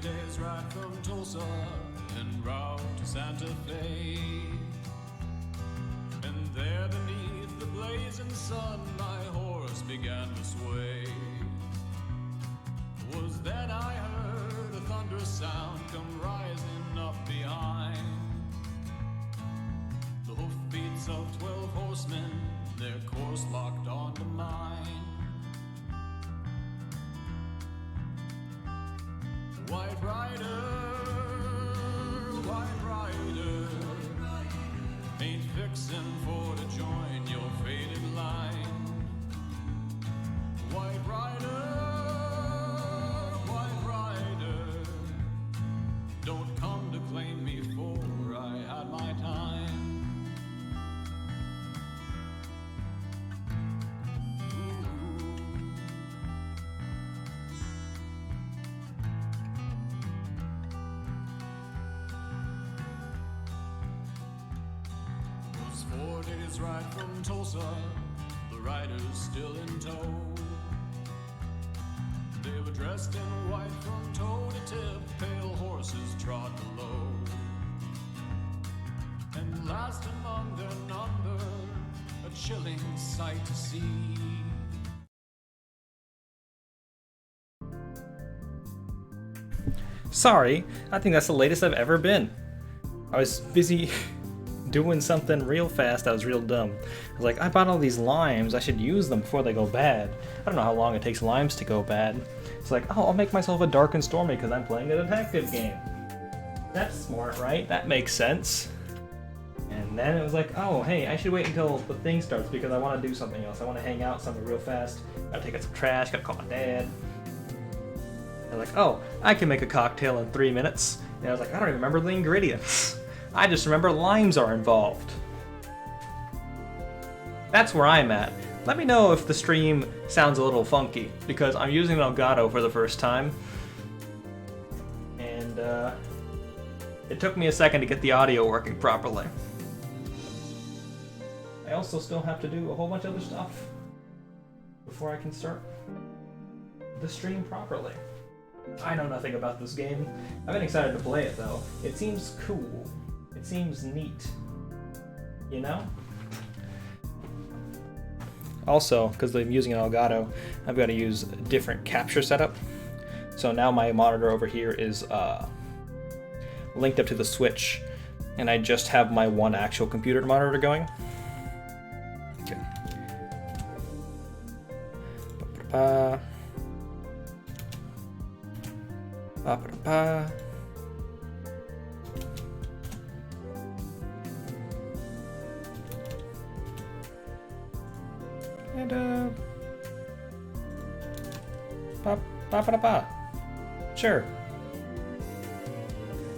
days ride from Tulsa en route to Santa Fe. And there beneath the blazing sun my horse began to sway. Was then I heard a thunderous sound come rising up behind. The hoofbeats of 12 horsemen, their course locked onto mine. White rider, ain't fixin' for to join your faded line. White rider, don't come to claim me for I had my time. Was 4 days ride from Tulsa, the riders still in tow. They were dressed in white from toe to tip, pale horses trod below. And last among their number, a chilling sight to see. Sorry, I think that's the latest I've ever been. I was busy doing something real fast. I was real dumb. I was like, I bought all these limes. I should use them before they go bad. I don't know how long it takes limes to go bad. It's like, oh, I'll make myself a dark and stormy because I'm playing a detective game. That's smart, right? That makes sense. And then it was like, oh, hey, I should wait until the thing starts because I want to do something else. I want to hang out something real fast. Gotta take out some trash. Gotta call my dad. And like, oh, I can make a cocktail in 3 minutes. And I was like, I don't even remember the ingredients. I just remember limes are involved. That's where I'm at. Let me know if the stream sounds a little funky, because I'm using Elgato for the first time. And it took me a second to get the audio working properly. I also still have to do a whole bunch of other stuff before I can start the stream properly. I know nothing about this game. I've been excited to play it though. It seems cool. It seems neat. You know? Also, because I'm using an Elgato, I've got to use a different capture setup. So now my monitor over here is linked up to the Switch, and I just have my one actual computer monitor going. Okay. Ba-ba-da-ba. And ba-ba-da-ba. Sure.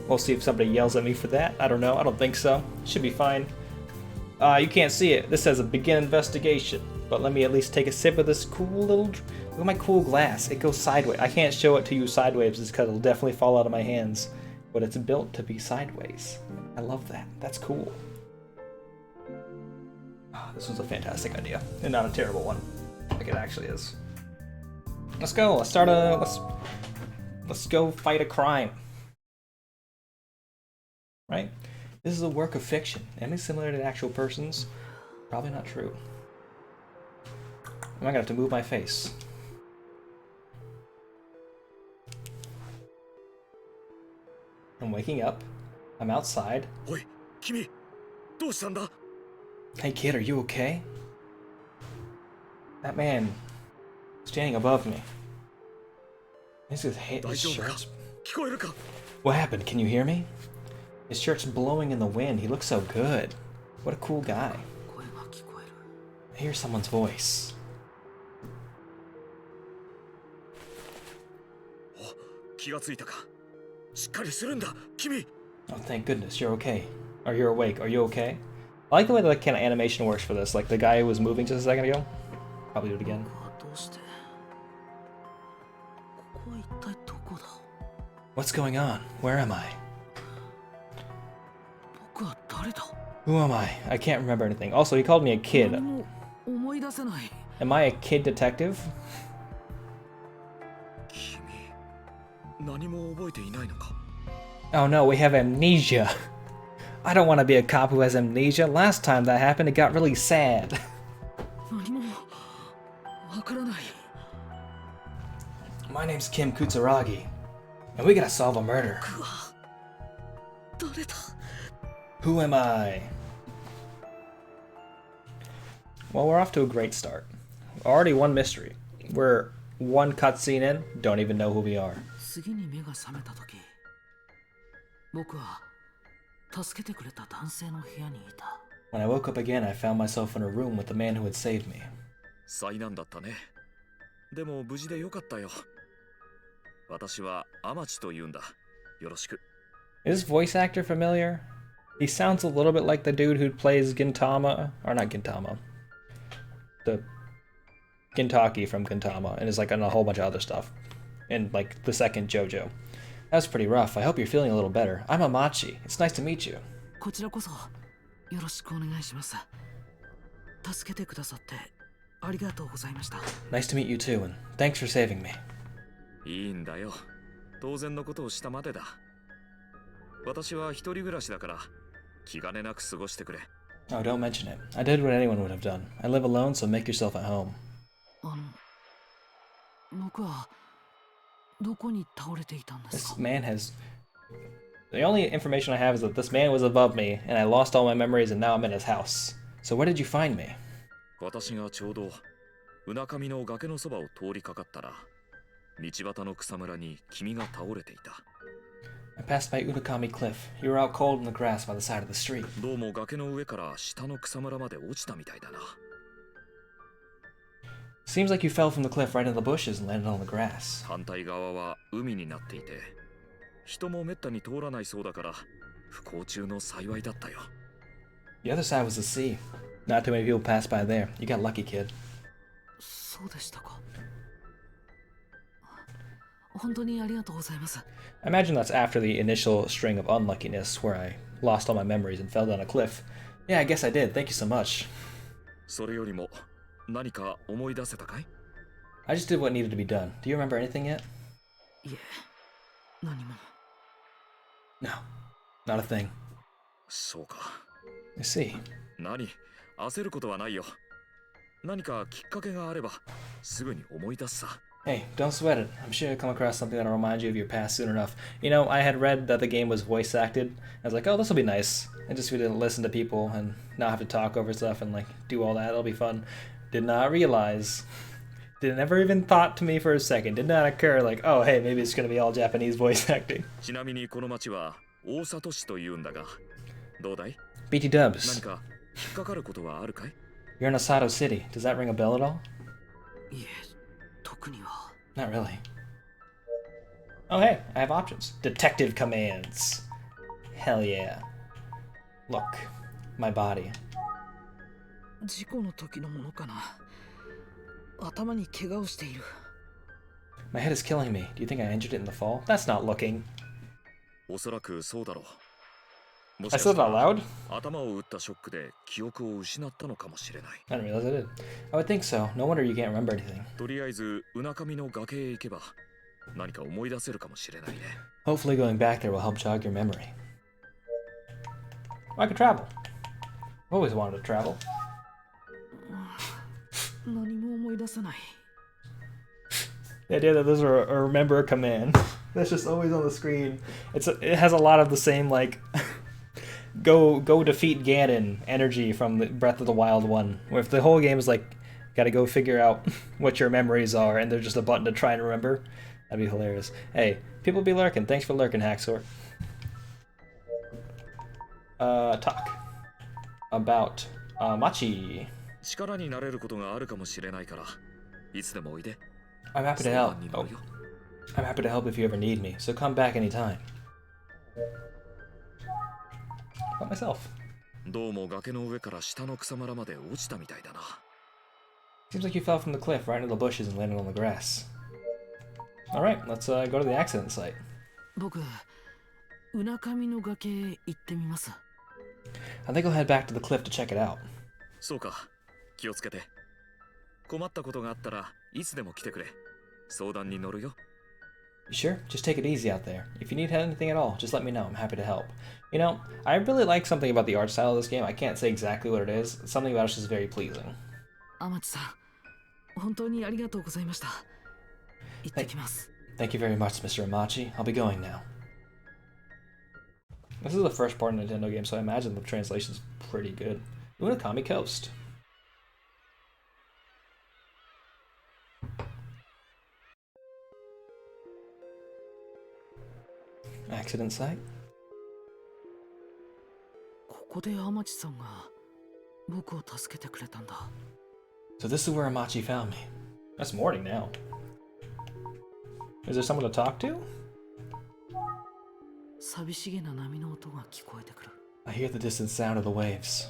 We'll see if somebody yells at me for that. I don't know. I don't think so. Should be fine. You can't see it. This says a begin investigation. But let me at least take a sip of this cool little... Look at my cool glass. It goes sideways. I can't show it to you sideways because it'll definitely fall out of my hands. But it's built to be sideways. I love that. That's cool. Oh, this was a fantastic idea. And not a terrible one. Like it actually is. Let's go. Let's start a... Let's go fight a crime. Right? This is a work of fiction. Any similar to actual persons? Probably not true. Am I gonna have to move my face? I'm waking up. I'm outside. Oi, Kimi, どうしたんだ? Hey kid, are you okay? That man standing above me. His shirt's... What happened? Can you hear me? His shirt's blowing in the wind. He looks so good. What a cool guy. I hear someone's voice. Oh, thank goodness, you're okay. Or you're awake. Are you okay? I like the way the kind of animation works for this. Like the guy who was moving just a second ago. Probably do it again. What's going on? Where am I? Who am I? I can't remember anything. Also, he called me a kid. Am I a kid detective? 何も覚えていないのか。 Oh no, we have amnesia. I don't want to be a cop who has amnesia. Last time that happened, it got really sad. 何もわからない。 My name's Kim Kutsaragi, and we gotta solve a murder. 誰だ。 Who am I? Well, we're off to a great start. Already one mystery. We're one cutscene in, don't even know who we are. 次に目が覚めた時、僕は助けてくれた男性の部屋にいた。 When I woke up again, I found myself in a room with the man who had saved me. 災難だったね。でも無事でよかったよ。私はアマチと言うんだ。よろしく。 Is this voice actor familiar? He sounds a little bit like the dude who plays Gintama, or not Gintama, the Gintaki from Gintama, and is like on a whole bunch of other stuff, and like the second JoJo. That was pretty rough. I hope you're feeling a little better. I'm Amachi. It's nice to meet you. こちらこそよろしくお願いします。助けてくださってありがとうございました。 Nice to meet you too, and thanks for saving me. いいんだよ。当然のことをしたまでだ。私は一人暮らしだから気兼ねなく過ごしてくれ。 Oh, don't mention it. I did what anyone would have done. I live alone, so make yourself at home. 僕はどこに倒れていたんです This か？ man has... The only information I have is that this man was above me, and I lost all my memories, and now I'm in his house. So where did you find me? 私がちょうどうなかみの崖のそばを通りかかったら、道端の草むらに君が倒れていた。 I passed by Unakami Cliff. You were out cold in the grass by the side of the street. どうも崖の上から下の草むらまで落ちたみたいだな。 Seems like you fell from the cliff right into the bushes and landed on the grass. 反対側は海になっていて、人もめったに通らないそうだから不幸中の幸いだったよ。 The other side was the sea. Not too many people pass by there. You got lucky, kid. そうでしたか。本当にありがとうございます。 I imagine that's after the initial string of unluckiness where I lost all my memories and fell down a cliff. Yeah, I guess I did. Thank you so much. それよりも何か思い出せたかい？ I just did what needed to be done. Do you remember anything yet? いえ、何も。 No. Not a thing. そうか。 I see. 何？焦ることはないよ。何かきっかけがあればすぐに思い出すさ。 Hey, don't sweat it. I'm sure you'll come across something that'll remind you of your past soon enough. You know, I had read that the game was voice acted. I was like, oh, this will be nice. I just get to listen to people and not have to talk over stuff and like do all that. It'll be fun. Did not realize. Did never even thought to me for a second. Did not occur like, oh, hey, maybe it's gonna be all Japanese voice acting. ちなみにこの町は大里市と言うんだが、どうだい？ BT 何 Dubs. か引っかかることはあるかい？ You're in Osato City. Does that ring a bell at all? いえ、特には。 Not really. Oh, hey, I have options. Detective commands. Hell yeah. Look, my body. 事故の時のものかな。頭に怪我をしている。 My head is killing me. Do you think I injured it in the fall? That's not looking. おそらくそうだろう。もし I かした said that ら loud? 頭を打ったショックで記憶を失ったのかもしれない。 I didn't realize I did. I would think so. No wonder you can't remember anything. とりあえずうなかみの崖へ行けば何か思い出せるかもしれないね。 Hopefully going back there will help jog your memory. I could travel. I've always wanted to travel. 何も思い出せない。 The idea that there's a remember command that's just always on the screen. It has a lot of the same like go defeat Ganon energy from the Breath of the Wild one. Where if the whole game is like gotta go figure out what your memories are and there's just a button to try and remember, that'd be hilarious. Hey, people be lurking. Thanks for lurking, Haxor. Talk about Machi. 力になれることがあるかもしれないからいつでもおいで。 I'm happy to 相 help. 談に乗 Oh, るよ。 I'm happy to help if you ever need me. So come back anytime. About myself. どうも崖の上から下の草むらまで落ちたみたいだな。 Seems like you fell from the cliff right into the bushes and landed on the grass. Alright, let's go to the accident site. 僕、うなかみの崖へ行ってみます。 I think I'll head back to the cliff to check it out. そうか。気をつけて。困ったことがあったらいつでも来てくれ。相談に乗るよ。You sure? Just take it easy out there. If you need anything at all, just let me know. I'm happy to help. You know, I really like something about the art style of this game. I can't say exactly what it is. Something about it's just very pleasing. 天地さん、本当にありがとうございました。行ってきます。Thank you very much, Mr. Amachi. I'll be going now. This is the first part of a Nintendo game, so I imagine the translation's pretty good. Unakami Coast. Accident site? ここで天地さんが僕を助けてくれたんだ。So this is where Amachi found me. That's morning now. Is there someone to talk to? 寂しげな波の音が聞こえてくる。I hear the distant sound of the waves.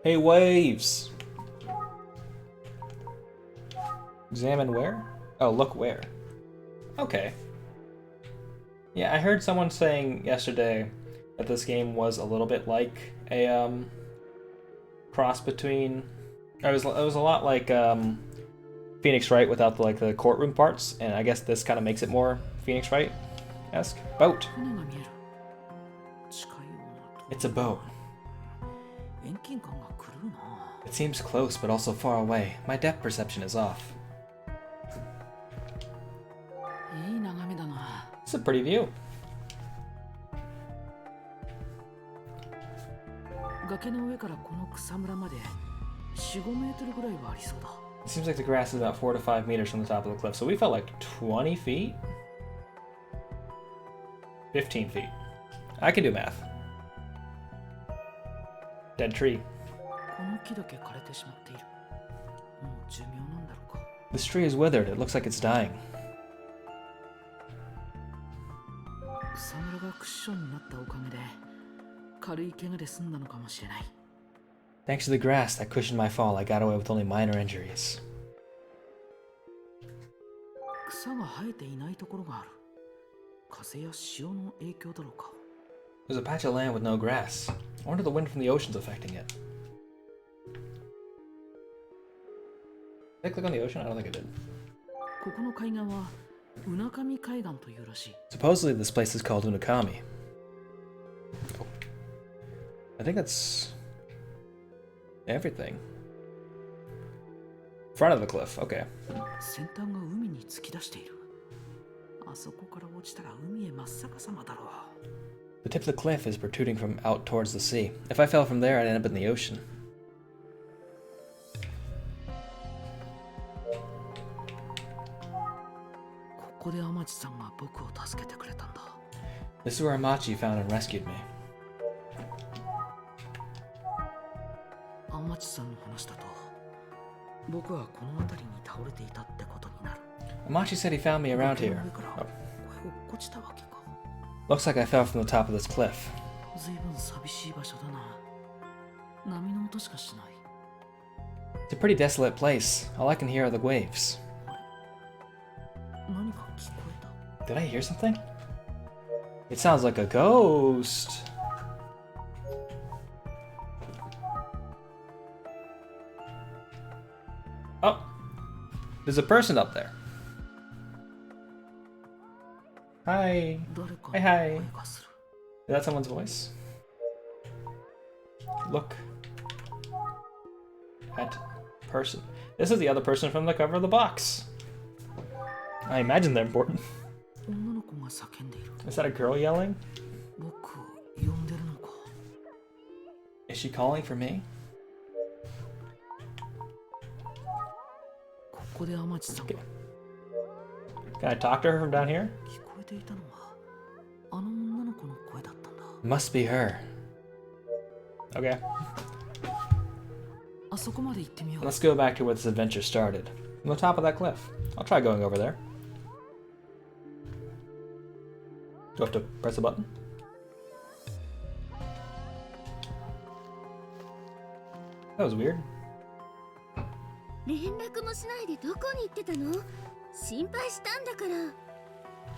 Hey, waves! Examine where? Oh, look where. Okay. Yeah, I heard someone saying yesterday that this game was a little bit like a cross between. It was a lot like Phoenix Wright without the courtroom parts, and I guess this kind of makes it more Phoenix Wright-esque. Boat. It's a boat. It seems close, but also far away. My depth perception is off. It's a pretty view. It seems like the grass is about 4 to 5 meters from the top of the cliff, so we felt like 20 feet? 15 feet. I can do math. Dead tree. This tree is withered. It looks like it's dying. Thanks to the grass that cushioned my fall, I got away with only minor injuries. There's a patch of land with no grass. I wonder if the wind from the ocean's affecting it. Did I click on the ocean? I don't think I did. Supposedly this place is called Unakami. Oh. I think that's everything. Front of the cliff, okay. The tip of the cliff is protruding from out towards the sea. If I fell from there, I'd end up in the ocean. This is where Amachi found and rescued me. Amachi said he found me around here. Oh. Looks like I fell from the top of this cliff. It's a pretty desolate place. All I can hear are the waves. Did I hear something? It sounds like a ghost. Oh, there's a person up there. Hi. Hi. Is that someone's voice? Look at person. This is the other person from the cover of the box. I imagine they're important. Is that a girl yelling? Is she calling for me? Okay. Can I talk to her from down here? Must be her. Okay. Let's go back to where this adventure started. From the top of that cliff. I'll try going over there. Do I have to press a button? That was weird.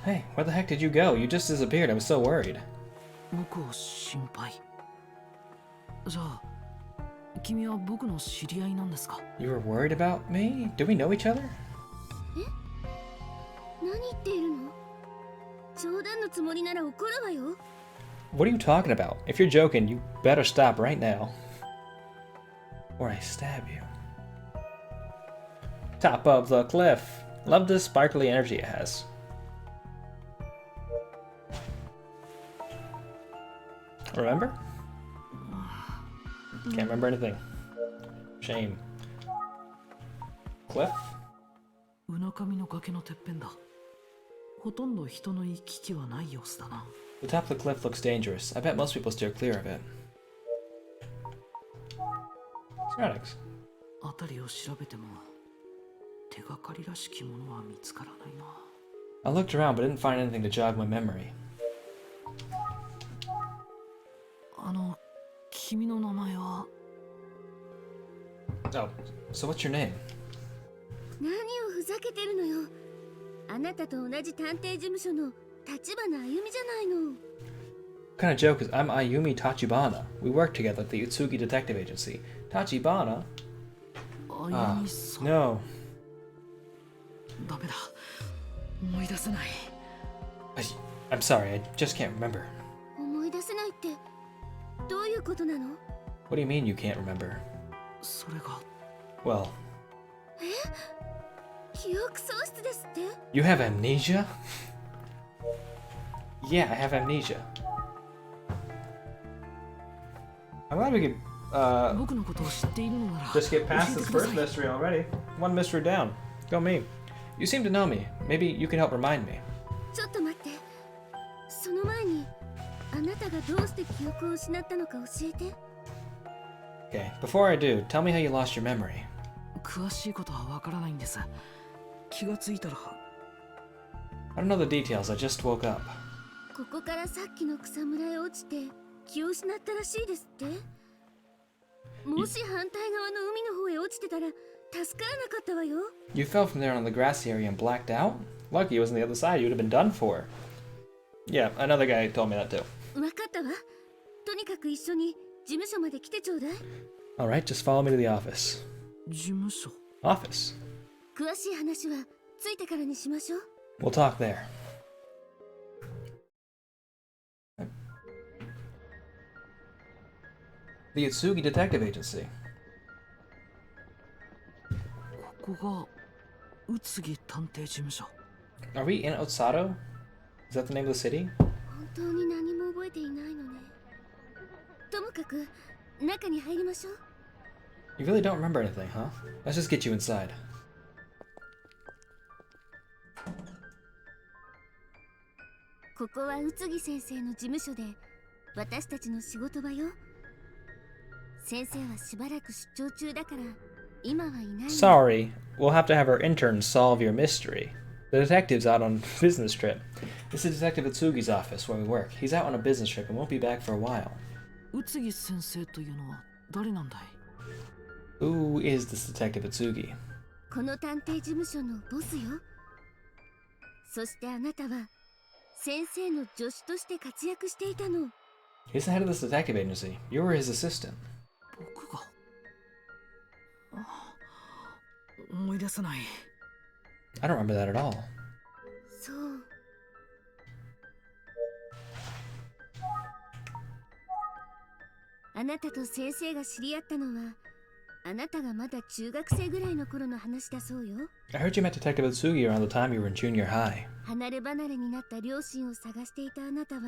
Hey, where the heck did you go? You just disappeared. I was so worried. You were worried about me? Do we know each other? 冗談のつもりなら怒るわよ。 What are you talking about? If you're joking, you better stop right now. Or I stab you. Top of the cliff. Love the sparkly energy it has. Remember? Can't remember anything. Shame. Cliff? うなかみの崖のてっぺんだ。ほとんど人の行き来はない様子だな。 The top of the cliff looks dangerous. I bet most people steer clear of it. Schematics. 辺りを調べても手がかりらしきものは見つからないな。 I looked around but didn't find anything to jog my memory. 君の名前は Oh, so what's your name? 何をふざけてるのよ。あなたと同じ探偵事務所の立花あゆみじゃないの。 What kind of joke is I'm Ayumi Tachibana. We work together at the Utsugi Detective Agency. Tachibana? あゆみさん。 No. ダメだ。思い出せない。I'm sorry, I just can't remember. 思い出せないってどういうことなの？ What do you mean you can't remember? それが Well, 記憶喪失ですって？ you have amnesia? Yeah, I have amnesia. I'm glad we could 僕のことを知っているのなら just get past 教え this てくだ first さい。 mystery already. One mystery down. Go me. You seem to know me. Maybe you can help remind me. ちょっと待って。その前にあなたがどうして記憶を失ったのか教えて。 Okay, before I do, tell me how you lost your memory. 詳しいことはわからないんです。気がついたら I don't know the details, I just woke up. ここからさっきの草むらへ落ちて気を失ったらしいですって。もし反対側の海の方へ落ちてたら助からなかったわよ。 You fell from there on the grassy area and blacked out? Lucky it was on the other side, you'd have been done for. Yeah, another guy told me that too. わかったわ。とにかく一緒に事務所まで来てちょうだい。 Alright, just follow me to the office. 事務所。 Office? 詳しい話は着いてからにしましょう。 We'll talk there. The Utsugi Detective Agency. ここが宇津木探偵事務所。 Are we in Otsato? Is that the name of the city? 本当に何も覚えていないのね。ともかく中に入りましょう。 You really don't remember anything, huh? Let's just get you inside. ここは宇津木先生の事務所で私たちの仕事場よ。先生はしばらく出張中だから今はいないの。 Sorry, we'll have to have our interns solve your mystery. The detective's out on business trip. This is Detective Utsugi's office where we work. He's out on a business trip and won't be back for a while. 宇津木先生というのは誰なんだい？ Who is this Detective Utsugi? この探偵事務所のボスよ。そしてあなたは先生の助手として活躍していたの。 He's the head of this detective agency. You were his assistant. 僕が思い出せない。 I don't remember that at all. そう。あなたと先生が知り合ったのはあなたがまだ中学生ぐらいの頃の話だそうよ。 I heard you met Detective Utsugi around the time you were in junior high. 離れ離れになった両親を探していたあなたは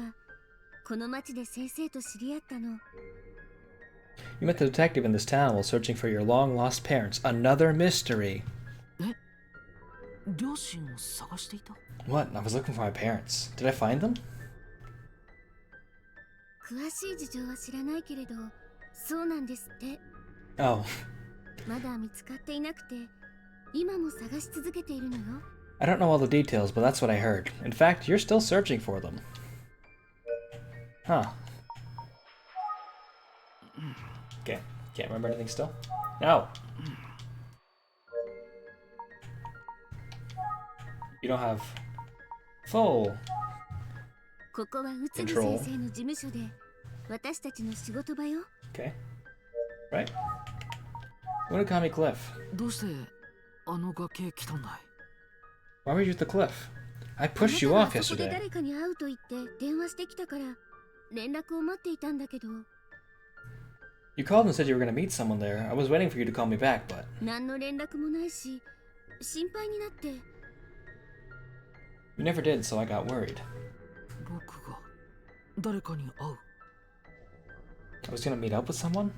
この町で先生と知り合ったの。 You met the detective in this town while searching for your long-lost parents. Another mystery. 両親を探していた？ What? I was looking for my parents. Did I find them? 詳しい事情は知らないけれどそうなんですって。 Oh. まだ見つかっていなくて今も探し続けているのよ。 I don't know all the details, but that's what I heard. In fact, you're still searching for them. Huh. Okay. Can't remember anything still? No. You don't have full. ここは宇津木先生の事務所で私たちの仕事場よ。 Okay. Right. Unikami Cliff. どうしてあの崖へ来たんだい？ Why were you at the cliff? I pushed you あな off たがあそこで yesterday. 誰かに会うと言って電話してきたから連絡を待っていたんだけど、 You called and said you were going to meet someone there. I was waiting for you to call me back, but 何の連絡もないし心配になって。 you never did, so I got worried. 僕が誰かに会う。 I was going to meet up with someone?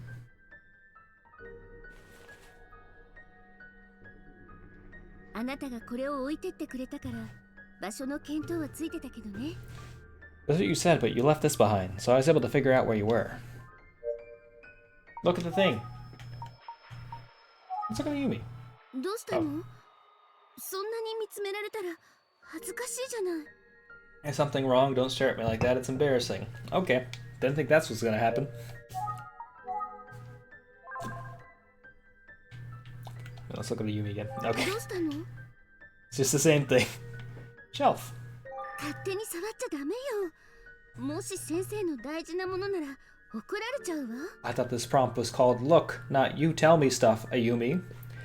あなたがこれを置いてってくれたから場所の見当はついてたけどね。 That's what you said, but you left this behind, so I was able to figure out where you were. Look at the thing. Let's look at Yumi. どうしたの？そんなに見つめられたら恥ずかしいじゃない。 Is something wrong? Don't stare at me like that. It's embarrassing. Okay. Didn't think that's what's gonna happen. Let's look at the Yumi again. Okay. どうしたの？ It's just the same thing. Shelf. 勝手に触っちゃダメよ。もし先生の大事なものなら怒られちゃうわ。 I thought this prompt was called Look, not You Tell Me Stuff, Ayumi.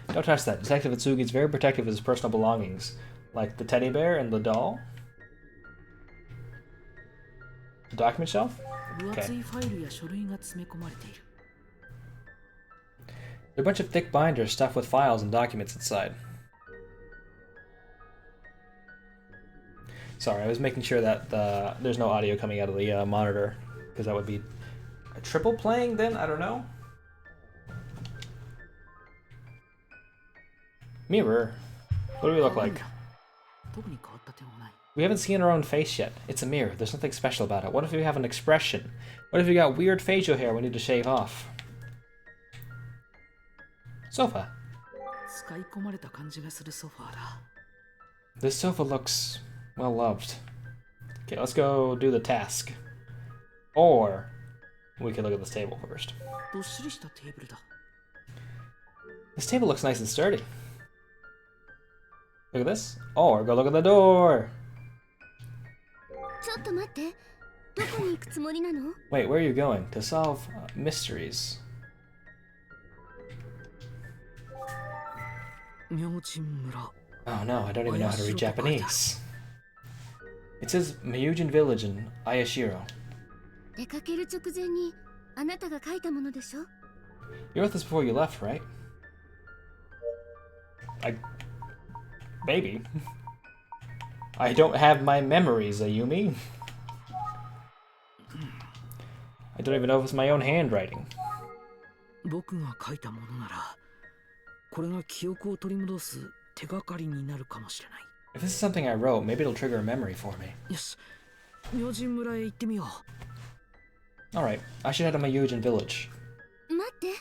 Don't touch that. Detective Atsugi is very protective of his personal belongings. Like the teddy bear and the doll. The document shelf? 分厚いファイルや書類が詰め込まれている。 There are a bunch of thick binders stuffed with files and documents inside. Sorry, I was making sure that there's no audio coming out of the monitor, because that would be a triple playing then? I don't know. Mirror. What do we look like? 特に変わった点はない。 We haven't seen our own face yet. It's a mirror. There's nothing special about it. What if we have an expression? What if we got weird facial hair we need to shave off? Sofa. 使い込まれた感じがするソファーだ。 This sofa looks well loved. Okay, let's go do the task. Or we can look at this table first. どっしりしたテーブルだ。 This table looks nice and sturdy. Look at this. Or go look at the door. ちょっと待って。どこに行くつもりなの？ Wait, where are you going? To solve mysteries. 明神村。 Oh no, I don't even know how to read Japanese. It says Miyujin Village in Ayashiro. 出かける直前にあなたが書いたものでしょ？ You wrote this before you left, right? Maybe. I don't have my memories, Ayumi. I don't even know if it's my own handwriting. 僕が書いたものなら、これが記憶を取り戻す手がかりになるかもしれない。 If this is something I wrote, maybe it'll trigger a memory for me. よし、明神村へ行ってみよう。 Alright, I should head to my Yujin village. 待って。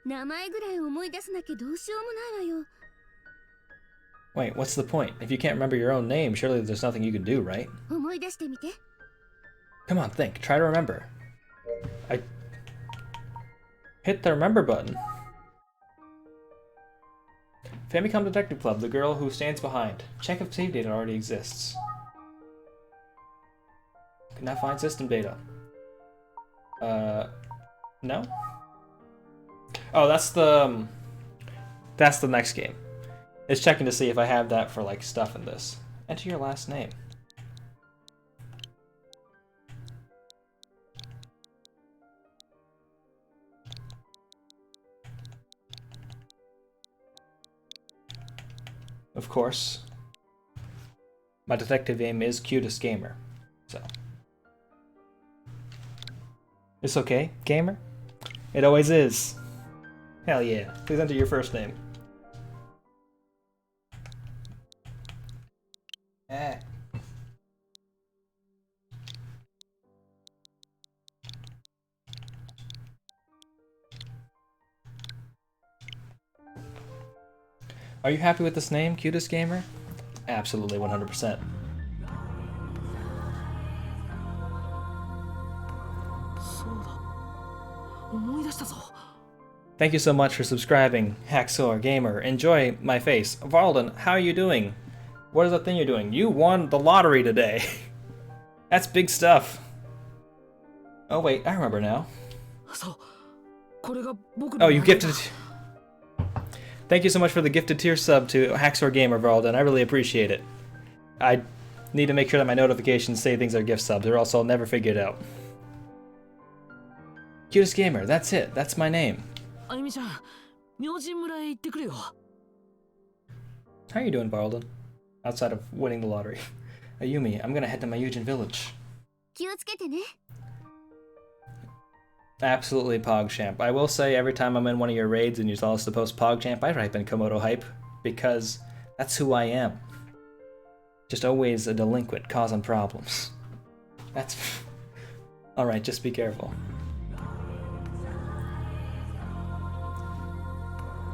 名前ぐらい思い出さなきゃどうしようもないわよ。 Wait, what's the point? If you can't remember your own name, surely there's nothing you can do, right? 思い出してみて。 Come on, think. Try to remember. I hit the remember button. Famicom Detective Club, the girl who stands behind. Check if save data already exists. Cannot find system data. No? Oh, that's the next game. It's checking to see if I have that for like stuff in this. Enter your last name. Of course, my detective name is Cutest Gamer, so it's okay, gamer. It always is. Hell yeah! Please enter your first name. Eh. Are you happy with this name, Cutest Gamer? Absolutely 100%. そうだ。思い出したぞ。 Thank you so much for subscribing, Hacksaw Gamer. Enjoy my face. Varlden, how are you doing? What is that thing you're doing? You won the lottery today. That's big stuff. Oh wait, I remember now. そう。これが僕の。 Oh, you gifted. Thank you so much for the gifted tier sub to Hacksaw Gamer, Varlden. I really appreciate it. I Need to make sure that my notifications say things are gift subs, or else I'll never figure it out. Cutest Gamer, that's it. That's my name. あゆみちゃん、明神村へ行ってくれよ。 How are you doing, Barlden? Outside of winning the lottery. Ayumi, I'm gonna head to my Yujin village. 気をつけてね。 Absolutely PogChamp. I will say every time I'm in one of your raids and you tell us to post PogChamp, I type in Komodo Hype, because that's who I am. Just always a delinquent causing problems. That's... Alright, just be careful.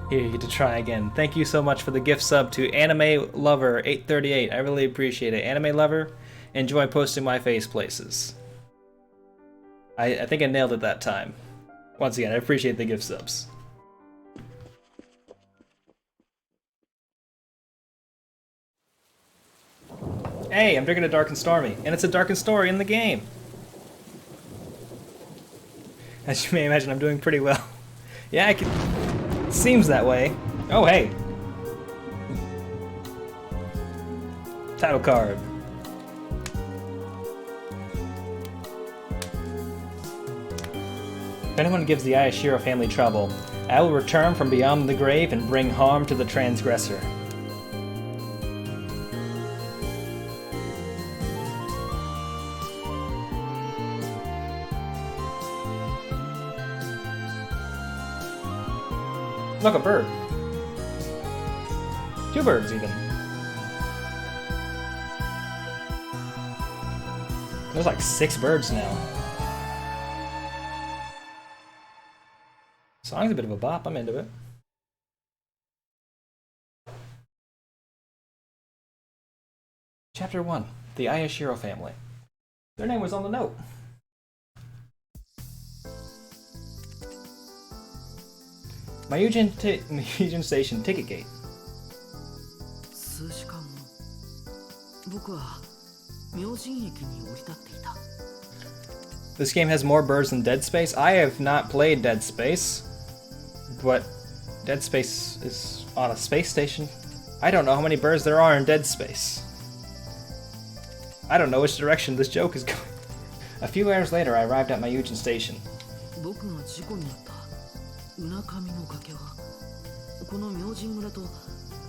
Here, you get to try again. Thank you so much for the gift sub to Anime Lover 838. I really appreciate it. Anime Lover, enjoy posting my face places. I think I nailed it that time. Once again, I appreciate the gift subs. Hey, I'm drinking a Dark and Stormy, and it's a Dark and Story in the game. As you may imagine, I'm doing pretty well. Yeah, I can... Seems that way. Oh, hey. Title card. If anyone gives the Ayashiro family trouble, I will return from beyond the grave and bring harm to the transgressor. Look, a bird. 2 birds, even. There's like 6 birds now. Song's a bit of a bop, I'm into it. Chapter 1, the Ayashiro family. Their name was on the note. Myujin Station Ticket Gate. 数時間後、僕は明神駅に降り立っていた。 This game has more birds than Dead Space. I have not played Dead Space, but Dead Space is on a space station. I don't know how many birds there are in Dead Space. I don't know which direction this joke is going. A few hours later, I arrived at Myujin Station. 僕が事故になったうなかみの崖はこの明神村と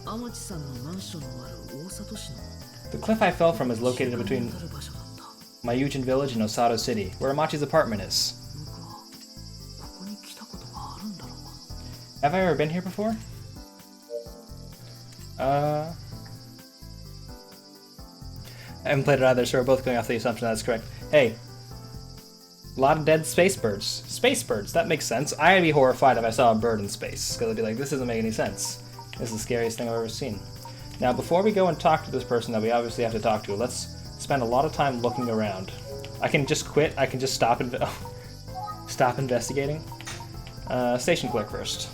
天地さんのマンションのある大里市の The cliff I fell from is located between 至る場所だった。 Myujin Village and Osato City, where Amachi's apartment is. 僕はここに来たことがあるんだろうか。 Have I ever been here before? I haven't played it either, so we're both going off the assumption that's correct. Hey, a lot of dead space birds. Space birds, that makes sense. I'd be horrified if I saw a bird in space, because I'd be like, this doesn't make any sense. This is the scariest thing I've ever seen. Now, before we go and talk to this person that we obviously have to talk to, let's spend a lot of time looking around. I can just quit, I can just stop stop investigating. Station clerk first.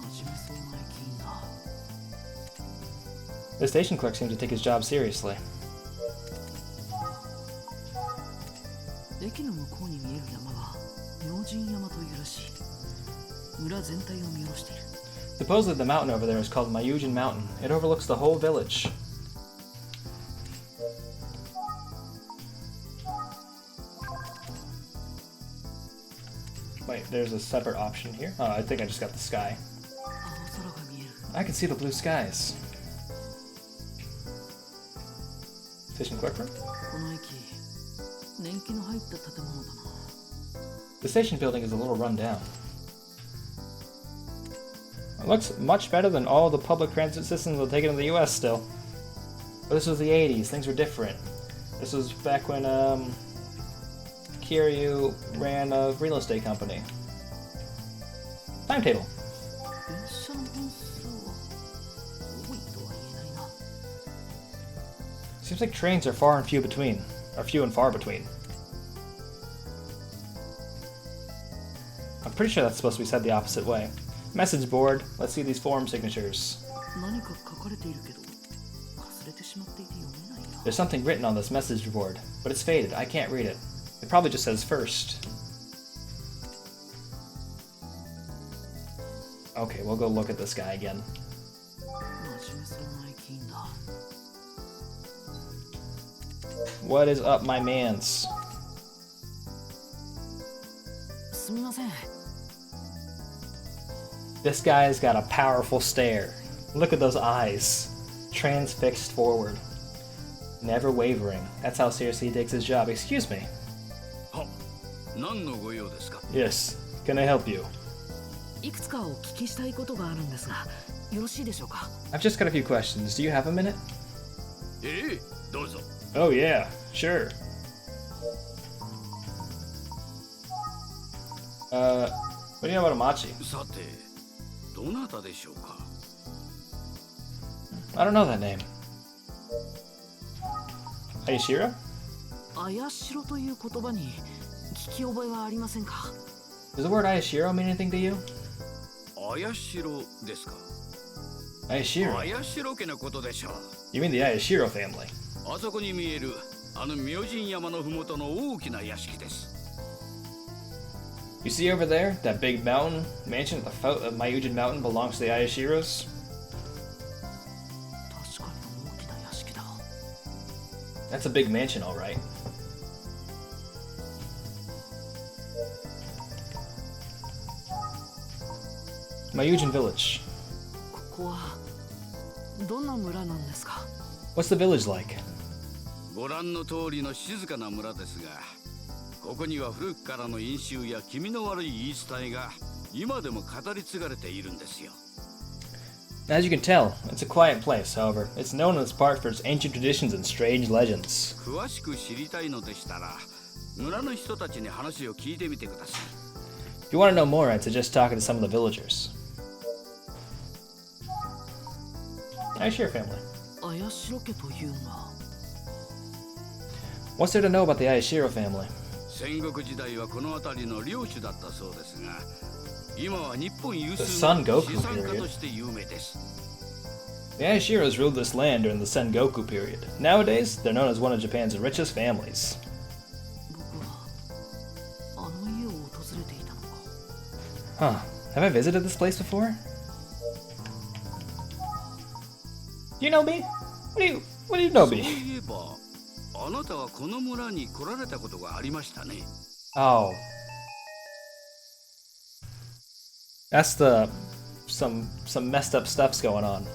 真面目そうな駅員だ。 The station clerk seems to take his job seriously. 駅の向こうに見える山が明神山というらしい。村全体を見下ろしている。 Supposedly the mountain over there is called Myujin Mountain. It overlooks the whole village. Wait, there's a separate option here? Oh, I think I just got the sky. 青空が見える。 I can see the blue skies. Station clerk room? この駅、年季の入った建物だな。 The station building is a little run down. It looks much better than all the public transit systems that are taken in the US still. But this was the 80s, things were different. This was back when Kiryu ran a real estate company. Timetable. 電車の本数は多いとは言えないな。 Seems like trains are far and few between. Or few and far between. I'm pretty sure that's supposed to be said the opposite way. Message board. Let's see these form signatures. 何か書かれているけど、忘れてしまっていて読めないな。 There's something written on this message board, but it's faded. I can't read it. It probably just says first. Okay, we'll go look at this guy again. 真面目そうな駅員だ。What is up, my mans? すみません。 This guy's got a powerful stare. Look at those eyes. Transfixed forward. Never wavering. That's how seriously he takes his job. Excuse me. は、何のご用ですか。 Yes. Can I help you? いくつかお聞きしたいことがあるんですが、よろしいでしょうか。 I've just got a few questions. Do you have a minute? どうぞ。 Oh yeah, sure. What do you know about Amachi? さて、どなたでしょうか。 I don't know that name. Ayashiro? あやしろという言葉に聞き覚えはありませんか。 Does the word Ayashiro mean anything to you? あやしろですか。 Ayashiro? あやしろ家のことでしょう。 You mean the Ayashiro family? あそこに見えるあの明神山のふもとの大きな屋敷です。 You see over there, that big mountain mansion at the foot of Myujin Mountain belongs to the Ayashiros? 確かに大きな屋敷だ。 That's a big mansion, all right. Myujin Village. ここはどんな村なんですか。 What's the village like? ご覧の通りの静かな村ですが、ここには古くからの因習や気味の悪い言い伝えが今でも語り継がれているんですよ。 As you can tell, it's a quiet place, however. It's known in its part for its ancient traditions and strange legends. 詳しく知りたいのでしたら、村の人たちに話を聞いてみてください。 If you want to know more, I'd suggest talking to some of the villagers. Ayashiro family. あやしろ家というのは。 What's there to know about the Ayashiro family? 戦国時代はこの辺りの領主だったそうですが、今は日本有 The 数 Son の Goku 資産家 period. として有名です。 The Ayashiros ruled this land during the Sengoku period. Nowadays, they're known as one of Japan's richest families. 僕はあの家を訪れていたのか。 Huh. Have I visited this place before? Do you know me? What do you know そう me? いえば、あなたはこの村に来られたことがありましたね。 Oh. That's some messed up stuff's going on.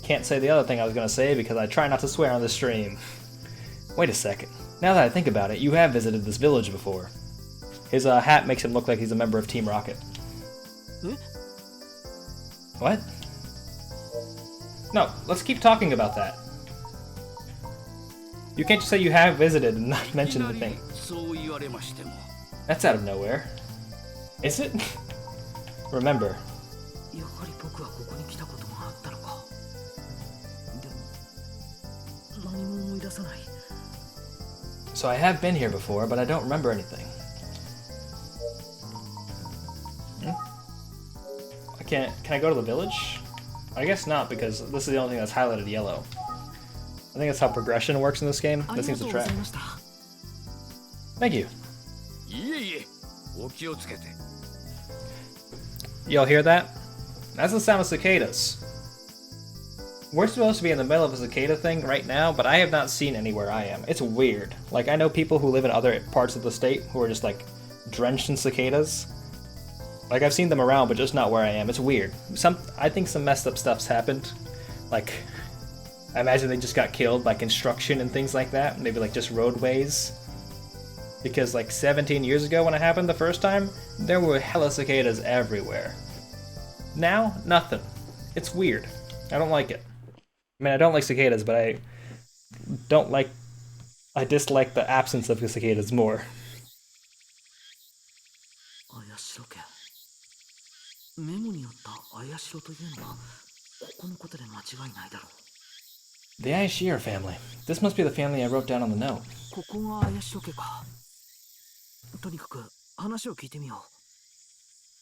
Can't say the other thing I was gonna say because I try not to swear on the stream. Wait a second. Now that I think about it, you have visited this village before. His hat makes him look like he's a member of Team Rocket. え？ What? No, let's keep talking about that. You can't just say you have visited and not いき mention な the り thing. そう言われましても。 That's out of nowhere. Is it? Remember, やはり僕はここに来たことがあったのか。でも何も思い出さない。 so I have been here before, but I don't remember anything. Can I go to the village? I guess not, because this is the only thing that's highlighted yellow. I think that's how progression works in this game. あ That りが seems と to うござ track. いました。 Thank you. いえいえ、お気をつけて。 Y'all hear that? That's the sound of cicadas. We're supposed to be in the middle of a cicada thing right now, but I have not seen any where I am. It's weird. Like, I know people who live in other parts of the state who are just, like, drenched in cicadas. Like, I've seen them around, but just not where I am. It's weird. I think some messed up stuff's happened. Like, I imagine they just got killed by construction and things like that. Maybe, like, just roadways. Because, like, 17 years ago when it happened the first time, there were hella cicadas everywhere. Now, nothing. It's weird. I don't like it. I mean, I don't like cicadas, but I dislike the absence of the cicadas more. あやしろ家。メモにあったあやしろというのはここのことで間違いないだろう。 The Ayashiro family. This must be the family I wrote down on the note. ここがあやしろ家か。とにかく話を聞いてみよ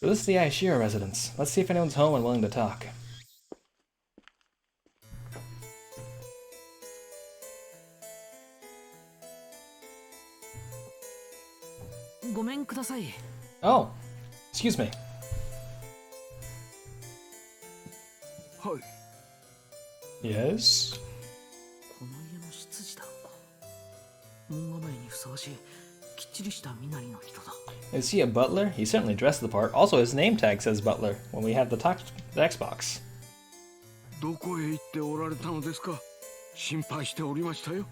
So this is the Ayashiro residence. Let's see if anyone's home and willing to talk. う。ごめんください。 Oh, excuse me. はい。 Yes? この家の執事だろうか。門構えにふさわしいきっちりした身なりの人だ。 Is he a butler? He certainly dressed the part. Also, his name tag says butler when we have the Xbox. どこへ行っておられたのですか？心配しておりましたよ。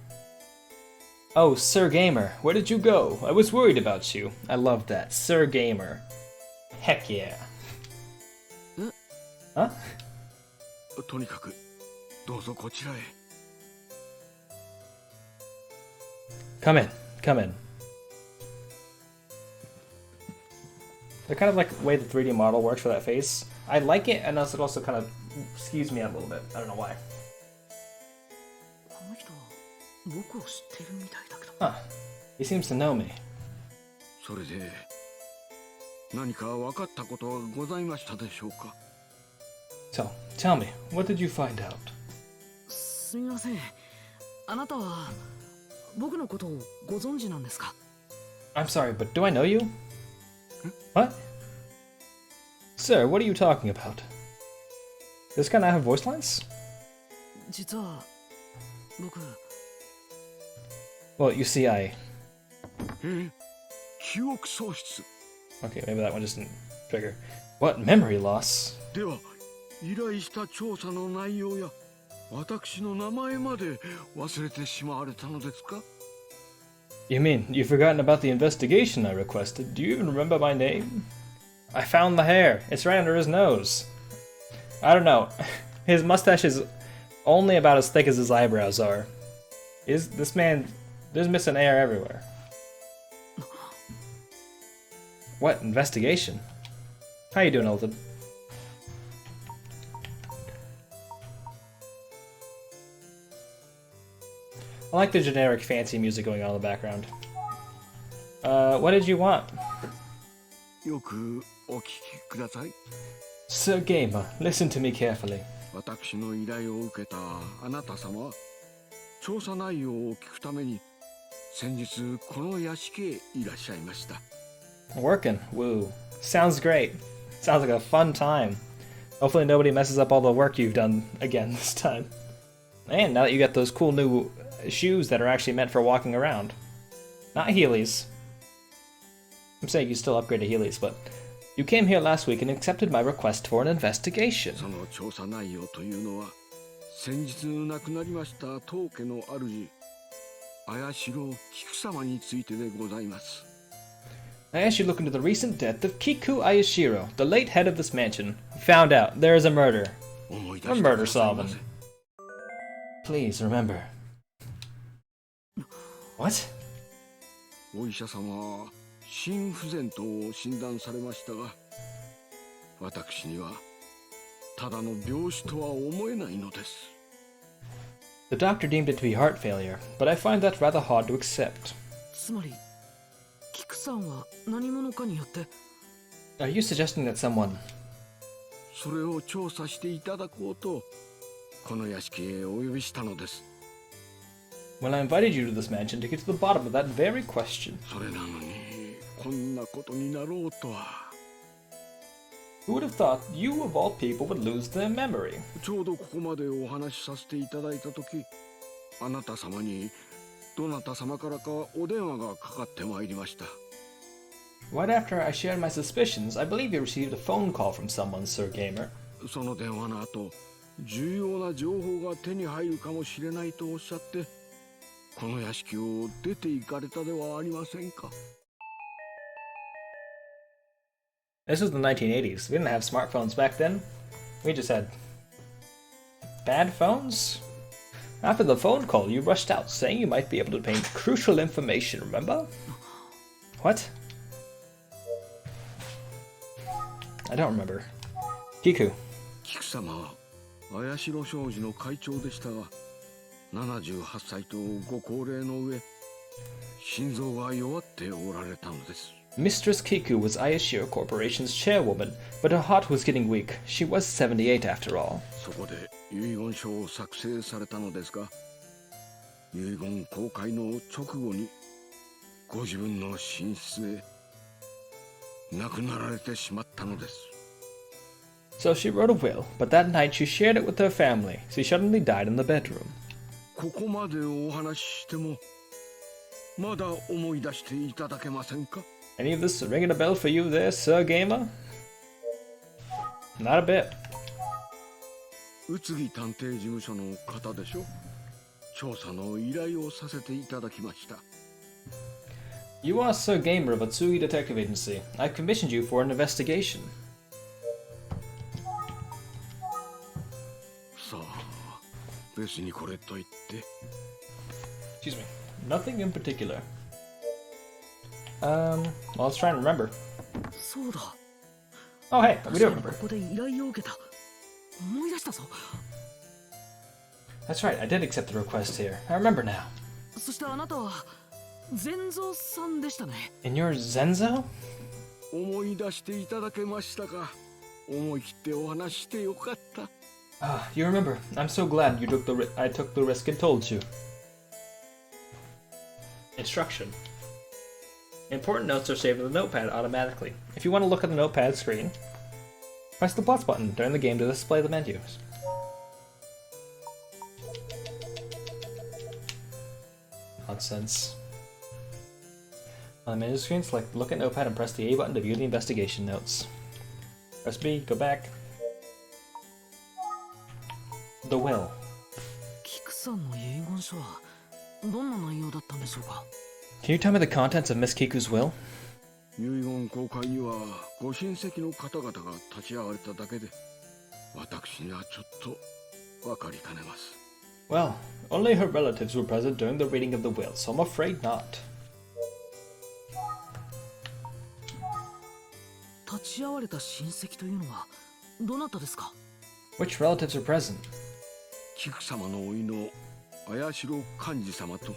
Oh, Sir Gamer, where did you go? I was worried about you. I love that. Sir Gamer. Heck yeah. Huh? とにかくどうぞこちらへ。 Come in. Come in. They're kind of like the way the 3D model works for that face. I like it, and also it also kind of skews me out a little bit. I don't know why. この人は僕を知ってるみたいだけど。 Huh. He seems to know me. それで何か分かったことはございましたでしょうか？ So, tell me, what did you find out? すみません。あなたは僕のことをご存知なんですか？ I'm sorry, but do I know you? What? Sir, what are you talking about? Does this guy not have voice lines? 実は僕 Well, you see, I... 記憶喪失。 Okay, maybe that one just didn't trigger. What, memory loss? では依頼した調査の内容や私の名前まで忘れてしまわれたのですか？ You mean, you've forgotten about the investigation I requested? Do you even remember my name? I found the hair. It's right under his nose. I don't know. His mustache is only about as thick as his eyebrows are. This man... There's missing hair everywhere. What? Investigation? How you doing, Alton? I like the generic fancy music going on in the background. What did you want? よくお聞きください。 Sir Gamer, listen to me carefully. 私の依頼を受けたあなた様は調査内容を聞くために先日この屋敷へいらっしゃいました。 Working, woo. Sounds great. Sounds like a fun time. Hopefully nobody messes up all the work you've done again this time. And now that you got those cool new shoes that are actually meant for walking around. Not Heelys. I'm saying you still upgrade to Heelys, but you came here last week and accepted my request for an investigation. その調査内容というのは先日亡くなりました当家の主綾代菊様についてでございます。 I asked you to look into the recent death of Kiku Ayashiro, the late head of this mansion. Found out there is a murder. 思い出 We're してく murder ださいま solving. せ。 Please remember. What? お医者様は心不全と診断されましたが私にはただの病死とは思えないのです。 The doctor deemed it to be heart failure, but I find that rather hard to accept. つまり菊さんは何者かによって Are you suggesting that someone... それを調査していただこうとこの屋敷へお呼びしたのです。 Well, I invited you to this mansion to get to the bottom of that very question. それなのにこんなことになろうとは。 Who would have thought you of all people would lose their memory? ちょうどここまでお話しさせていただいた時あなた様にどなた様からかお電話がかかってまいりました。 Right after I shared my suspicions, I believe you received a phone call from someone, Sir Gamer. その電話の後重要な情報が手に入るかもしれないとおっしゃってこの屋敷を出て行かれたではありませんか。 This was the 1980s. We didn't have smartphones back then. We just had... bad phones? After the phone call, you rushed out, saying you might be able to obtain crucial information, remember? What? I don't remember. Kiku. 菊様は綾代商事の会長でしたが78歳とご高齢の上心臓が弱っておられたのです。 Mistress Kiku was Ayashiro Corporation's chairwoman, but her heart was getting weak. She was 78 after all. そこで遺言書を作成されたのですが遺言公開の直後にご自分の寝室で亡くなられてしまったのです。 So she wrote a will, but that night she shared it with her family. She suddenly died in the bedroom. ここまでお話ししてもまだ思い出していただけませんか？ Any of this ringing a bell for you there, Sir Gamer? Not a bit. 宇津木探偵事務所の方でしょ？調査の依頼をさせていただきました。You are Sir Gamer of Atsugi Detective Agency. I've commissioned you for an investigation. さあ、別にこれといって。Excuse me. Nothing in particular. Well, let's try and remember. そうだ。 Oh, hey, we do 確かに remember. ここで依頼を受けた。思い出したぞ。 That's right, I did accept the request here. I remember now. そしてあなたは善蔵さんでしたね。 And you're Zenzo? 思い出していただけましたか？思い切ってお話してよかった。Ah, you remember. I'm so glad I took the risk and told you. Instruction. Important notes are saved in the notepad automatically. If you want to look at the notepad screen, press the plus button during the game to display the menus. Nonsense. On the menu screen, select Look at Notepad and press the A button to view the investigation notes. Press B, go back. The Will. キクさんの遺言書はどんな内容だったんでしょうか？ Can you tell me the contents of Miss Kiku's will? 遺言公開にはご親戚の方々が立ち会われただけで、私にはちょっとわかりかねます。Well, only her relatives were present during the reading of the will, so I'm afraid not. 立ち会われた親戚というのはどなたですか？ Which relatives are present? 菊様の甥の綾代寛治様と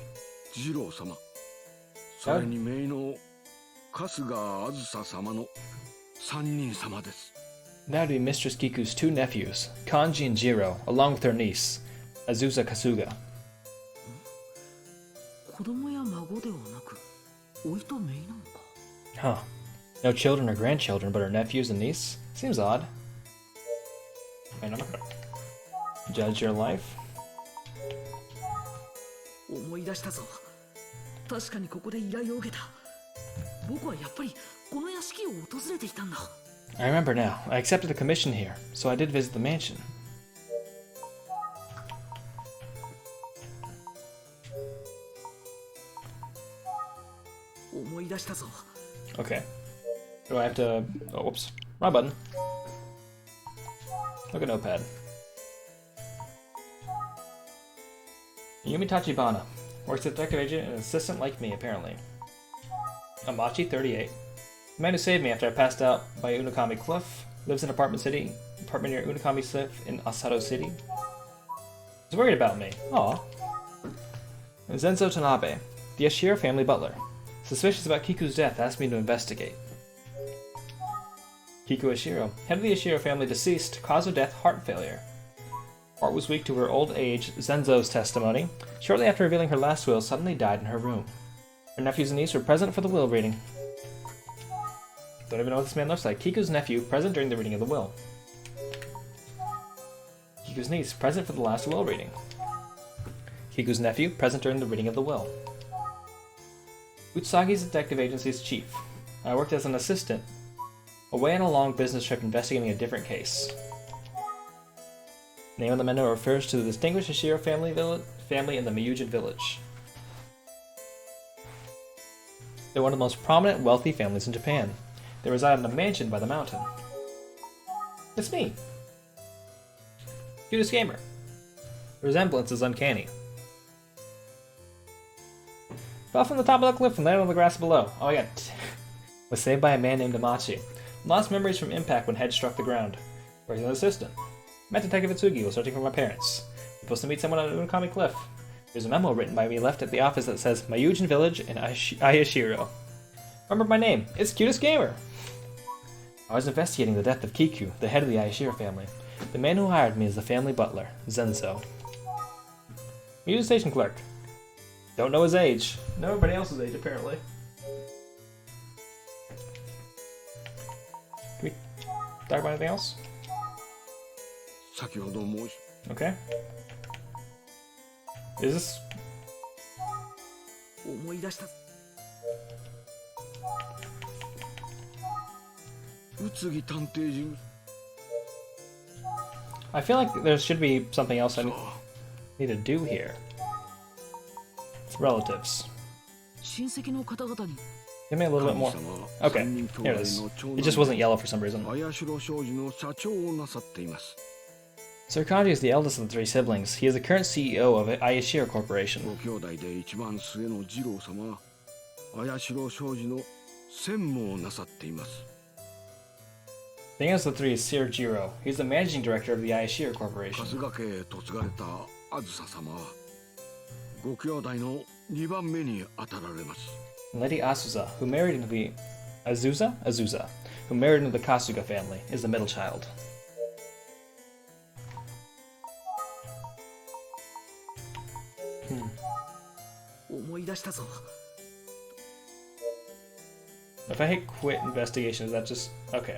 次郎様、それに姪の春日あずさ様の3人様です。 That would be Mistress Kiku's two nephews, Kanji and Jiro, along with her niece, Azusa Kasuga. 子供や孫ではなく甥と姪なのか？ Huh. No children or grandchildren, but her nephews and niece? Seems odd. Man, I'm not gonna judge your life. 思い出したぞ。確かにここで依頼を受けた。僕はやっぱりこの屋敷を訪れていたんだ。 I remember now. I accepted a commission here, so I did visit the mansion. Okay. Do I have to... Oh, whoops. Wrong button. Look at Notepad. Yumi Tachibana. Works as a detective agent and an assistant like me, apparently. Amachi, 38. The man who saved me after I passed out by Unakami Cliff. Lives in an apartment near Unakami Cliff in Asato City. He's worried about me. Aw. And Zenzo Tanabe, the Ashiro family butler. Suspicious about Kiku's death, asked me to investigate. Kiku Ashiro, head of the Ashiro family, deceased, cause of death, heart failure. Heart was weak to her old age, Zenzo's testimony. Shortly after revealing her last will, suddenly died in her room. Her nephews and niece were present for the will reading. Don't even know what this man looks like. Kiku's nephew, present during the reading of the will. Kiku's niece, present for the last will reading. Kiku's nephew, present during the reading of the will. Utsugi's detective agency's chief. I worked as an assistant, away on a long business trip investigating a different case. Name of the menu refers to the distinguished Ashiro family in the Miyujin village. They're one of the most prominent, wealthy families in Japan. They reside in a mansion by the mountain. It's me! Cutest Gamer. The resemblance is uncanny. Fell from the top of the cliff and landed on the grass below. Oh my god. Was saved by a man named Amachi. Lost memories from impact when head struck the ground. Where's an assistant? Met Detective Itsugi while searching for my parents. I'm supposed to meet someone on Unakami Cliff. There's a memo written by me left at the office that says Mayujin Village and Ayashiro. Remember my name. It's Cutest Gamer. I was investigating the death of Kiku, the head of the Ayashiro family. The man who hired me is the family butler, Zenzo. Music station clerk. Don't know his age. Know everybody else's age, apparently. Can we talk about anything else? Okay. Is this... 思い出した。宇津木探偵事務 I feel like there should be something else I 所。 need to do here. It's relatives. 親戚の方々に。 Give me a little bit more. 神様 Okay, 三人兄 here 弟 it is. の長 It just 男 wasn't yellow for some reason. 綾代商事の社長をなさっています。 Sir Kaji is the eldest of the three siblings. He is the current CEO of Ayashiro Corporation. ご兄弟で一番末の次郎様は綾代商事の専務をなさっています。 The youngest of the three is Sir Jiro. He's the managing director of the Ayashiro 春 Corporation. 日家へ嫁がれたあずさ様はご兄弟の2番目に当たられます。 Lady Asuza, who married into the Azusa, who married into the Kasuga family, is the middle child. Hmm. 思い出したぞ。 If I hit quit investigation, is that just okay?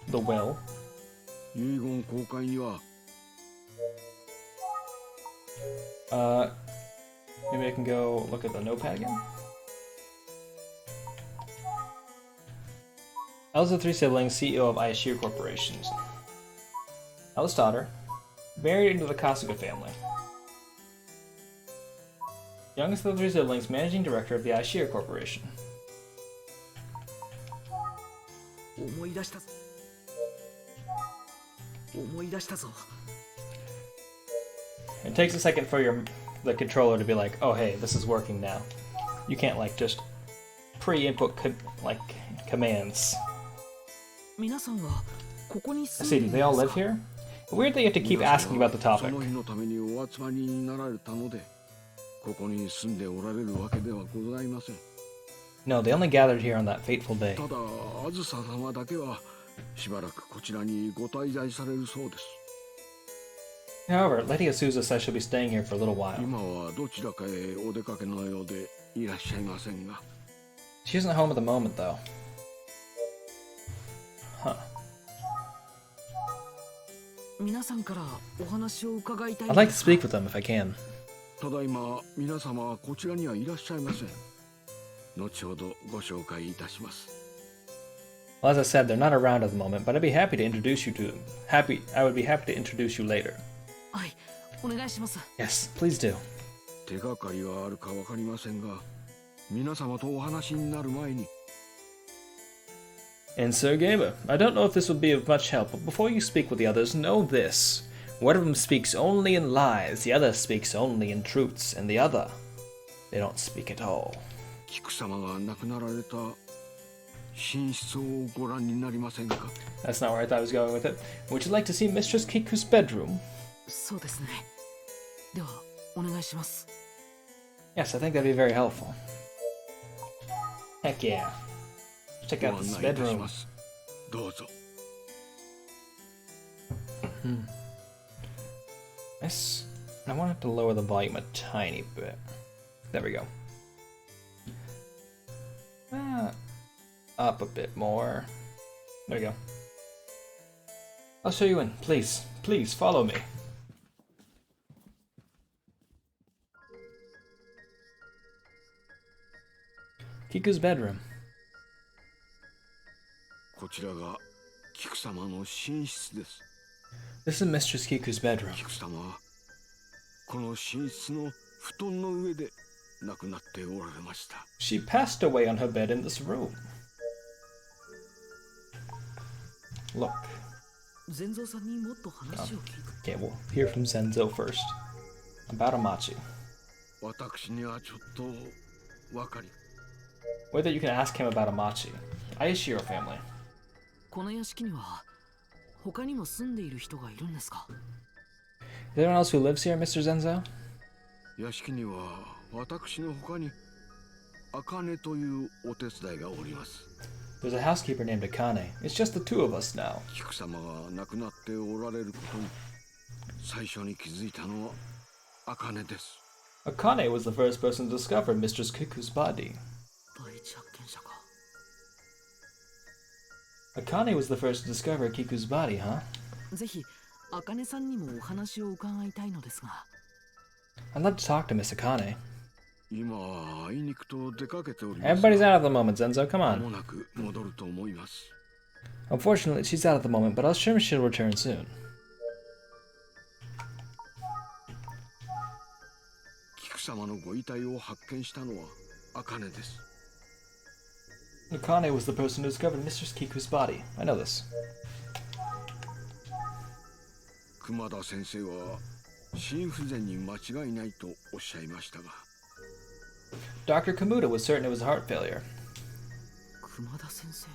The will. 遺言公開には Maybe I can go look at the notepad again. Eldest of three siblings, CEO of Ayashiro Corporations. Eldest daughter, married into the Kasuga family. Youngest of the three siblings, managing director of the Ayashiro Corporation. 思い出したぞ。思い出したぞ。 It takes a second for the controller to be like, oh hey, this is working now. You can't like just pre-input commands. 皆さんはここに I 住 see, ん do で they い all ます live か？ here? Weird that you have to keep 皆さ asking んは about the そ topic. の日のためにお集まりになられたのでここに住んでおられるわけではございません。 No, they only gathered here on that fateful day. ただあずさ様だけはしばらくこちらにご滞在されるそうです。 However, Lady Asuza says she'll be staying here for a little while. 今はどちらかへお出かけのようでいらっしゃいませんが She isn't home at the moment, though. Huh. 皆さんからお話を伺いたい I'd like to speak with them if I can. ただいま皆様はこちらにはいらっしゃいません。後ほどご紹介いたします。 Well, as I said, they're not around at the moment, but I'd be happy to introduce you to them. I would be happy to introduce you later. はい、お願いします。 Yes, please do. 手がかりはあるかわかりませんが皆様とお話になる前に And Sir Gamer, I don't know if this will be of much help, but before you speak with the others, know this. One of them speaks only in lies, the other speaks only in truths, and the other, they don't speak at all. 菊様が亡くなられた寝室をご覧になりませんか That's not where I thought I was going with it. Would you like to see Mistress Kiku's bedroom? そうですね。ではお願いします。 Yes, I think that'd be very helpful. Heck yeah. Check ご out 案 this 内いたし bedroom. ますどうぞ Nice. I wanted to lower the volume a tiny bit. There we go. Up a bit more. There we go. I'll show you in. Please, please follow me. Kiku's bedroom. こちらが菊様の寝室です This is Mistress Kiku's bedroom. 菊様はこの寝室の布団の上で亡くなっておられました She passed away on her bed in this room. Look. 善蔵さんにもっと話を聞く。 Okay, we'll hear from Zenzo first. About Amachi. 私にはちょっとわかり Whether you can ask him about Amachi. Ayashiro family. この屋敷には他にも住んでいる人がいるんですか？ Is there anyone else who lives here, Mr. Zenzo? 屋敷には私の他に茜というお手伝いがおります There's a housekeeper named Akane. It's just the two of us now. 菊様が亡くなっておられることに最初に気づいたのは茜です Akane was the first person to discover Mistress Kiku's body. 第一発見者か。 Akane was the first to discover Kiku's body, huh? ぜひ茜さんにもお話を伺いたいのですが。 I'd love to talk to Miss Akane. 今あいにくと出かけております Everybody's が out at the moment, Zenzo. Come 間も on. なく戻ると思います。 Unfortunately, she's out at the moment, but I'm sure she'll return soon. 菊様のご遺体を発見したのは茜です。 Akane was the person who discovered Mistress Kiku's body. I know this. 熊田先生は心不全に間違いないとおっしゃいましたが、 Dr. Kamuta was certain it was a heart failure. 熊田先生。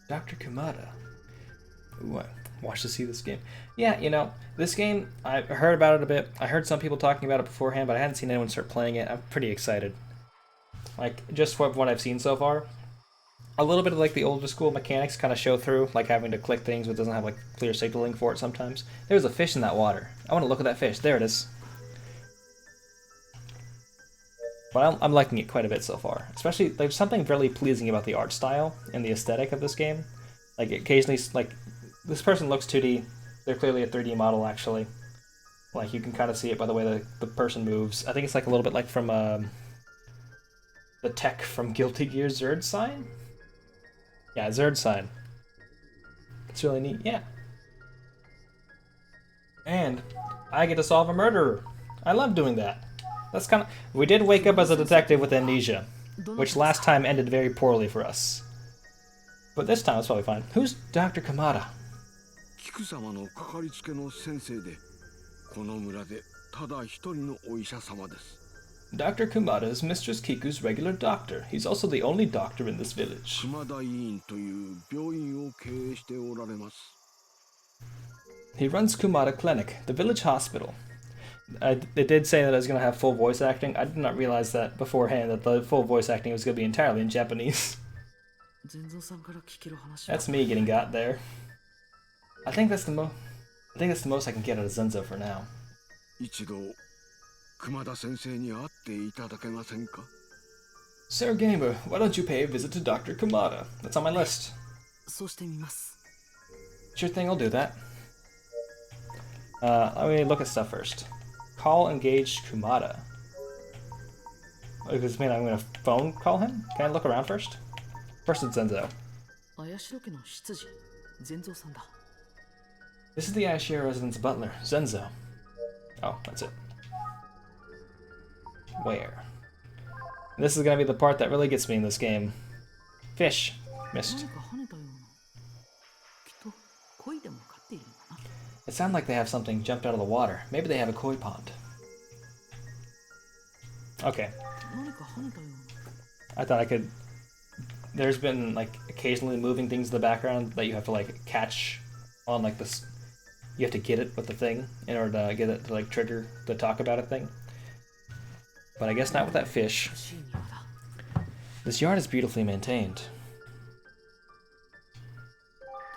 Dr. Kamada. Ooh, I watched to see this game. Yeah, you know, this game, I heard about it a bit. I heard some people talking about it beforehand, but I hadn't seen anyone start playing it. I'm pretty excited. Like, just from what I've seen so far. A little bit of, like, the older school mechanics kind of show through, like having to click things but doesn't have, like, clear signaling for it sometimes. There's a fish in that water. I want to look at that fish. There it is. But I'm liking it quite a bit so far. Especially, there's something really pleasing about the art style and the aesthetic of this game. Like, occasionally, like, this person looks 2D. They're clearly a 3D model, actually. Like, you can kind of see it by the way the person moves. I think it's, like, a little bit like from, the tech from Guilty Gear Zerd Sign? Yeah, Zerd Sign. It's really neat, yeah. And I get to solve a murderer. I love doing that. That's kind of... We did wake up as a detective with amnesia, which last time ended very poorly for us. But this time it's probably fine. Who's Dr. Kamada? 菊様のかかりつけの先生で、この村でただ一人のお医者様です。 Dr. Kamada is Mistress Kiku's regular doctor. He's also the only doctor in this village. 熊田医院という病院を経営しておられます。 He runs Kumada Clinic, the village hospital. It did say that I was going to have full voice acting. I did not realize that beforehand, that the full voice acting was going to be entirely in Japanese. 全蔵さんから聞ける話は。 That's me getting got there. I think that's the most I can get out of Zenzo for now. 一度熊田先生に会っていただけませんか？ Sir Gamer, why don't you pay a visit to Dr. Kamada? That's on my list. そうしてみます。 Sure thing, I'll do that. Let me look at stuff first. Call engaged Kumada. Does this mean I'm gonna phone call him? Can I look around first? First it's Zenzo. 綾代家の執事、全蔵さんだ。 This is the Ashira residence butler, Zenzo. Oh, that's it. Where? This is gonna be the part that really gets me in this game. Fish. Missed. 何か跳ねたような。きっと恋でも飼っているのかな。 It sounded like they have something jumped out of the water. Maybe they have a koi pond. Okay. 何か跳ねたような。 I thought I could... There's been, like, occasionally moving things in the background that you have to, like, catch on, like, this... You have to get it with the thing in order to get it to, like, trigger the talk about it thing. But I guess not with that fish. 欲しい庭だ。 This yard is beautifully maintained.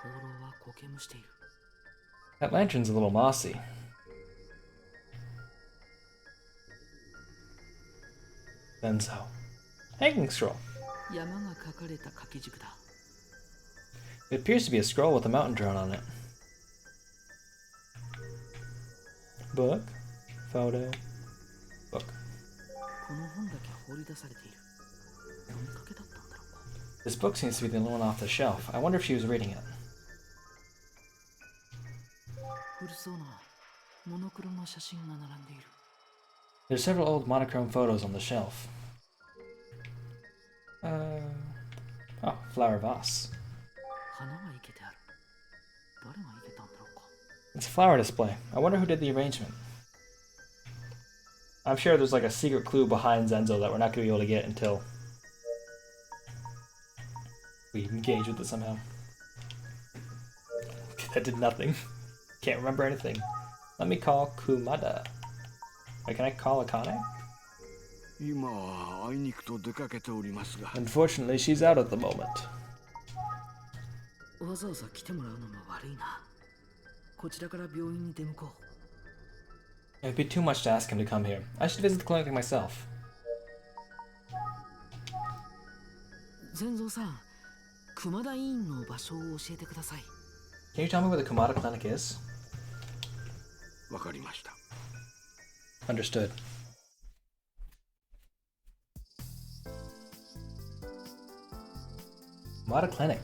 灯籠は苔むしている。 That lantern's a little mossy. Zenzo. Hanging scroll. 山が描かれた掛け軸だ。 It appears to be a scroll with a mountain drawn on it. Book. Photo. Book. この本だけ放り出されている。読みかけだったんだろうか。 This book seems to be the one off the shelf. I wonder if she was reading it. 古そうなモノクロの写真が並んでいる。 There's several old monochrome photos on the shelf. Oh, flower vase. 花が生けてある。誰が生けたんだろうか。 It's a flower display. I wonder who did the arrangement. I'm sure there's like a secret clue behind Zenzo that we're not going to be able to get until we engage with it somehow. That did nothing. Can't remember anything. Let me call Kumada. Wait, can I call Akane? 今はあいにくと出かけておりますが、 Unfortunately, she's out at the moment. わざわざ来てもらうのも悪いな。こちらから病院に出向こ It'd be too much to ask him to come here. I should visit the clinic myself. う。全蔵さん、熊田医院の場所を教えてください。Can you tell me where the Kumada Clinic is? わかりました。 Understood. Kumada Clinic.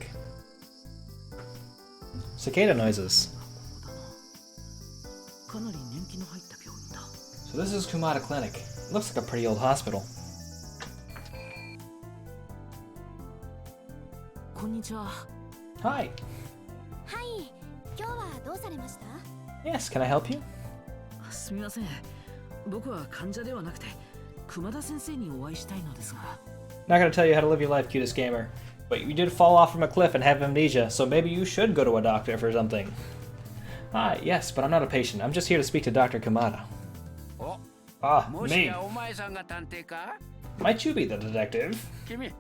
Cicada noises. かなり年季の入った病院だ。 So this is Kumada Clinic. It looks like a pretty old hospital. こんにちは。 Hi. はい、今日はどうされました？ Yes, can I help you? すみません。僕は患者ではなくて、熊田先生にお会いしたいのですが。 Not gonna tell you how to live your life, cutest gamer. But you did fall off from a cliff and have amnesia, so maybe you should go to a doctor for something. Hi, yes, but I'm not a patient. I'm just here to speak to Dr. Kumada. お、 Ah, もし me. やお前さんが探偵か？ Might you be the detective? 君、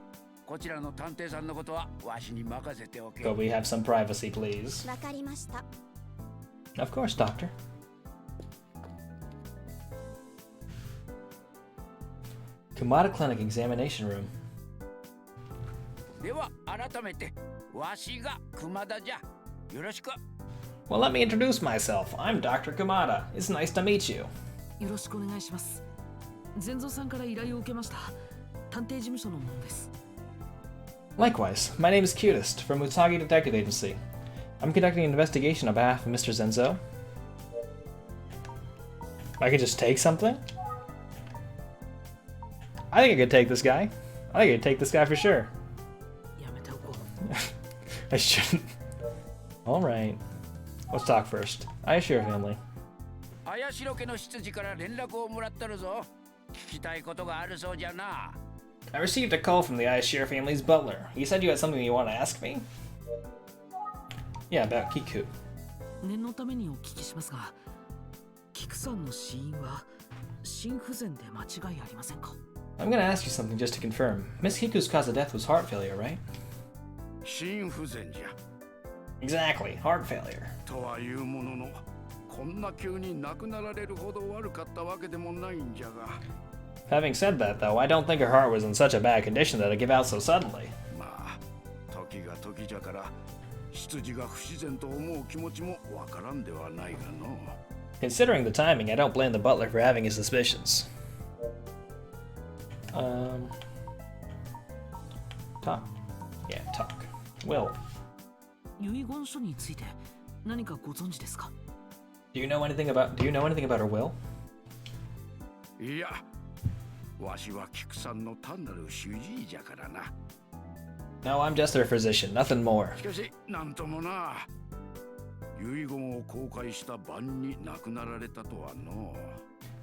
こちらの探偵さんのことはわしに任せておけ。 Could we have some privacy, please? わかりました。 Of course, doctor. Kumada Clinic examination room. では改めてわしが熊田じゃ。よろしく。 Well, let me introduce myself. I'm Dr. Kumada. It's nice to meet you. よろしくお願いします。善蔵さんから依頼を受けました。探偵事務所の者です。 Likewise, my name is Cutest from Mutsagi Detective Agency. I'm conducting an investigation on behalf of Mr. Zenzo. I could just take something? I think I could take this guy. I think I could take this guy for sure. やめておこう。 I shouldn't. Alright. Let's talk first. I assure family. 綾代家の執事から連絡をもらったるぞ。聞きたいことがあるそうじゃな。 I received a call from the Aishir family's butler. He said you had something you want to ask me? Yeah, about Kiku. 念のためにお聞きしますが、菊さんの死因は心不全で間違いありませんか？ I'm gonna ask you something just to confirm. Miss Kiku's cause of death was heart failure, right? 心不全じゃ。 Exactly, heart failure. とはいうものの、こんな急に亡くなられるほど悪かったわけでもないんじゃが。 Having said that, though, I don't think her heart was in such a bad condition that it'd give out so suddenly. まあ、時が時じゃから、執事が不自然と思う気持ちもわからんではないがの。 Considering the timing, I don't blame the butler for having his suspicions. Talk. Yeah, talk. Will, 遺言書について何かご存知ですか？ do you know anything about her will? いや、わしは菊さんの単なる主治医じゃからな。 No, I'm just her physician, nothing more. しかし、なんともな。遺言を公開した晩に亡くなられたとはの。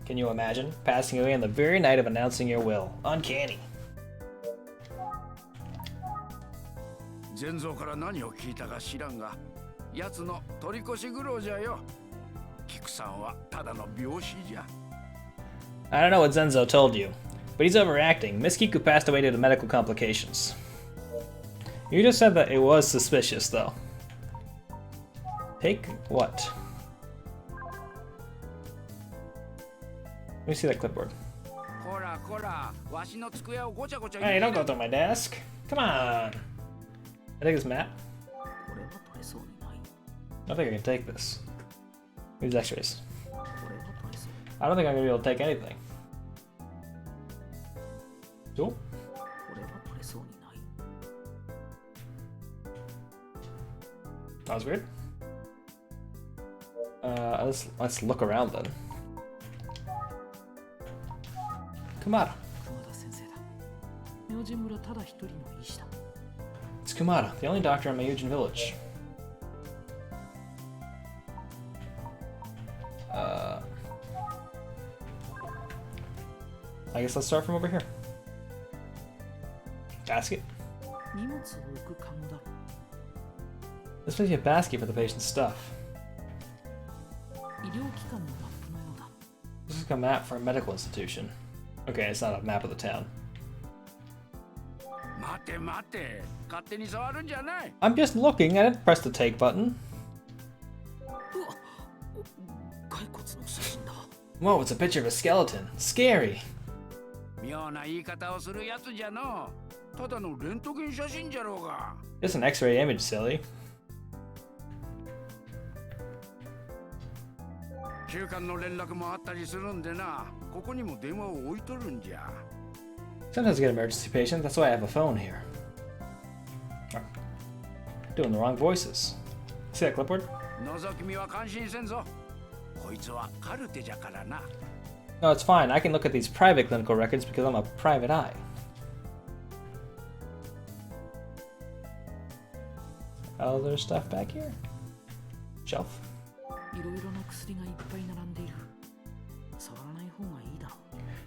Can you imagine? Passing away on the very night of announcing your will. Uncanny. 善蔵から何を聞いたか知らんが、奴の取り越し苦労じゃよ。菊さんはただの病死じゃ。 I don't know what Zenzo told you, but he's overacting. Miss Kiku passed away due to medical complications. You just said that it was suspicious, though. Take what? Let me see that clipboard. こらこら、わしの机をごちゃごちゃ Hey, don't go through my desk. Come on. I take this map. これは取れそうにない。 I don't think I can take this. These x-rays. これは取れそう。 I don't think I'm gonna be able to take anything. Cool. これは取れそうにない。 That was weird. Let's look around then. Kumada. 熊田先生だ。明神村ただ一人の医師だ。 It's Kumada, the only doctor in Mayujin village. I guess let's start from over here. Basket. 荷物を置くカゴだ。 This must be a basket for the patient's stuff. 医療機関のマップのようだ。 This is like a map for a medical institution. Okay, it's not a map of the town. 待て待て、勝手に触るんじゃない。 I'm just looking. I didn't press the take button. うわ骸骨の写真だ。 Whoa, it's a picture of a skeleton. Scary. 妙な言い方をするやつじゃの。ただのレントゲン写真じゃろうが。 It's an x-ray image, silly. 休館の連絡もあったりするんでな、ここにも電話を置いとるんじゃ。 Sometimes I get emergency patients, that's why I have a phone here. Oh, doing the wrong voices. See that clipboard? 覗き見は感心せんぞ。こいつはカルテじゃからな。 No, it's fine. I can look at these private clinical records because I'm a private eye. Other stuff back here? Shelf. いろいろな薬がいっぱい並んでいる。触らない方がいいだろう。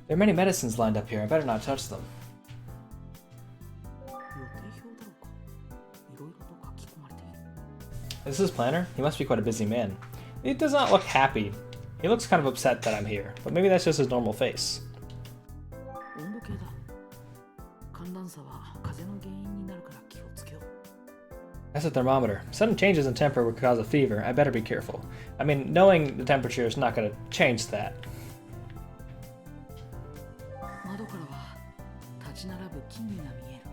There are many medicines lined up here. I better not touch them. 予定表だろうか。いろいろと書き込まれている。 This is his planner? He must be quite a busy man. He does not look happy. He looks kind of upset that I'm here, but maybe that's just his normal face. 温度計だ。寒暖差は風邪の原因になるから気をつけよう。 That's a thermometer. Sudden changes in temperature would cause a fever. I better be careful. I mean, knowing the temperature is not going to change that. 窓からは立ち並ぶ木々が見える。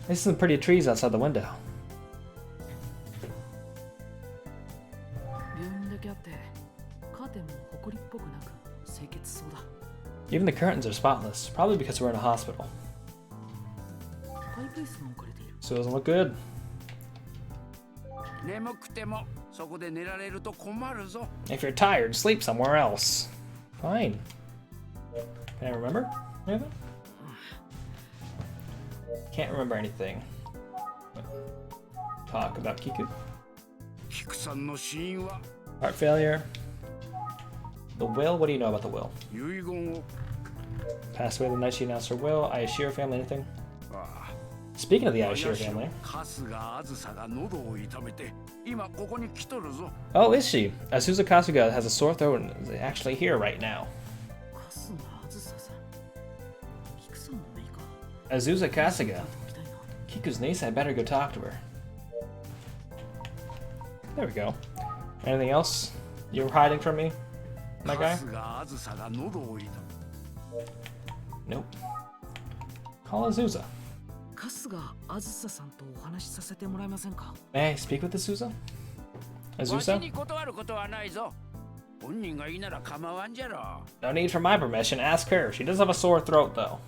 There's some pretty trees outside the window. 病院だけあってカーテンも埃っぽくなく清潔そうだ。 Even the curtains are spotless, probably because we're in a hospital. ハイペースが置かれている。 So it doesn't look good. 眠くてもそこで寝られると困るぞ。 If you're tired, sleep somewhere else. Fine. Can I remember anything? Can't remember anything. Talk about Kiku. キクさんの死因は Heart failure. The will? What do you know about the will? 遺言を。 Passed away the night she announced her will. Ayashiro family, anything? ああ、 Speaking of the Ayashiro family. 春日あずさが喉を痛めて今ここに来とるぞ。 Oh, is she? Asuza Kasuga has a sore throat and is actually here right now. 春日あずささん。菊さんのメーカ Azusa ー。 Kasuga. みたいな。 Kiku's niece, I better go talk to her. There we go. Anything else? You're hiding from me, my guy? 春日あずさが喉を痛め。 Nope. Call Azusa. 春日あずささんとお話しさせてもらえませんか。 May I speak with Azusa? わし Azusa? に断ることはないぞ。本人がいいなら構わんじゃろ。 No need for my permission. Ask her. She does have a sore throat, though.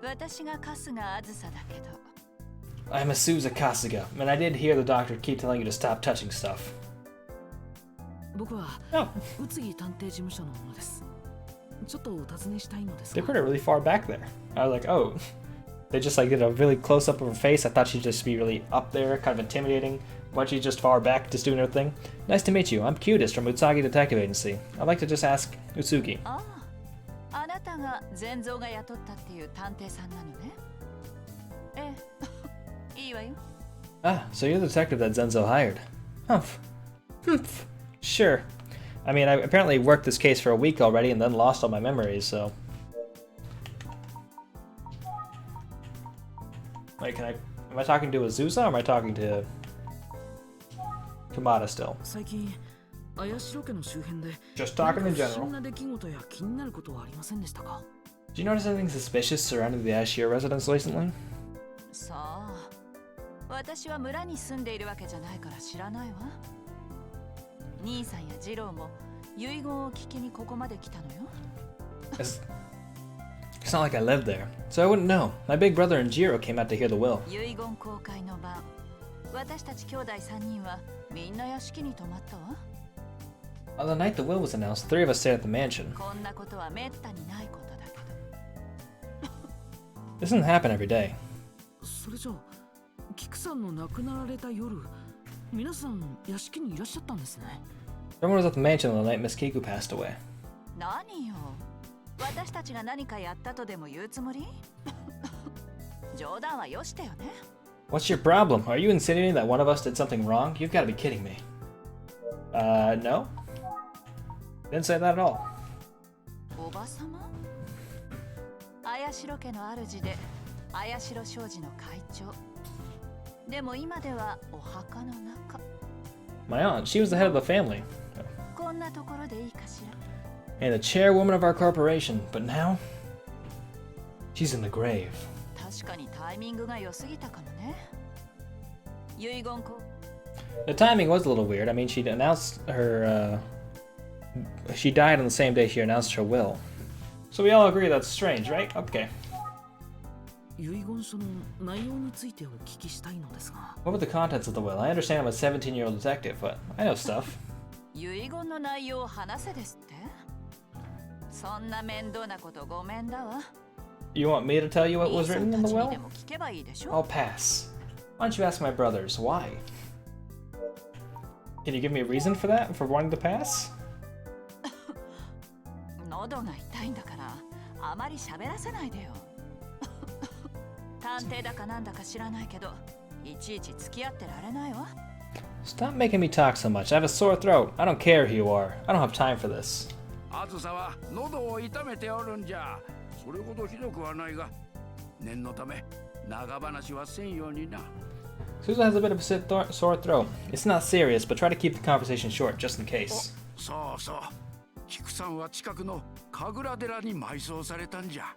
私が春日あずさだけど I'm Asuza Kasuga, and I did hear the doctor keep telling you to stop touching stuff. 僕は Oh, 宇津木探偵事務所の者です。ちょっとお尋ねしたいのです they が。 put her really far back there. I was like, oh. They just like did a really close up of her face. I thought she'd just be really up there, kind of intimidating. Why she's just far back, just doing her thing. Nice to meet you. I'm Cutest from Utsagi Detective Agency. I'd like to just ask Utsugi. ああ、あなたが善蔵が雇ったっていう探偵さんなのね。ええ、いいわよ。 Ah, so you're the detective that Zenzo hired. Humph. Humph. Sure. I mean, I apparently worked this case for a week already and then lost all my memories, so... Wait, am I talking to Azusa or am I talking to Kamada still? 最近綾代家の周辺で Just talking in 不審 general. な出来事や気になることはありませんでしたか。 Do you notice anything suspicious surrounding the Ashir residence recently? さあ、私は村に住んでいるわけじゃないから知らないわ。兄さんや次郎も遺言を聞きにここまで来たのよ。 It's not like I lived there, so I wouldn't know. My big brother and Jiro came out to hear the will. 遺言公開の晩、私たち兄弟3人はみんな屋敷に泊まったわ。 On the night the will was announced, 3 of us stayed at the mansion. こんなことはめったにないことだけど。 This doesn't happen every day. それじゃあ菊さんの亡くなられた夜、皆さん屋敷にいらっしゃったんですね。 Everyone was at the mansion on the night Miss Kiku passed away. 何よ、私たちが何かやったとでも言うつもり？冗談はよしてよね。 What's your problem? Are you insinuating that one of us did something wrong? You've got to be kidding me. No. Didn't say that at all. おばさま？綾代家の主で綾代商事の会長。でも今ではお墓の中。 My aunt, she was the head of the family. こんなところでいいかしら。 And the chairwoman of our corporation. But now, she's in the grave. 確かにタイミングが良すぎたかもね。遺言 The timing was a little weird. I mean, she announced her, she died on the same day she announced her will. So we all agree that's strange, right? Okay. 遺言書の内容についてお聞きしたいのですが。 What were the contents of the will? I understand I'm a 17-year-old detective, but I know stuff. 遺言の内容を話せですって？そんな面倒なことごめんだわ。 You want me to tell you what was written in the 兄さんたちに will? でも聞けばいいでしょ？ I'll pass. Why don't you ask my brothers? Why? Can you give me a reason for that? For wanting to pass? 喉が痛いんだからあまり喋らせないでよ。探偵だかなんだか知らないけど、いちいち付き合ってられないわ。 Stop making me talk so much. I have a sore throat. I don't care who you are. I don't have time for this. あずさは喉を痛めておるんじゃ。それほどひどくはないが、念のため長話はせんようにな。 Susan has a bit of a sore throat. It's not serious, but try to keep the conversation short, just in case. そうそう。菊さんは近くの神楽寺に埋葬されたんじゃ。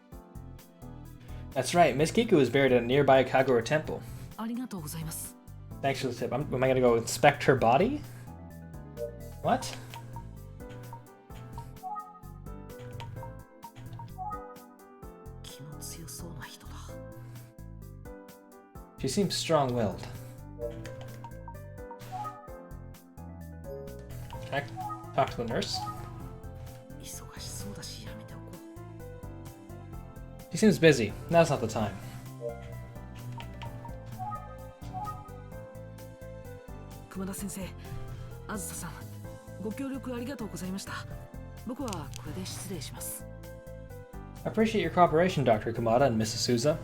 That's right. Miss Kiku was buried at a nearby Kagura temple. ありがとうございます。 Thanks for the tip. Am I gonna go inspect her body? What? 気の強そうな人だ。 She seems strong-willed. Can I talk to the nurse? 忙しそうだしやめておこう。 She seems busy. Now's not the time. 熊田先生、あずささん、ご協力ありがとうございました。僕はこれで失礼します。 I appreciate your cooperation, Dr. Kamada and Mrs. Souza.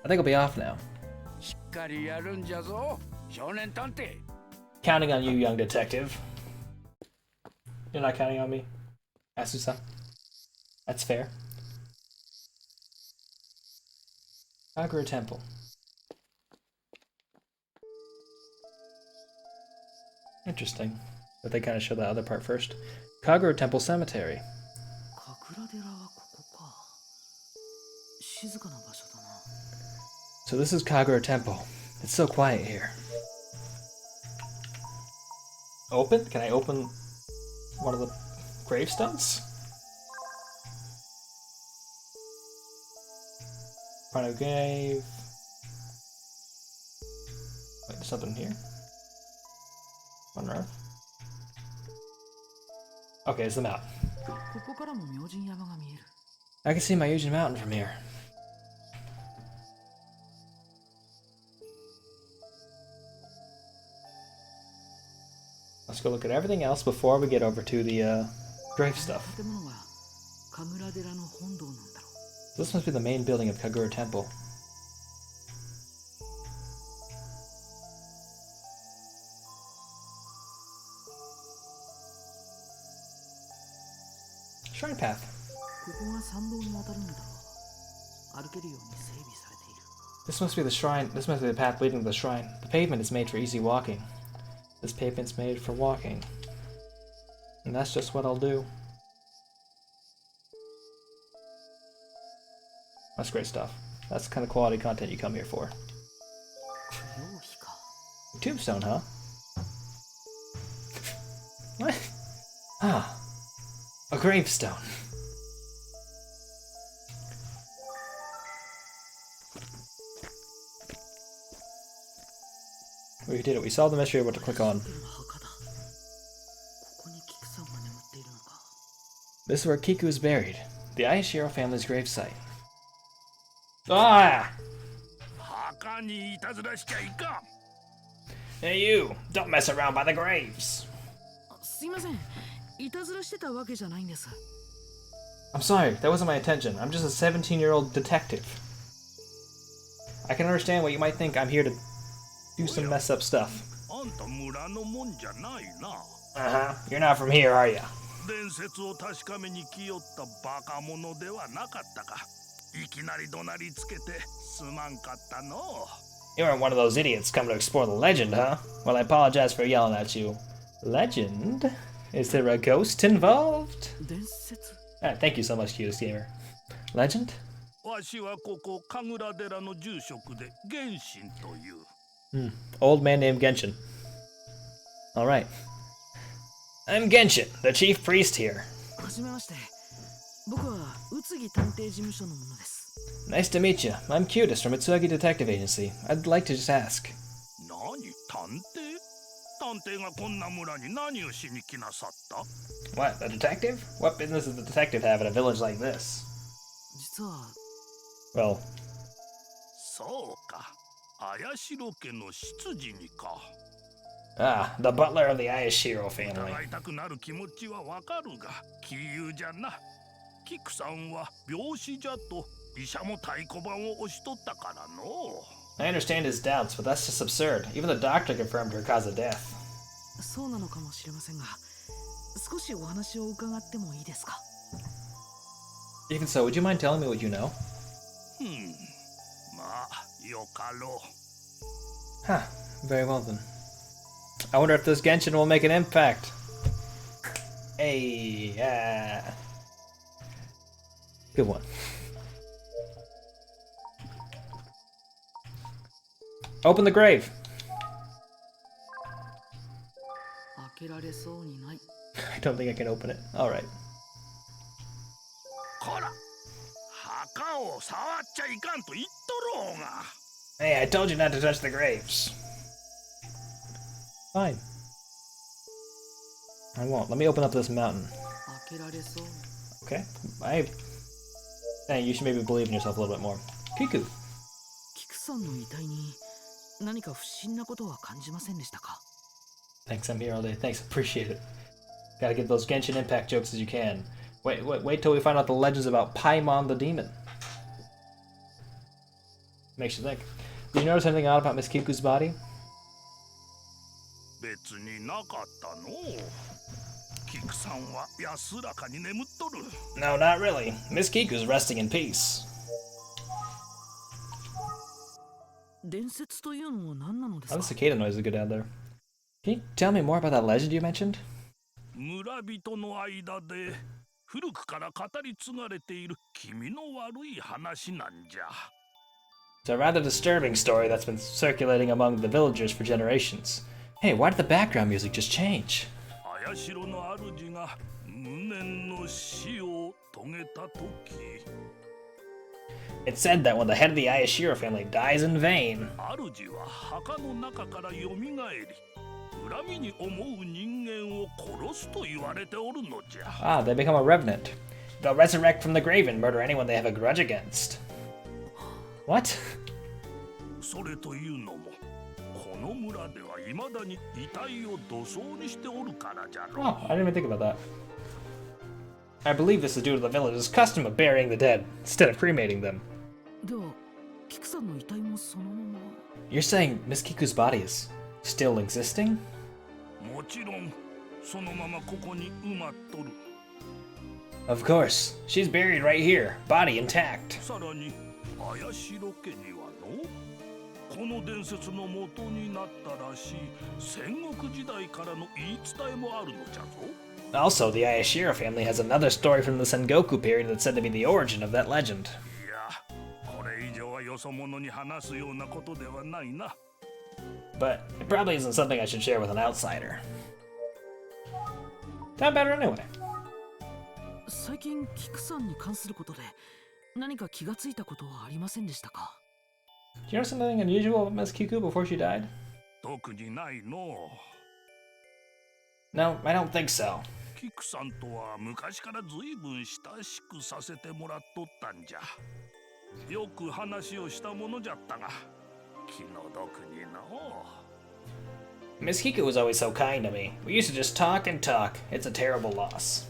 I think I'll be off now. しっかりやるんじゃぞ、少年探偵。 Counting on you, young detective. You're not counting on me, Asusa. That's fair. Kagura Temple. Interesting. But they kind of show that other part first. Kagura Temple Cemetery. 神楽寺はここか。静かな場所だな。 So this is Kagura Temple. It's so quiet here. Open? Can I open one of the gravestones? Find a grave. Wait, there's something here? On earth? Okay, it's the map. ここからも明神山が見える。 I can see my Yujin Mountain from here. Let's go look at everything else before we get over to the grave stuff. 建物が神楽寺の本堂なんだろう。 This must be the main building of Kagura Temple. Shrine path. ここが参道に渡るんだろう。歩けるように整備されている。 This must be the shrine. This must be the path leading to the shrine. The pavement is made for easy walking. This pavement's made for walking. And that's just what I'll do. That's great stuff. That's the kind of quality content you come here for. 供養碑か。 Tombstone, huh? What? Ah. A gravestone. We did it. We solved the mystery of what to click on. 知ってる墓だ。ここに菊さんが眠っているのか。 This is where Kiku is buried. The Ayashiro family's gravesite. Ah! 墓にいたずらしちゃいかん。 Hey you! Don't mess around by the graves! すいません。いたずらしてたわけじゃないんです。 I'm sorry, that wasn't my intention. I'm just a 17-year-old detective. I can understand what you might think. I'm here to do some messed up stuff. あんた村のもんじゃないな。 Uh-huh. You're not from here, are ya? 伝説を確かめに来よったバカ者ではなかったか。いきなり怒鳴りつけてすまんかったの。 You weren't one of those idiots coming to explore the legend, huh? Well, I apologize for yelling at you. Legend? Is there a ghost involved? 伝説 Ah, thank you so much, Cutest Gamer. Legend? わしはここ神楽寺の住職で玄神という。 Old man named Genshin. Alright. I'm Genshin, the chief priest here. はじめまして。僕は宇津木探偵事務所の者です。Nice to meet you. I'm Cutest from Mitsuagi Detective Agency. I'd like to just ask. 何探偵探偵がこんな村に何をしに来なさった What, a detective? What business does a detective have in a village like this? 実は Well, そうか綾代家の執事にか the butler of the Ayashiro family. 疑いたくなる気持ちはわかるが杞憂じゃなキクさんは病死じゃと医者も太鼓判を押しとったからの I understand his doubts, but that's just absurd. Even the doctor confirmed her cause of death. そうなのかもしれませんが、少しお話を伺ってもいいですか? Even so, would you mind telling me what you know? まあよかろう Huh, very well then. I wonder if this Genshin will make an impact. Hey, good one. Open the grave. 開けられそうにない。 I don't think I can open it. Alright. こら墓を触っちゃいかんと言っとろうが Hey, I told you not to touch the graves. Fine. I won't. Let me open up this mountain. 開けられそう。 Okay. Hey, you should maybe believe in yourself a little bit more. Kiku. キクさんの遺体に何か不審なことは感じませんでしたか? Thanks, I'm here all day. Thanks, appreciate it. Gotta get those Genshin Impact jokes as you can. Wait till we find out the legends about Paimon the Demon. Makes you think. Did you notice anything odd about Miss Kiku's body? 別になかったのキクさんは安らかに眠っとる No, not really. Miss Kiku's resting in peace. 伝説というのは何なのです Oh, か? the cicada noise is good down there. Can you tell me more about that legend you mentioned? 村人の間で古くから語り継がれている気味の悪い話なんじゃ It's a rather disturbing story that's been circulating among the villagers for generations. Hey, why did the background music just change? 綾代の主が無念の死を遂げた時 It's said that when the head of the Ayashiro family dies in vain, 主は墓の中から蘇り恨みに思う人間を殺すと言われておるのじゃ they become a revenant. They'll resurrect from the grave and murder anyone they have a grudge against. What? それというのもこの村では未だに遺体を土葬にしておるからじゃろ Oh, I didn't even think about that. I believe this is due to the village's custom of burying the dead instead of cremating them. では、キクさんの遺体もそのまま You're saying Miss Kiku's body is still existing? もちろんそのままここに埋まっとる Of course. She's buried right here, body intact. さらに綾代家にはのこの伝説の元になったらしい戦国時代からの言い伝えもあるのじゃぞ Also, the Ayashiro family has another story from the Sengoku period that's said to be the origin of that legend. いやこれ以上はよそ者に話すようなことではないな But it probably isn't something I should share with an outsider. Not better anyway. 最近キクさんに関することで何か気がついたことはありませんでしたか? Did you notice something unusual about Miss Kiku before she died? 特にないの No, I don't think so. キクさんとは昔からずいぶん親しくさせてもらっとったんじゃよく話をしたものじゃったが気の毒にの Miss Kiku was always so kind to me. We used to just talk and talk. It's a terrible loss.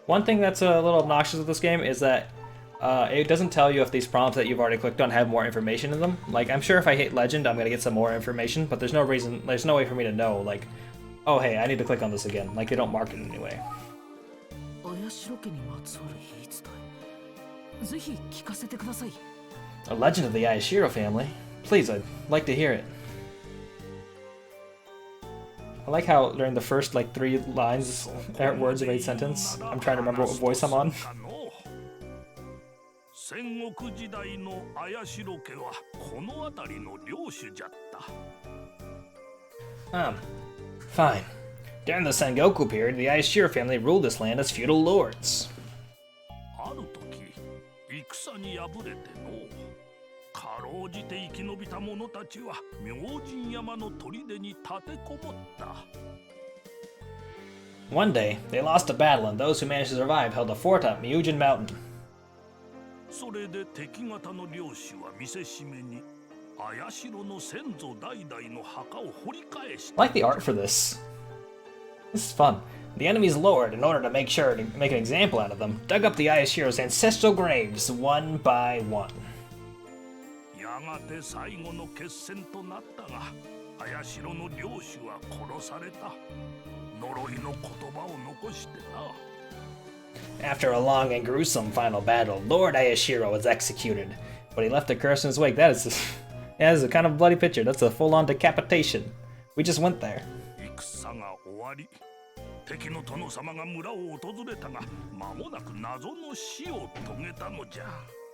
One thing that's a little obnoxious with this game is that it doesn't tell you if these prompts that you've already clicked on have more information in them. Like, I'm sure if I hit Legend, I'm gonna get some more information, but there's no way for me to know, like, oh hey, I need to click on this again. Like, they don't mark it in any way. 綾代家にまつわる言い伝え、ぜひ聞かせてください。 A legend of the Ayashiro family? Please, I'd like to hear it. I like how during the first, like, 3 lines, words of each sentence, I'm trying to remember what voice I'm on. 戦国時代の綾代家はこの辺りの領主じゃった。Fine. During the Sengoku period, the Ayashiro family ruled this land as feudal lords. ある時戦に敗れてのかろうじて生き延びた者たちは明神山の砦に立てこもった。 One day, they lost a battle, and those who managed to survive held a fort up Myujin Mountain. それで敵方の領主は見せしめに綾代の先祖代々の墓を掘り返し I た。 like the art for this. This is fun. The enemy's lord, in order to make an example out of them, dug up the Ayashiro's ancestral graves one by one. やがて最後の決戦となったが綾代の領主は殺された。呪いの言葉を残してな。 After a long and gruesome final battle, Lord Ayashiro was executed, but he left a curse in his wake. That is a kind of bloody picture. That's a full-on decapitation. We just went there. 戦が終わり敵の殿様が村を訪れたが間もなく謎の死を遂げたのじゃ。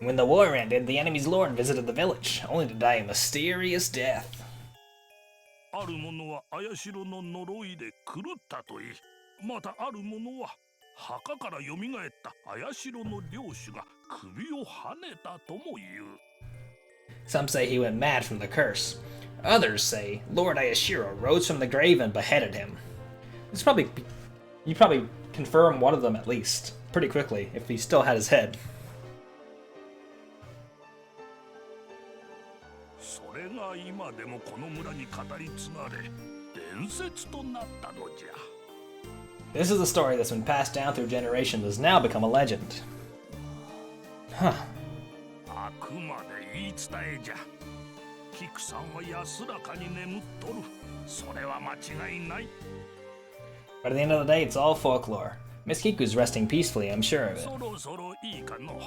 When the war ended, the enemy's lord visited the village, only to die a mysterious death. ある者は綾代の呪いで狂ったといい、またある者は墓から蘇った綾代の領主が首をはねたとも言う。 Some say he went mad from the curse. Others say Lord Ayashiro rose from the grave and beheaded him. You probably confirm one of them at least, pretty quickly, if he still had his head. それが今でもこの村に語り継がれ伝説となったのじゃ。 This is a story that's been passed down through generations and has now become a legend. Huh. あくまで言い伝えじゃ。キクさんは安らかに眠っとる。それは間違いない。 But at the end of the day, it's all folklore. Miss Kiku's resting peacefully, I'm sure of it. そろそろいいかの。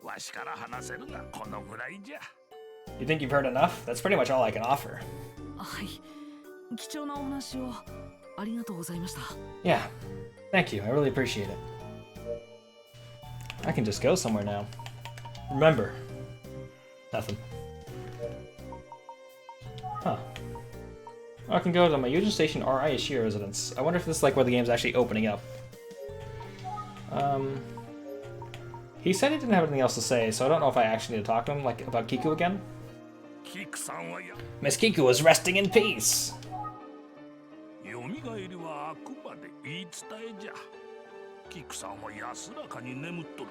わしから話せるがこのぐらいじゃ。 You think you've heard enough? That's pretty much all I can offer. はい。貴重なお話をありがとうございました。 Yeah. Thank you, I really appreciate it. I can just go somewhere now. Remember. Nothing. Huh. I can go to my Yuja Station or Ayashiro residence. I wonder if this is like where the game's actually opening up. He said he didn't have anything else to say, so I don't know if I actually need to talk to him, like, about Kiku again. キクさんはや。 Miss Kiku is resting in peace! よみがえりはあくまで言い伝えじゃ。キクさんは安らかに眠っとる。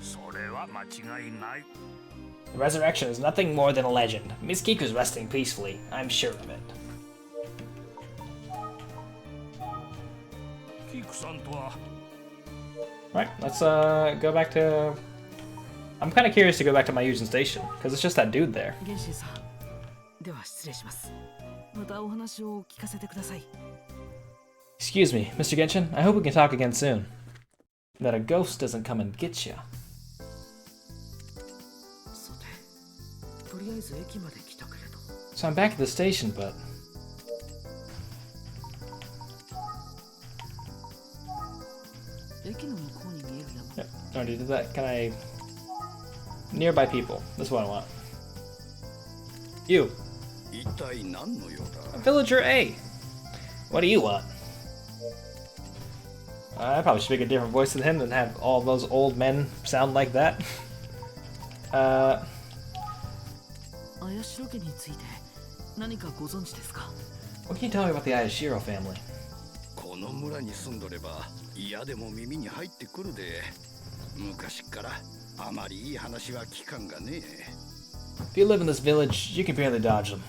それは間違いない。 The resurrection is nothing more than a legend. Miss Kiku's resting peacefully. I'm sure of it. キクさんとは Right, let's go back to... I'm kind of curious to go back to my Yujin Station, because it's just that dude there. 元心さん。では失礼します。またお話を聞かせてください。 Excuse me, Mr. Genshin, I hope we can talk again soon. That a ghost doesn't come and get you. さて、とりあえず駅まで来たけれど。 So I'm back at the station, but... 駅の向こうに見える山。 Yep, already did that. Can I... Nearby people. This is what I want. You. 一体何の用だ。 Villager A. What do you want? I probably should make a different voice than him and have all those old men sound like that. 綾代家について何かご存知ですか？ What can you tell me about the Ayashiro family? この村に住んどれば嫌でも耳に入ってくるで。昔からあまりいい話は聞かんがね。 If you live in this village, you can barely dodge them.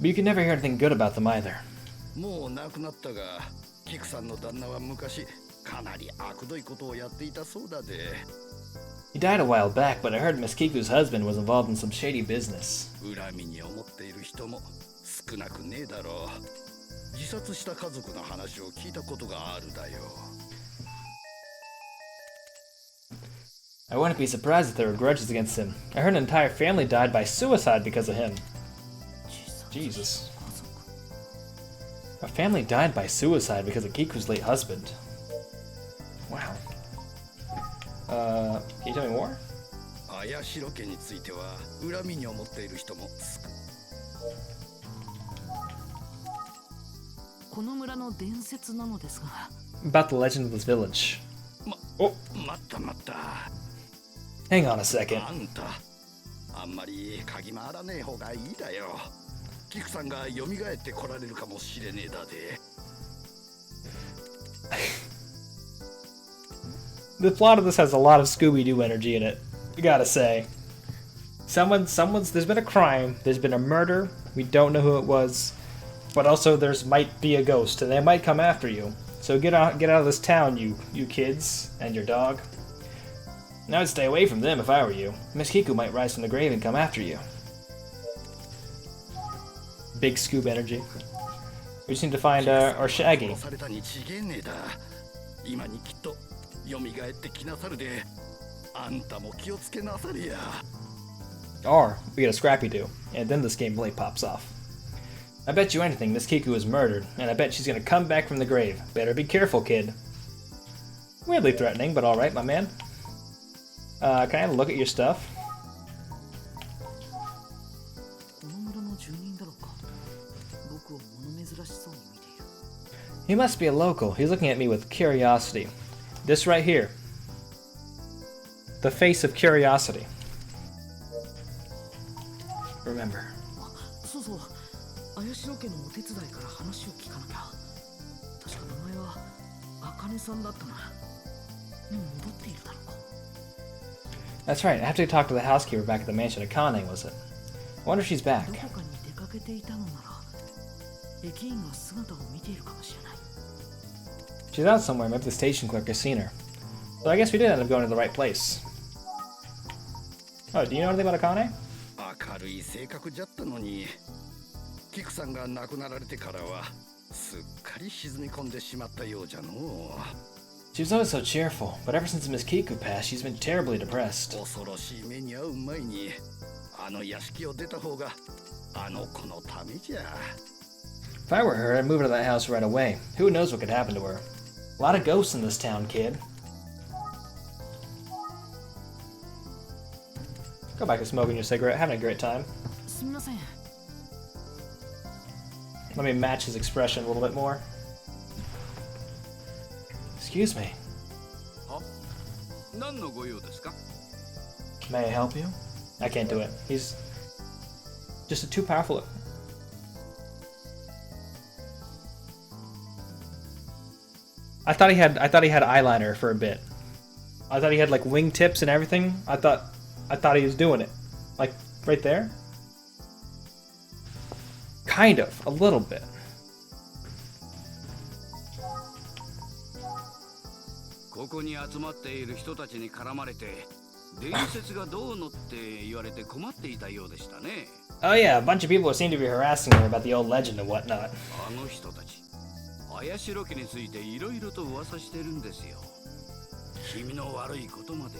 But you can never hear anything good about them either. もう亡くなったが、キクさんの旦那は昔かなり悪どいことをやっていたそうだで。 He died a while back, but I heard Miss Kiku's husband was involved in some shady business. 恨みに思っている人も少なくねえだろう。自殺した家族の話を聞いたことがあるだよ。 I wouldn't be surprised if there were grudges against him. I heard an entire family died by suicide because of him. Jesus. A family died by suicide because of Kiku's late husband. Wow. Can you tell me more? 綾代家については恨みに思っている人も少この村の伝説なのですが。 About the legend of this village. 待った待った。 Hang on a second. あんた、あんまり嗅ぎ回らねえ方がいいだよ。キクさんが蘇って来られるかもしれねえだで。The plot of this has a lot of Scooby-Doo energy in it. I gotta say. There's been a crime, there's been a murder, we don't know who it was, but also there's might be a ghost, and they might come after you. So get out of this town, you kids, and your dog. I'd stay away from them if I were you. Miss Kiku might rise from the grave and come after you. Big Scoob energy. We just need to find our Shaggy. 今にきっと蘇ってきなさるで、あんたも気をつけなされや。 Or we get a Scrappy-Doo, and then this game really pops off. I bet you anything Miss Kiku is murdered, and I bet she's gonna come back from the grave. Better be careful, kid. Weirdly threatening, but alright, my man. Can I have a look at your stuff? He must be a local. He's looking at me with curiosity. This right here. The face of curiosity. Remember. そうそう、綾代家のお手伝いから話を聞かなきゃ。確か名前は茜さんだったな。もう戻っているだろうか。 That's right, I have to talk to the housekeeper back at the mansion. Akane, was it? I wonder if she's back. どこかに出かけていたのなら、駅員が姿を見ているかもしれない。 She's out somewhere, maybe the station clerk has seen her. So I guess we did end up going to the right place. Oh, do you know anything about Akane? 明るい性格じゃったのに、キクさんが亡くなられてからはすっかり沈み込んでしまったようじゃのう。 She was always so cheerful, but ever since Miss Kiku passed, she's been terribly depressed. 恐ろしい目に遭う前に、あの屋敷を出た方があの子のためじゃ。 If I were her, I'd move out of that house right away. Who knows what could happen to her? A lot of ghosts in this town, kid. Go back to smoking your cigarette, having a great time. すみません。 Let me match his expression a little bit more. Excuse me. 何のご用ですか? May I help you? I can't do it. He's just too powerful. I thought he had eyeliner for a bit. I thought he had like wingtips and everything. I thought he was doing it. Like right there? Kind of, a little bit. ここに集まっている人たちに絡まれて、伝説がどうのって言われて困っていたようでしたね。 Oh yeah, a bunch of people seem to be harassing her about the old legend and whatnot. あの人たち、綾代家についていろいろと噂してるんですよ。君の悪いことまで。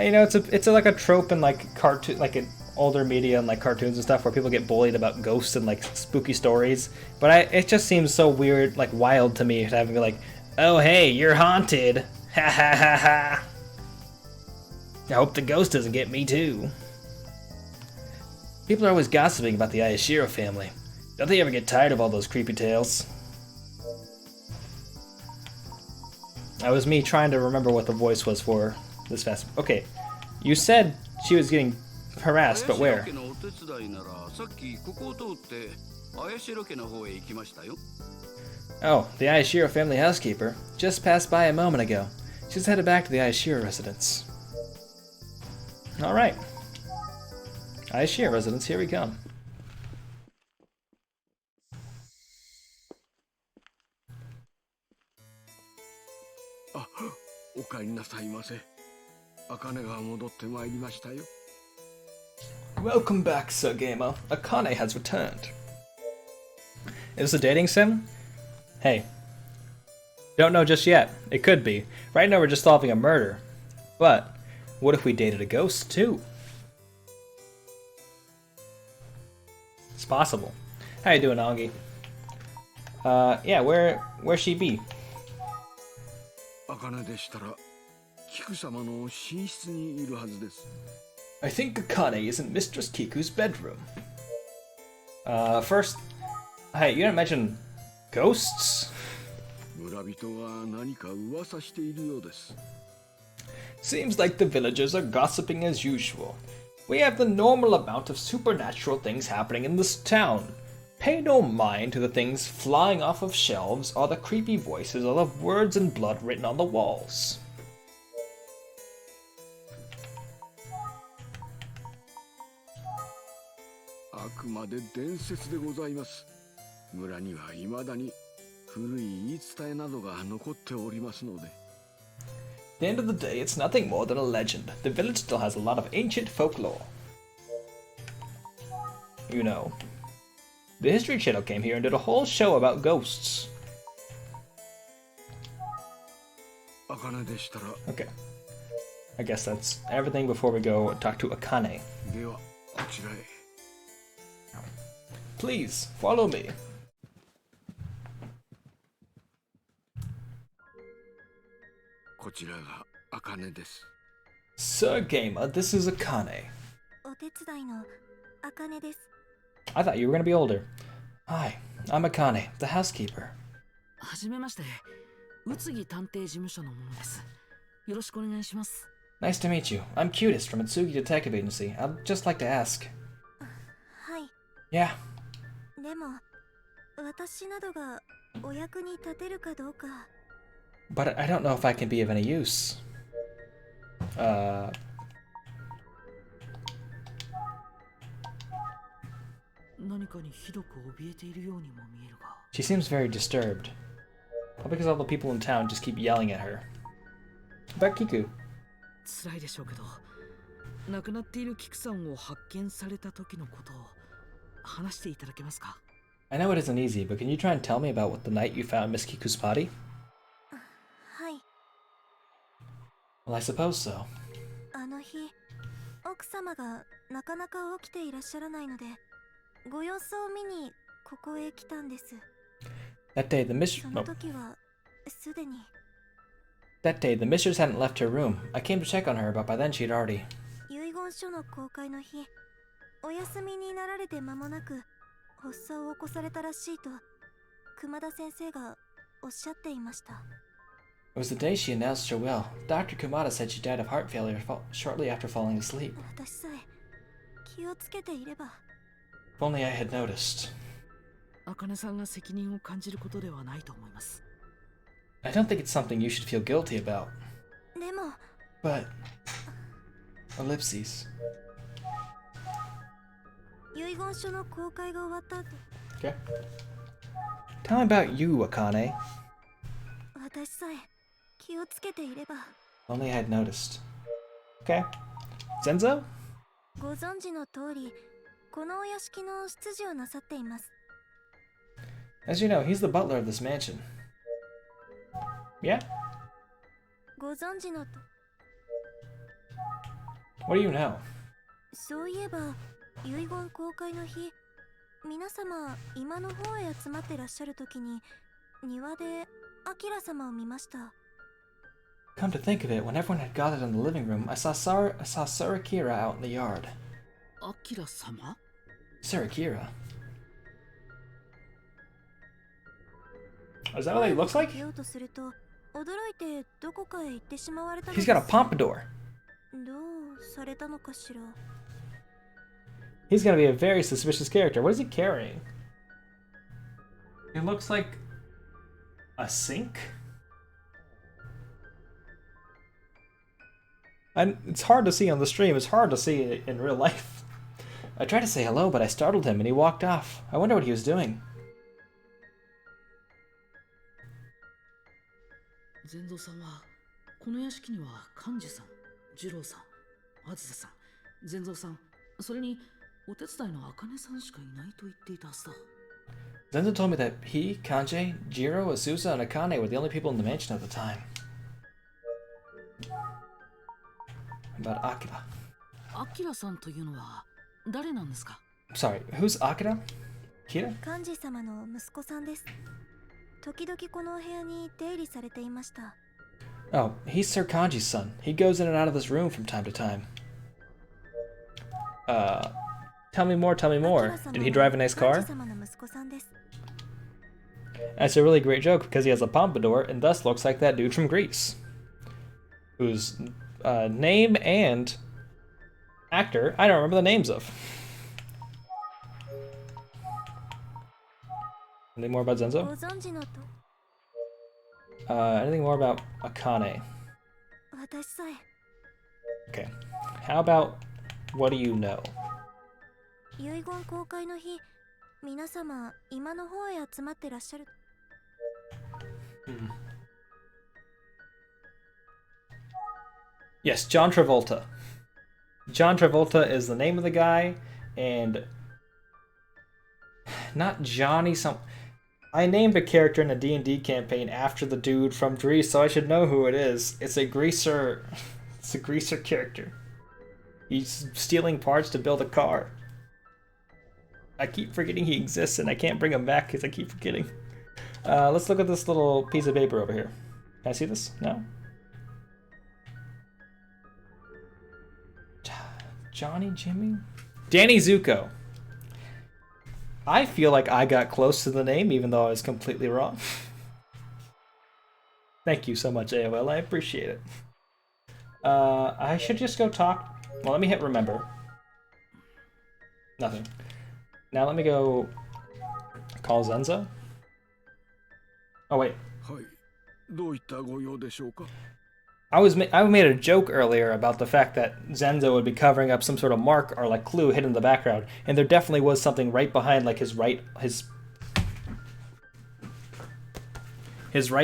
You know, it's like a trope in like cartoon, like in older media and like cartoons and stuff, where people get bullied about ghosts and like spooky stories. But it just seems so weird, like wild to me, to have to be like, oh hey, you're haunted, ha ha ha ha. I hope the ghost doesn't get me too. People are always gossiping about the Ayashiro family. Don't they ever get tired of all those creepy tales? That was me trying to remember what the voice was for this fast. Okay, you said she was getting harassed, but where? Oh, the Ayashiro family housekeeper just passed by a moment ago. She's headed back to the Ayashiro residence. Alright. Ayashiro residence, here we come. お帰りなさいませ。茜が戻ってまいりましたよ。 Welcome back, Sir Gamer. Akane has returned. Is this a dating sim? Hey. Don't know just yet. It could be. Right now we're just solving a murder. But, what if we dated a ghost too? It's possible. How you doing, Augie? Yeah, where she be? 茜でしたら、菊様の寝室にいるはずです。 I think Akane is in Mistress Kiku's bedroom. First, hey, you didn't mention Ghosts? 村人が何か噂しているようです。 Seems like the villagers are gossiping as usual. We have the normal amount of supernatural things happening in this town. Pay no mind to the things flying off of shelves or the creepy voices or the words in blood written on the walls. あくまで伝説でございます。村には未だに古い言い伝えなどが残っておりますので。 At the end of the day, it's nothing more than a legend. The village still has a lot of ancient folklore. You know. The History Channel came here and did a whole show about ghosts. 茜でしたら。 Okay. I guess that's everything before we go talk to Akane. ではこちらへ。 Please, follow me. Sir Gamer, this is Akane. お手伝いの茜です。 I thought you were gonna be older. Hi, I'm Akane, the housekeeper. はじめまして。宇津木探偵事務所の者です。よろしくお願いします。Nice to meet you. I'm Cutest from Itsugi Detective Agency. I'd just like to ask. はい。 Yeah. でも、私などがお役に立てるかどうか。 But I don't know if I can be of any use. 何かにひどく怯えているようにも見えるが。 She seems very disturbed. Probably because all the people in town just keep yelling at her. About Kiku. 辛いでしょうけど、亡くなっているキクさんを発見された時のことを話していただけますか？ I know it isn't easy, but can you try and tell me about what the night you found Miss Kiku's body? はい。 Well, I suppose so. あの日、奥様がなかなか起きていらっしゃらないので、ご様子を見にここへ来たんです。 That day, the mistress... その時はすでに。 That day, the mistress hadn't left her room. I came to check on her, but by then she'd already... 遺言書の公開の日、お休みになられて間もなく発作を起こされたらしいと熊田先生がおっしゃっていました。 It was the day she announced her will. Dr. Kumada said she died of heart failure shortly after falling asleep. 私さえ気をつけていれば。 If only I had noticed. 茜さんが責任を感じることではないと思います。 I don't think it's something you should feel guilty about. でも。 But... Ellipses. 遺言書の公開が終わった後。 Okay. Tell me about you, Akane. 私さえ気をつけていれば。 Only I had noticed. Okay. Zenzo? ご存知の通り、このお屋敷の執事をなさっています。 As you know, he's the butler of this mansion. Yeah? ご存知のと。 What do you know? そういえば、遺言公開の日、皆様今の方へ集まってらっしゃる時に庭でアキラ様を見ました。 Come to think of it, when everyone had gathered in the living room, I saw Sarakira out in the yard. アキラ様? Sarakira? Is that what he looks like? ようとすると驚いてどこかへ行ってしまわれたの He's です。 got a pompadour. どうされたのかしら。 He's gonna be a very suspicious character. What is he carrying? It looks like a sink? And it's hard to see on the stream. It's hard to see it in real life. I tried to say hello, but I startled him and he walked off. I wonder what he was doing. 善蔵さんはこの屋敷には幹事さん、二郎さん、あずささん、善蔵さん、それにお手伝いの茜さんしかいないと言っていたはずだ。 Zenzo told me that he, Kanji, Jiro, Azusa, and Akane were the only people in the mansion at the time. About Akira. アキラさんというのは誰なんですか? Sorry, who's Akira? Kira? 幹事様の息子さんです。時々このお部屋に出入りされていました。 Oh, he's Sir Kanji's son. He goes in and out of this room from time to time. Tell me more, tell me more. Did he drive a nice car? 幹事様の息子さんです。And it's a really great joke because he has a pompadour and thus looks like that dude from Greece, whose name and actor I don't remember the names of. Anything more about Zenzo? ご存知のと Anything more about Akane? 私さえ Okay. How about what do you know? 遺言公開の日皆様今の方へ集まってらっしゃる Yes, John Travolta. John Travolta is the name of the guy, and not Johnny some. I named a character in a D&D campaign after the dude from Greece, so I should know who it is. It's a greaser. It's a greaser character. He's stealing parts to build a car. I keep forgetting he exists, and I can't bring him back because I keep forgetting. Let's look at this little piece of paper over here. Can I see this? No? Johnny Jimmy? Danny Zuko. I feel like I got close to the name, even though I was completely wrong. Thank you so much, AOL. I appreciate it. I should just go talk. Well, let me hit remember. Nothing. Now let me go call Zenzo. Oh, wait. はい。どういったご用でしょうか。 I made a joke earlier about the fact that Zenzo would be covering up some sort of mark or like clue hidden in the background, and there definitely was something right behind like his right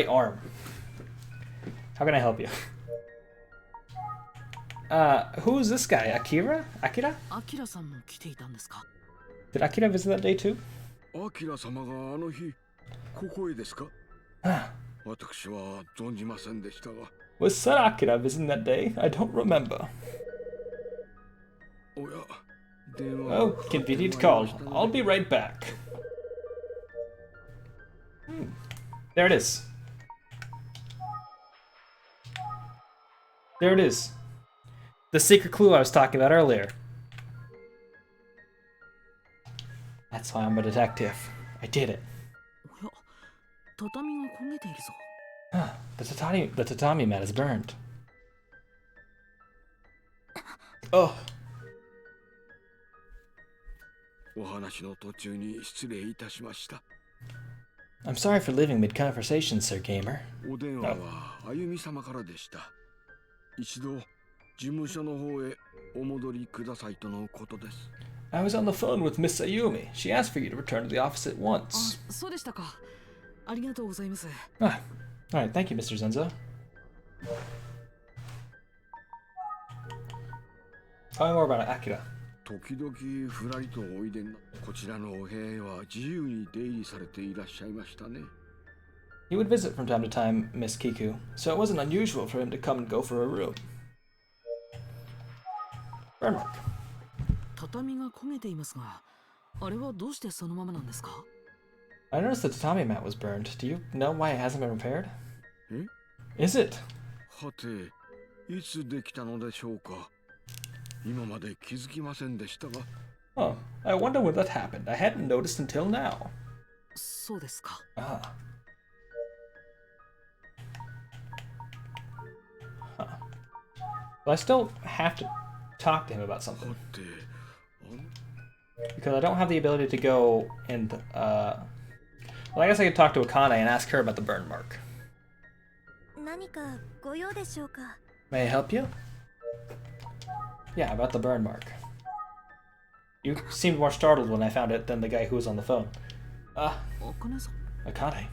arm. How can I help you? Who is this guy? Akira? Akira? アキラさんも来ていたんですか Did Akira visit that day too? アキラ様があの日ここへですか。私は存じませんでしたが。 Was Sir Akira visiting that day? I don't remember. おや、電話。 Oh, convenient call. I'll be right back. There it is. There it is. The secret clue I was talking about earlier. That's why I'm a detective. I did it. おや畳が焦げているぞ The tatami mat is burned. Oh. お話の途中に失礼いたしました。 I'm sorry for leaving mid-conversation, Sir Gamer. お電話はあゆみ様からでした。一度事務所の方へお戻りくださいとのことです。 I was on the phone with Miss Ayumi. She asked for you to return to the office at あ once. そうでしたかありがとうございます Ah, alright, thank you, Mr. Zenzo. Tell me more about Akira. 時々ふらりとおいでになこちらのお部屋へは自由に出入りされていらっしゃいましたね。 He would visit from time to time, Miss Kiku, so it wasn't unusual for him to come and go for a room. Burn mark. 畳が焦げていますがあれはどうしてそのままなんですか I noticed the tatami mat was burned. Do you know why it hasn't been repaired? え Is it? はて、いつできたのでしょうか。今まで気づきませんでしたが。 Oh, I wonder when that happened. I hadn't noticed until now. そうですか Ah. Huh. Well, I still have to talk to him about は something. て、Because I don't have the ability to go and, well, I guess I could talk to Akane and ask her about the burn mark. 何かご用でしょうか May I help you? Yeah, about the burn mark. You seemed more startled when I found it than the guy who was on the phone. あかねさん Akane.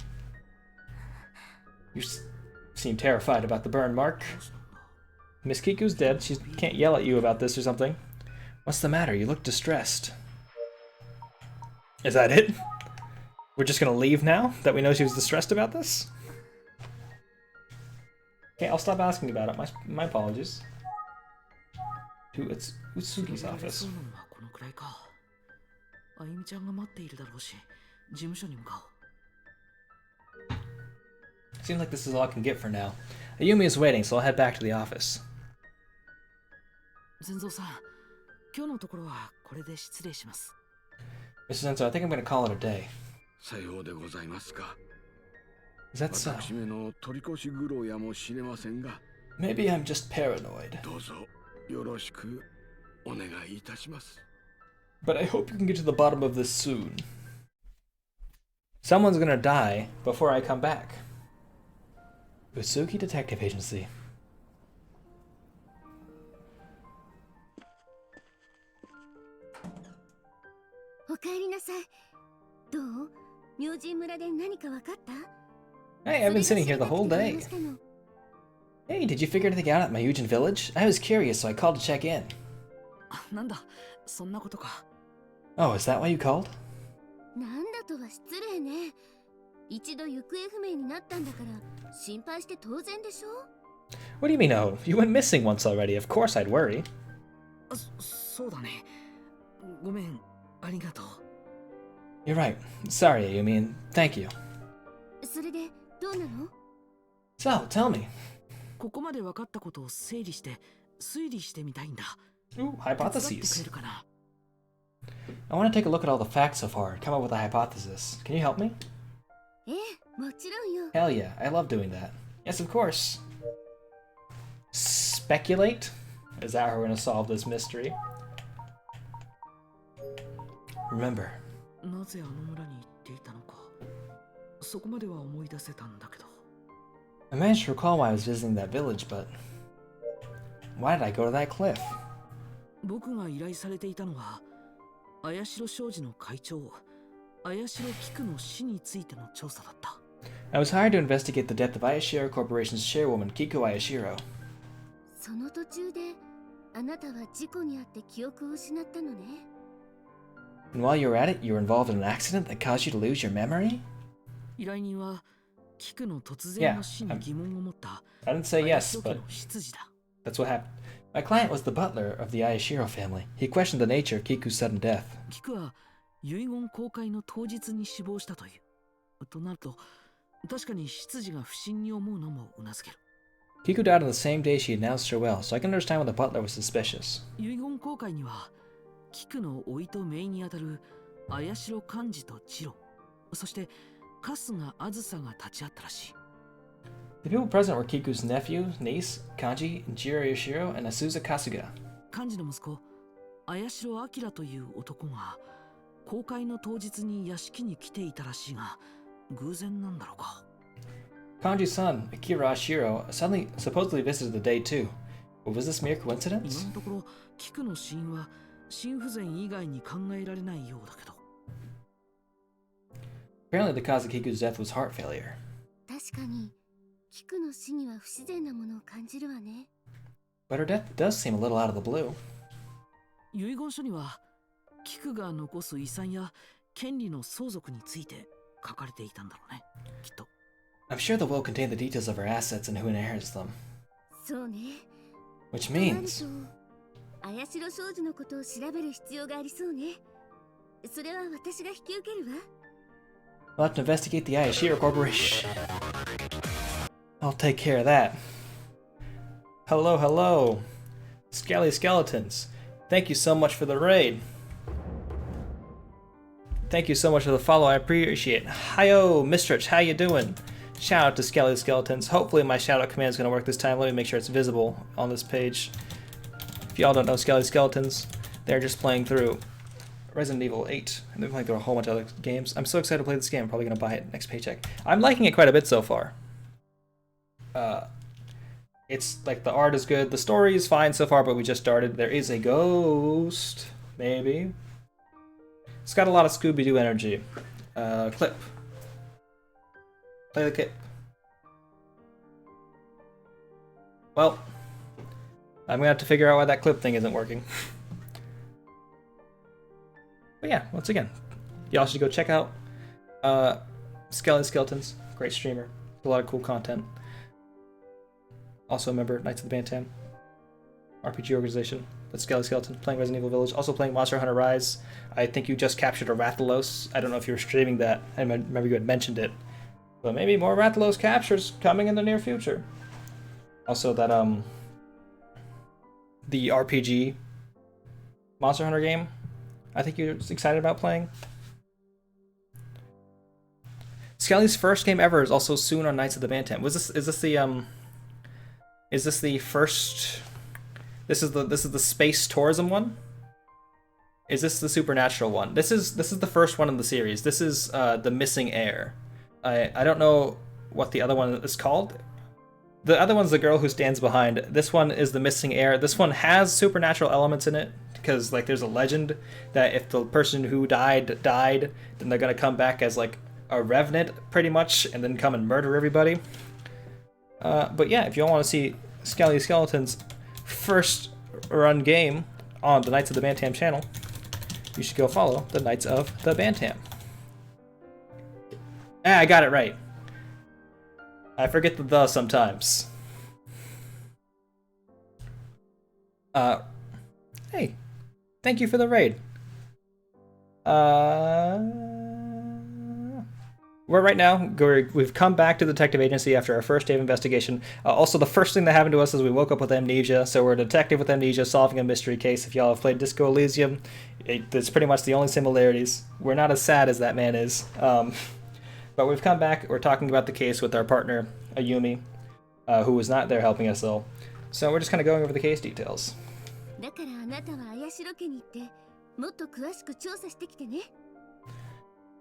You seem terrified about the burn mark. Miss Kiku's dead. She can't yell at you about this or something. What's the matter? You look distressed. Is that it? We're just gonna leave now? That we know she was distressed about this? Okay, I'll stop asking about it. My apologies. To it's Utsugi's そ office. うなのはこのくらいかあゆみちゃんが待っているだろうし事務所に向かおう Seems like this is all I can get for now. Ayumi is waiting, so I'll head back to the office. 全蔵さん今日のところはこれで失礼します Mr. Zenzo, I think I'm gonna call it a day. さようでございますか。Is that so? 私めの取り越し苦労やもしれませんが、 Maybe I'm just paranoid. どうぞよろしくお願いいたします。 But I hope you can get to the bottom of this soon. Someone's gonna die before I come back. Usuki Detective Agency. おかえりなさい。どう？明神村で何かわかった？ Hey, I've been sitting here the whole day. Hey, did you figure anything out at my Yujin village? I was curious, so I called to check in. なんだ、そんなことか。Oh, is that why you called? なんだとは失礼ね。一度行方不明になったんだから心配して当然でしょ。 What do you mean, oh? You went missing once already. Of course I'd worry. そうだね。ごめん、ありがとう。You're right. Sorry, Ayumi, and thank you. それでどうなの？ So, tell me. ここまで分かったことを整理して推理してみたいんだ。 Ooh, 手伝ってく hypotheses. れるかな？ I want to take a look at all the facts so far and come up with a hypothesis. Can you help me? ええ、もちろんよ。 Hell yeah, I love doing that. Yes, of course. Speculate? Is that how we're gonna solve this mystery? Remember. なぜあの村に行っていたのか。そこまでは思い出せたんだけど。 I managed to recall why I was visiting that village, but why did I go to that cliff? 僕が依頼されていたのは綾代商事の会長綾代菊の死についての調査だった。 I was hired to investigate the death of Ayashiro Corporation's chairwoman Kiku Ayashiro. その途中であなたは事故に遭って記憶を失ったのね。 And while you were at it, you were involved in an accident that caused you to lose your memory? 依頼人は菊の突然の死に Yeah, 疑問を持った I didn't say 綾 yes, 代家 but の執事だ。 that's what happened. My client was the butler of the Ayashiro family. He questioned the nature of Kiku's sudden death. 菊は遺言公開の当日に死亡したという。となると確かに執事が不審に思うのもうなずける。 Kiku died on the same day she announced her will, so I can understand why the butler was suspicious. 遺言公開には菊の甥と姪にあたる綾代寛治と次郎、そして春日あずさが立ち会ったらしい。 The people present were Kiku's nephew, niece, Kanji, Jiro Yoshiro, and Asuza Kasuga. 寛治の息子綾代明という男が公開の当日に屋敷に来ていたらしいが偶然なんだろうか。 Kanji's son, Akira Ashiro, supposedly visited the day too. But was this mere 今 coincidence? のところ菊の死因は心不全以外に考えられないようだけど。 Apparently the cause of Kiku's death was heart failure. 確かに菊の死には不自然なものを感じるわね。 But her death does seem a little out of the blue. 遺言書には菊が残す遺産や権利の相続について書かれていたんだろうね、きっと。 I'm sure the will contained the details of her assets and who inherits them. そうね。 Which となる means... と綾代商事のことを調べる必要がありそうね。それは私が引き受けるわ。 I'll have to investigate the Ayashiro Corporation. I'll take care of that. Hello, hello. Skelly Skeletons. Thank you so much for the raid. Thank you so much for the follow, I appreciate it. Hi-yo, Mistrich, how you doing? Shout out to Skelly Skeletons. Hopefully my shout out command is going to work this time. Let me make sure it's visible on this page. If y'all don't know Skelly Skeletons, they're just playing through Resident Evil 8, and they're playing through a whole bunch of other games. I'm so excited to play this game. I'm probably going to buy it next paycheck. I'm liking it quite a bit so far. It's like the art is good, the story is fine so far, but we just started. There is a ghost, maybe. It's got a lot of Scooby-Doo energy. Clip. Play the clip. Well, I'm gonna have to figure out why that clip thing isn't working. But yeah, once again, y'all should go check out Skelly Skeletons. Great streamer. A lot of cool content. Also a member, Knights of the Bantam. RPG organization. That's Skelly Skeleton. Playing Resident Evil Village. Also playing Monster Hunter Rise. I think you just captured a Rathalos. I don't know if you were streaming that. I remember you had mentioned it. But maybe more Rathalos captures coming in the near future. Also that, the RPG Monster Hunter game, I think you're excited about playing. Skelly's first game ever is also soon on Knights of the Bantam. Is this the first? This is the space tourism one. Is this the supernatural one? This is the first one in the series. This is the missing heir. I don't know what the other one is called. The other one's the girl who stands behind. This one is the missing heir. This one has supernatural elements in it because like there's a legend that if the person who died, then they're gonna come back as like a revenant pretty much and then come and murder everybody. But yeah, if you all want to see Skelly Skeleton's first run game on the Knights of the Bantam channel, you should go follow the Knights of the Bantam. Ah, I got it right. I forget the sometimes. Hey, thank you for the raid. Right now, we've come back to the detective agency after our first day of investigation. Also, the first thing that happened to us is we woke up with amnesia, so we're a detective with amnesia solving a mystery case. If y'all have played Disco Elysium, it's pretty much the only similarities. We're not as sad as that man is. But we've come back, we're talking about the case with our partner, Ayumi, who was not there helping us though. So we're just kind of going over the case details.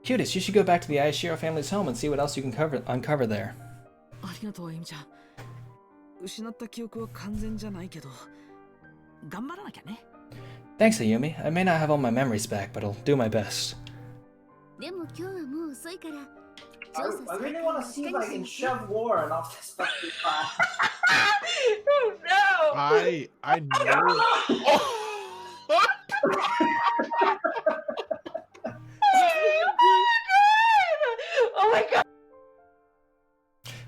Cutest, you should go back to the Ayashiro family's home and see what else you can uncover there. Thanks, Ayumi. I may not have all my memories back, but I'll do my best. I really want to see if I can shove Warren off this fucking class. Oh no! I know. Oh my god!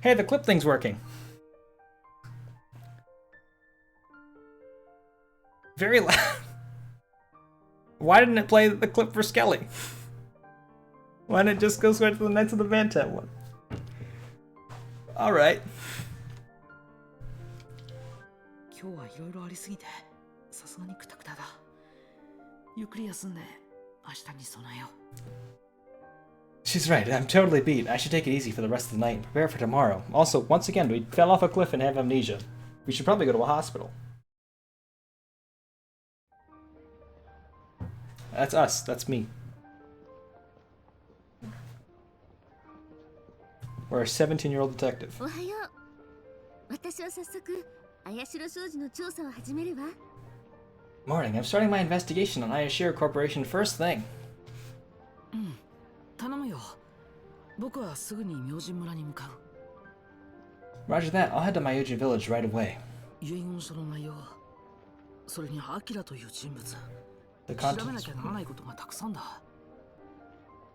Hey, the clip thing's working. Very loud. Why didn't it play the clip for Skelly? Why didn't it just go straight to the Knights of the Bantam one? Alright. She's right, I'm totally beat. I should take it easy for the rest of the night and prepare for tomorrow. Also, once again, we fell off a cliff and have amnesia. We should probably go to a hospital. That's us, that's me. We're a 17-year-old detective. Morning, I'm starting my investigation on Ayashiro Corporation first thing. Roger that, I'll head to Myojin Village right away.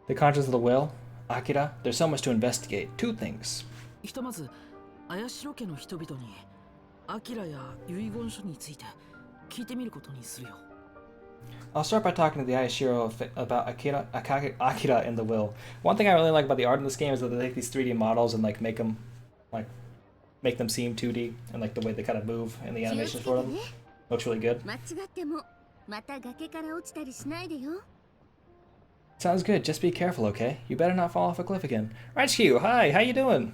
The contents of the will? Akira, there's so much to investigate. Two things. I'll start by talking to the Ayashiro about Akira in the will. One thing I really like about the art in this game is that they take these 3D models and like make them seem 2D, and like the way they kind of move and the animations for them looks really good. Sounds good. Just be careful, okay? You better not fall off a cliff again. Raichu, hi. How you doing?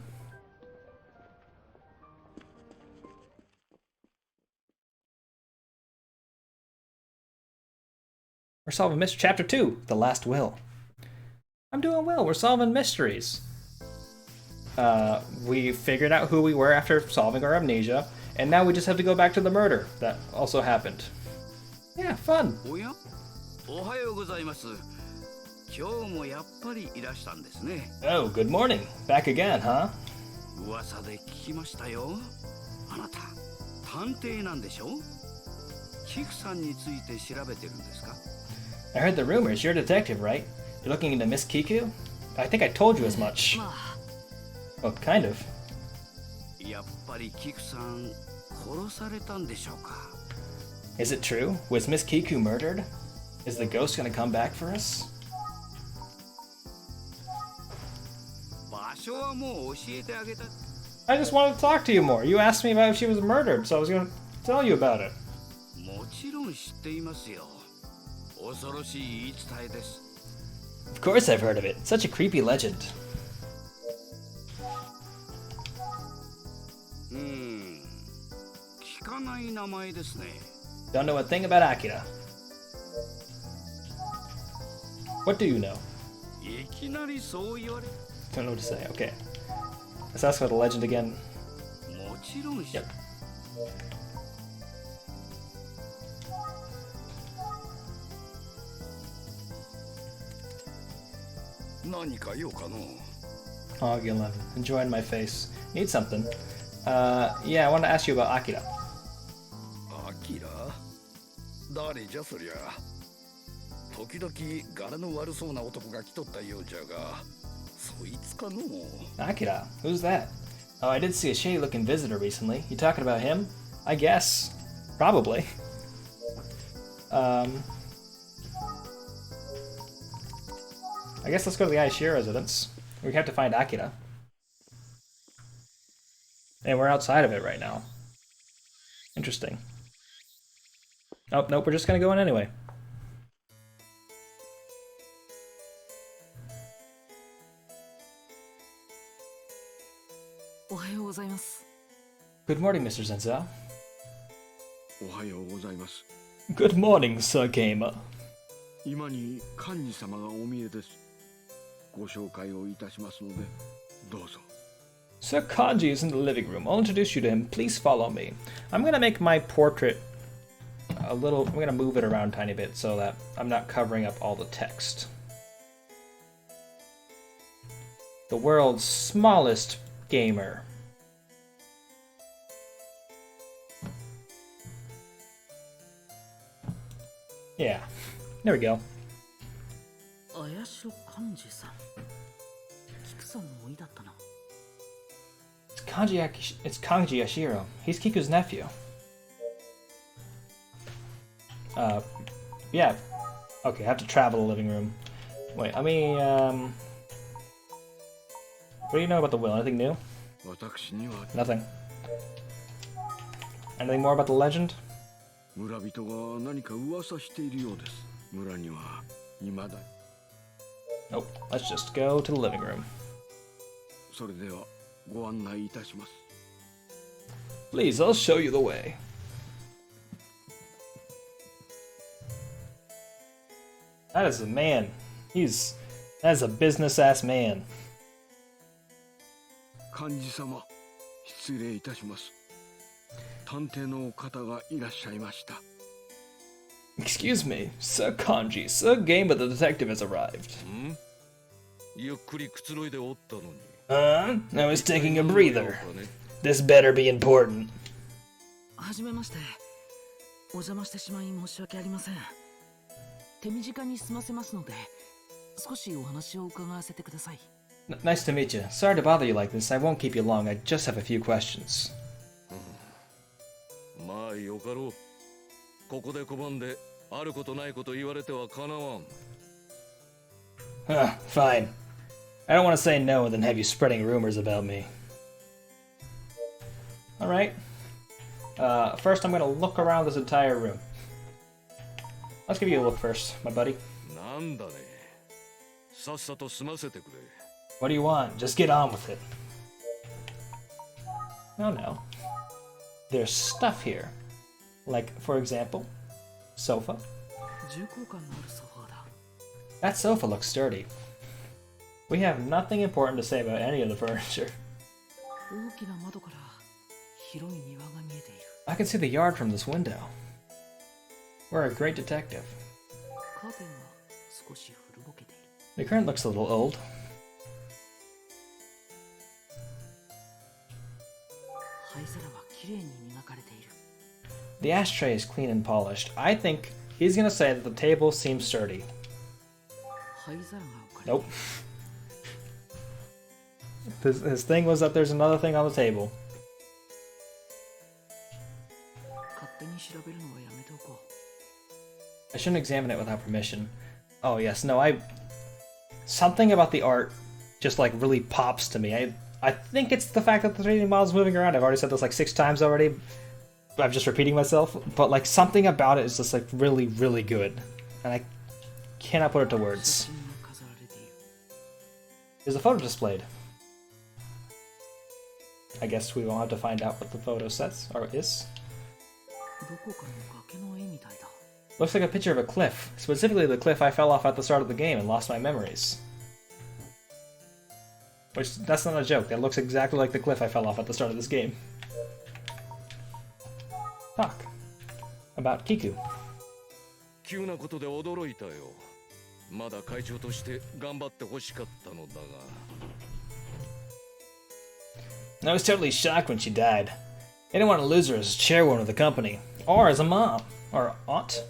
We're solving mystery. Chapter 2, The Last Will. I'm doing well. We're solving mysteries. We figured out who we were after solving our amnesia, and now we just have to go back to the murder that also happened. Yeah, fun. Oh, good morning. Back again, huh? I heard the rumors. You're a detective, right? You're looking into Miss Kiku? I think I told you as much. Well, kind of. Is it true? Was Miss Kiku murdered? Is the ghost gonna come back for us? I just wanted to talk to you more. You asked me about if she was murdered, so I was gonna tell you about it. Of course I've heard of it. Such a creepy legend. 聞かない名前ですね。 Don't know a thing about Akira. What do you know? いきなりそう言われ Don't know what to say. Okay. Let's ask about the legend again. もちろん Yep. 何か用かの Ogulin, enjoying my face. Need something. Yeah, I want to ask you about Akira. アキラ誰じゃそりゃ時々柄の悪そうな男が来とったようじゃがそいつかの Akira? Who's that? Oh, I did see a shady looking visitor recently. You talking about him? I guess. Probably. I guess let's go to the Aishiro residence. We have to find Akira. And we're outside of it right now. Interesting. Oh, nope, we're just gonna go in anyway. Good morning, Mr. Zenzo. おはようございます。 Good morning, Sir Gamer. 今に幹事様がお見えです。ご紹介をいたしますので、どうぞ。 Sir Kanji is in the living room. I'll introduce you to him. Please follow me. I'm gonna make my portrait a little... I'm gonna move it around a tiny bit so that I'm not covering up all the text. The world's smallest gamer. Yeah, there we go. 綾代幹事さん。菊さんの甥いだったな。It's Kanji Yashiro. He's Kiku's nephew. Yeah. Okay, I have to travel the living room. Wait, let me, what do you know about the will? Anything new? Nothing. Anything more about the legend? 村人が何か噂しているようです。村には未だ。 Nope. Let's just go to the living room. それではご案内いたします。 Please, I'll show you the way. That is a man. That is a business ass man. 幹事様、失礼いたします。探偵の方がいらっしゃいました。 Excuse me, Sir Kanji. Sir Gamer the detective has arrived. ゆっくりくつろいでおったのに。I was taking a breather. This better be important. はじめまして。お邪魔してしまい申し訳ありません。手短に済ませますので、少しお話を伺わせてください。Nice to meet you. Sorry to bother you like this. I won't keep you long. I just have a few questions. まあよかろう。ここで拒んであることないこと言われてはかなわん。Fine. I don't want to say no and then have you spreading rumors about me. Alright. First I'm going to look around this entire room. Let's give you a look first, my buddy. なんだね。さっさと済ませてくれ。 What do you want? Just get on with it. Oh no. There's stuff here. Like, for example, sofa. That sofa looks sturdy. We have nothing important to say about any of the furniture. I can see the yard from this window. We're a great detective. The curtain looks a little old. The ashtray is clean and polished. I think he's gonna say that the table seems sturdy. Nope. His thing was that there's another thing on the table. I shouldn't examine it without permission. Oh yes, no, something about the art just like really pops to me. I think it's the fact that the 3D model's moving around. I've already said this like 6 times already. I'm just repeating myself, but like something about it is just like really, really good. And I cannot put it to words. There's a photo displayed. I guess we won't have to find out what the photo says, or is. どこかの崖の絵みたいだ。 Looks like a picture of a cliff, specifically the cliff I fell off at the start of the game and lost my memories. Which, that's not a joke, that looks exactly like the cliff I fell off at the start of this game. Talk. About Kiku. 急なことで驚いたよ。まだ会長として頑張ってほしかったのだが。I was totally shocked when she died. I didn't want to lose her as chairwoman of the company, or as a mom, or aunt.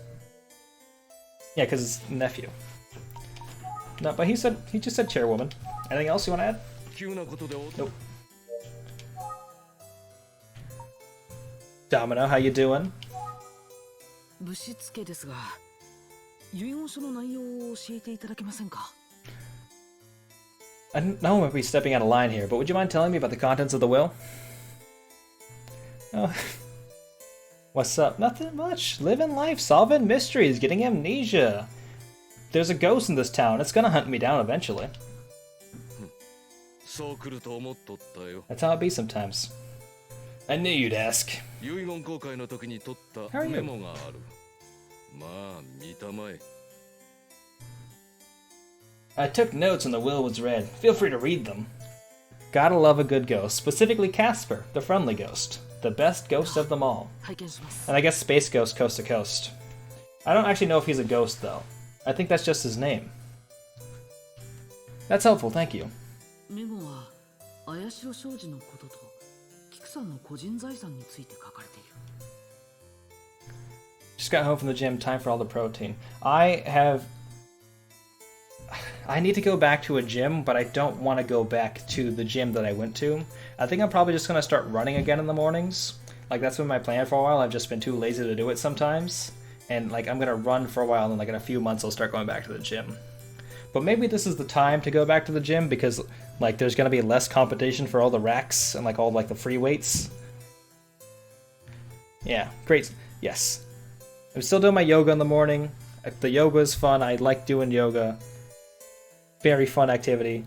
Yeah, because it's nephew. No, but he just said chairwoman. Anything else you want to add? Nope. Domino, how you doing? ぶしつけですが、遺言書の内容を教えていただけませんか？ I know I might be stepping out of line here, but would you mind telling me about the contents of the will? Oh. What's up? Nothing much. Living life, solving mysteries, getting amnesia. There's a ghost in this town. It's gonna hunt me down eventually. That's how it be sometimes. I knew you'd ask. How are you? I took notes when the will was read. Feel free to read them. Gotta love a good ghost, specifically Casper, the friendly ghost. The best ghost of them all. And I guess Space Ghost Coast to Coast. I don't actually know if he's a ghost, though. I think that's just his name. That's helpful, thank you. メモは綾代商事のことと菊さんの個人財産について書かれている。 Just got home from the gym, time for all the protein. I need to go back to a gym, but I don't want to go back to the gym that I went to. I think I'm probably just going to start running again in the mornings. Like, that's been my plan for a while. I've just been too lazy to do it sometimes. And, like, I'm going to run for a while, and then, like, in a few months I'll start going back to the gym. But maybe this is the time to go back to the gym because, like, there's going to be less competition for all the racks and, like, all, like, the free weights. Yeah, great. Yes. I'm still doing my yoga in the morning. The yoga is fun. I like doing yoga. Very fun activity.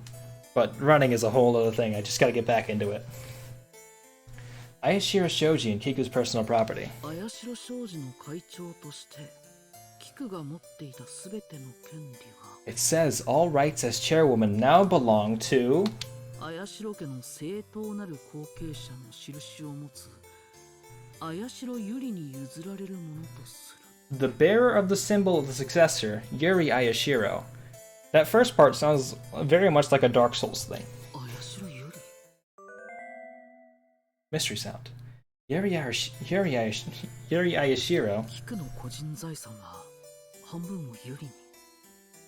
But running is a whole other thing. I just gotta get back into it. Ayashiro Shoji and Kiku's personal property. 綾代商事の会長として菊が持っていたすべての権利が It says all rights as chairwoman now belong to 綾代家の正当なる後継者の印を持つ綾代ゆりに譲られるものとする the bearer of the symbol of the successor, Yuri Ayashiro. That first part sounds very much like a Dark Souls thing. 綾代ゆり Mystery sound. Yuri Ayashiro. 菊の個人財産は半分をゆりに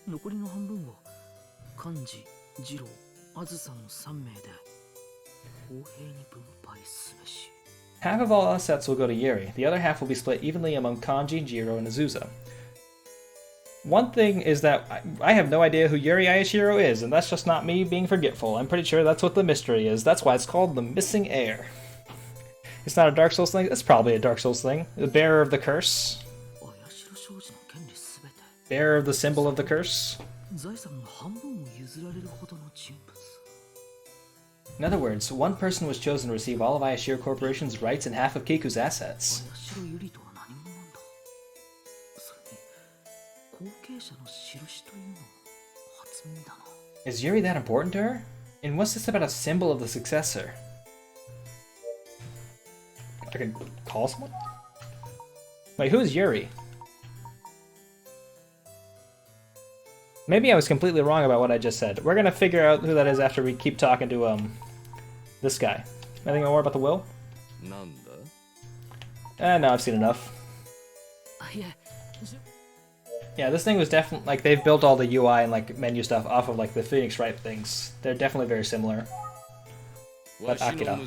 残りの半分を幹事、次郎、あずさの3名で公平に分配すべし Half of all assets will go to Yuri. The other half will be split evenly among Kanji, Jiro, and Azusa. One thing is that I have no idea who Yuri Ayashiro is, and that's just not me being forgetful. I'm pretty sure that's what the mystery is. That's why it's called the Missing Heir. It's not a Dark Souls thing? It's probably a Dark Souls thing. The bearer of the curse. Bearer of the symbol of the curse. 財産の半分を譲られるほどの人物 In other words, one person was chosen to receive all of Ayashiro Corporation's rights and half of Kiku's assets. 綾代ゆりとは何者なんだそれに後継者の印というのも初耳だな Is Yuri that important to her? And what's this about a symbol of the successor? I can call someone? Wait, who's Yuri? Maybe I was completely wrong about what I just said. We're gonna figure out who that is after we keep talking to, this guy. Anything more about the will? No, I've seen enough. Yeah, this thing was definitely, like, they've built all the UI and, like, menu stuff off of, like, the Phoenix Wright things. They're definitely very similar. But Akira.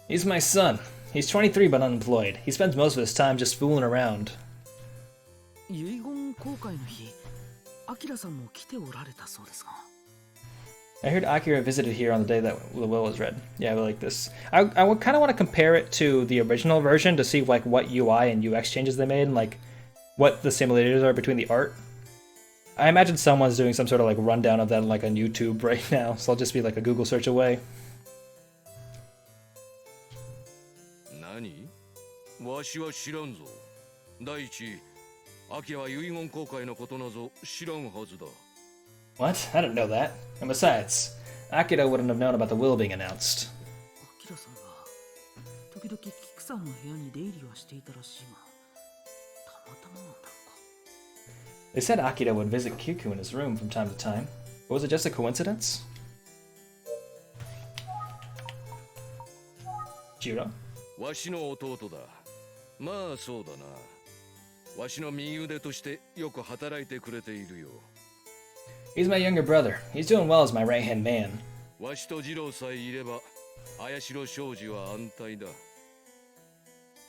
He's my son. He's 23 but unemployed. He spends most of his time just fooling around. 遺言公開の日、アキラさんも来ておられたそうですが I heard Akira visited here on the day that the will was read. Yeah, I like this. I would kind of want to compare it to the original version to see like what UI and UX changes they made and like what the simulators are between the art. I imagine someone's doing some sort of like rundown of that like on YouTube right now, so I'll just be like a Google search away. 何？わしは知らんぞ。第一、アキラは遺言公開のことなぞ知らんはずだ。What? I didn't know that. And besides, Akira wouldn't have known about the will being announced. アキラさんが時々キクさんの部屋に出入りはしていたらしいが、たまたまなんだろうか。They said Akira would visit Kiku in his room from time to time. But was it just a coincidence? Jiro? わしの弟だ。まあそうだな。わしの右腕としてよく働いてくれているよ。He's my younger brother. He's doing well as my right-hand man. わしと二郎さえいれば、綾代商事は安泰だ。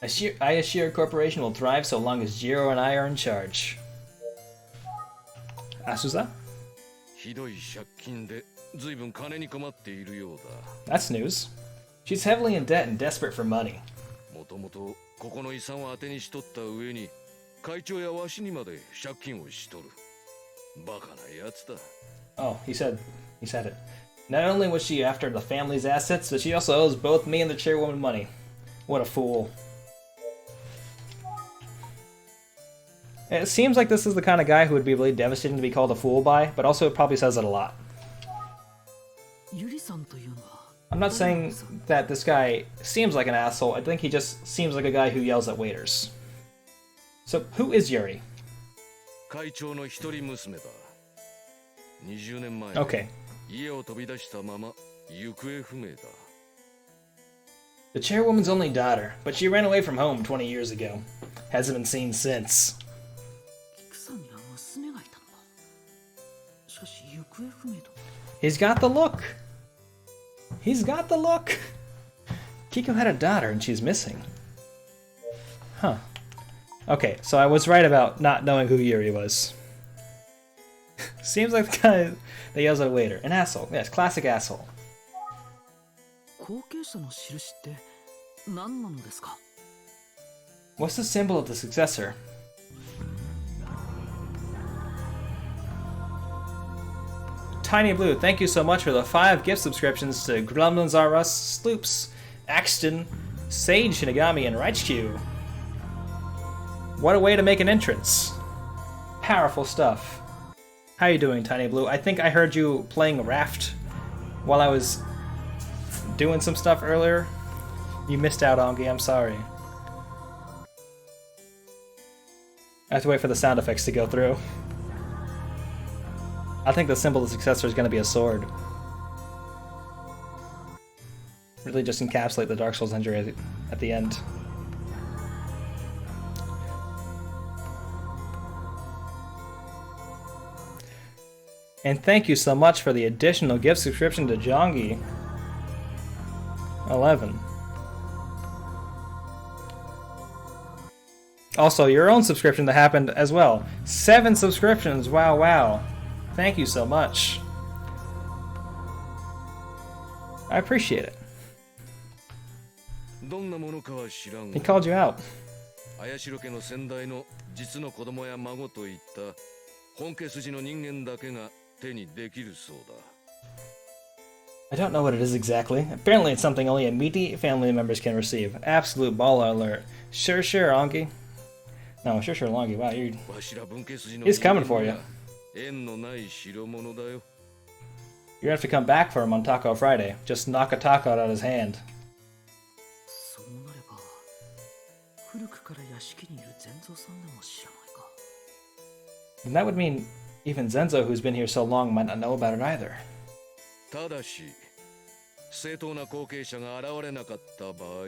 Ayashiro Corporation will thrive so long as Jiro and I are in charge. Asuza? ひどい借金で随分金に困っているようだ。That's news. She's heavily in debt and desperate for money. もともとここの遺産を当てにしとった上に、会長やわしにまで借金をしとる。バカなやつだ。Oh, he said it. Not only was she after the family's assets, but she also owes both me and the chairwoman money. What a fool. It seems like this is the kind of guy who would be really devastating to be called a fool by, but also it probably says it a lot. I'm not saying that this guy seems like an asshole, I think he just seems like a guy who yells at waiters. So, who is Yuri? 会長の一人娘だ。20年前、 Okay. 家を飛び出したまま行方不明だ。The chairwoman's only daughter, but she ran away from home 20 years ago. Hasn't been seen since. He's got the look! He's got the look! Kiko had a daughter and she's missing. Huh. Okay, so I was right about not knowing who Yuri was. Seems like the guy that yells at a waiter. An asshole. Yes, classic asshole. What's the symbol of the successor? Tiny Blue, thank you so much for the 5 gift subscriptions to Gremlins R Us, Sloops, Axton, Sage Shinigami, and Raichu. What a way to make an entrance. Powerful stuff. How you doing, Tiny Blue? I think I heard you playing Raft while I was doing some stuff earlier. You missed out, Ongi, I'm sorry. I have to wait for the sound effects to go through. I think the symbol of the successor is going to be a sword. Really just encapsulate the Dark Souls injury at the end. And thank you so much for the additional gift subscription to Jongi. 11. Also, your own subscription that happened as well. 7 subscriptions, wow, wow. Thank you so much. I appreciate it. He called you out. 綾代家の先代の実の子供や孫といった本家筋の人間だけが手にできるそうだ。I don't know what it is exactly. Apparently it's something only immediate family members can receive. Absolute baller alert. Sure, Ongi. No, sure, Longi. Wow, he's coming for you. You're gonna have to come back for him on Taco Friday. Just knock a taco out of his hand. And that would mean even Zenzo, who's been here so long, might not know about it either. ただし、正当な後継者が現れなかった場合、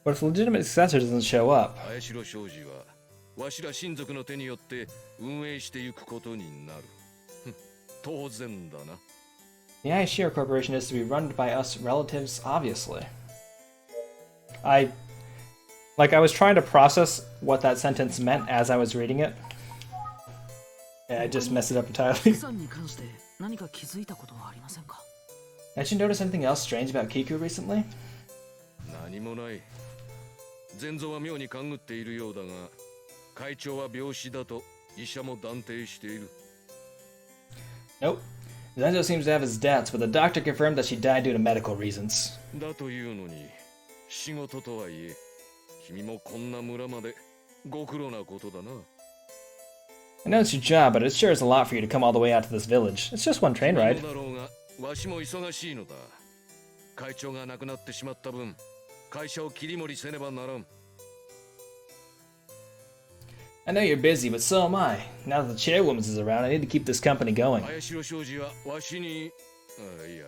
But if a legitimate successor doesn't show up, 綾代商事はわしら親族の手によって運営していくことになる。当然だな。 the Ayashiro Corporation is to be run by us relatives, obviously. I was trying to process what that sentence meant as I was reading it. Yeah, I just messed it up entirely. Had you noticed anything else strange about Kiku recently? 何もない。前蔵は妙に勘ぐっているようだが、会長は病死だと医者も断定している。 Nope. Zenzo seems to have his doubts, but the doctor confirmed that she died due to medical reasons. だというのに、仕事とはいえ、君もこんな村までご苦労なことだな。 I know it's your job, but it sure is a lot for you to come all the way out to this village. It's just one train ride. だろうが、わしも忙しいのだ。会長が亡くなってしまった分、会社を切り盛りせねばならん。 I know you're busy, but so am I. Now that the chairwoman is around, I need to keep this company going. 綾代商事はわしに、いや。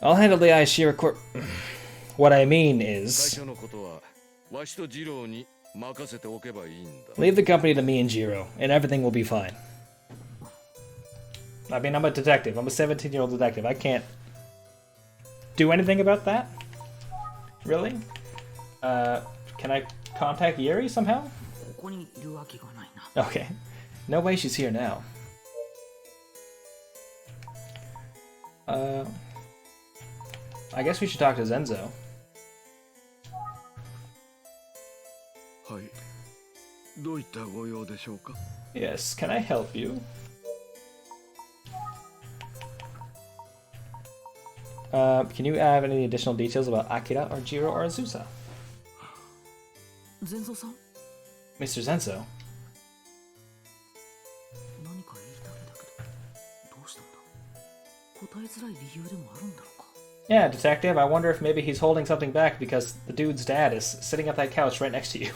I'll handle the Aishira Corp. What I mean 会 is, 社のことはわしと次郎に任せておけばいいんだ。 leave the company to me and Jiro, and everything will be fine. I mean, I'm a detective. I'm a 17-year-old detective. I can't do anything about that? Really? Can I contact Yuri somehow? ここにいるわけがないな。 Okay. No way she's here now. I guess we should talk to Zenzo. はい。どういったご用でしょうか？ Yes, can I help you? Can you have any additional details about Akira or Jiro or Azusa? 全蔵さん、 Mr. Zenzo? 何か言いたいんだけど、どうしたんだ？答えづらい理由でもあるんだろうか。 Yeah, detective, I wonder if maybe he's holding something back because the dude's dad is sitting at that couch right next to you.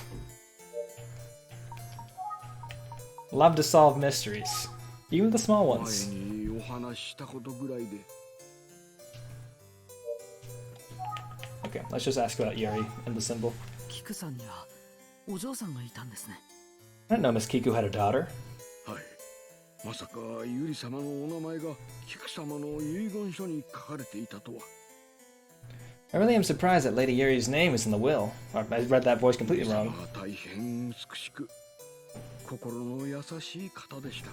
Love to solve mysteries. Even the small 前 ones. にお話ししたことぐらいで。 Okay, let's just ask about Yuri and the symbol. キクさんにはお嬢さんがいたんですね。 I didn't know Miss Kiku had a daughter. はい。まさかゆり様のお名前が菊様の遺言書に書かれていたとは。 I really am surprised that Lady Yuri's name is in the will. I read that voice completely 様 wrong. は大変美しく、心の優しい方でした。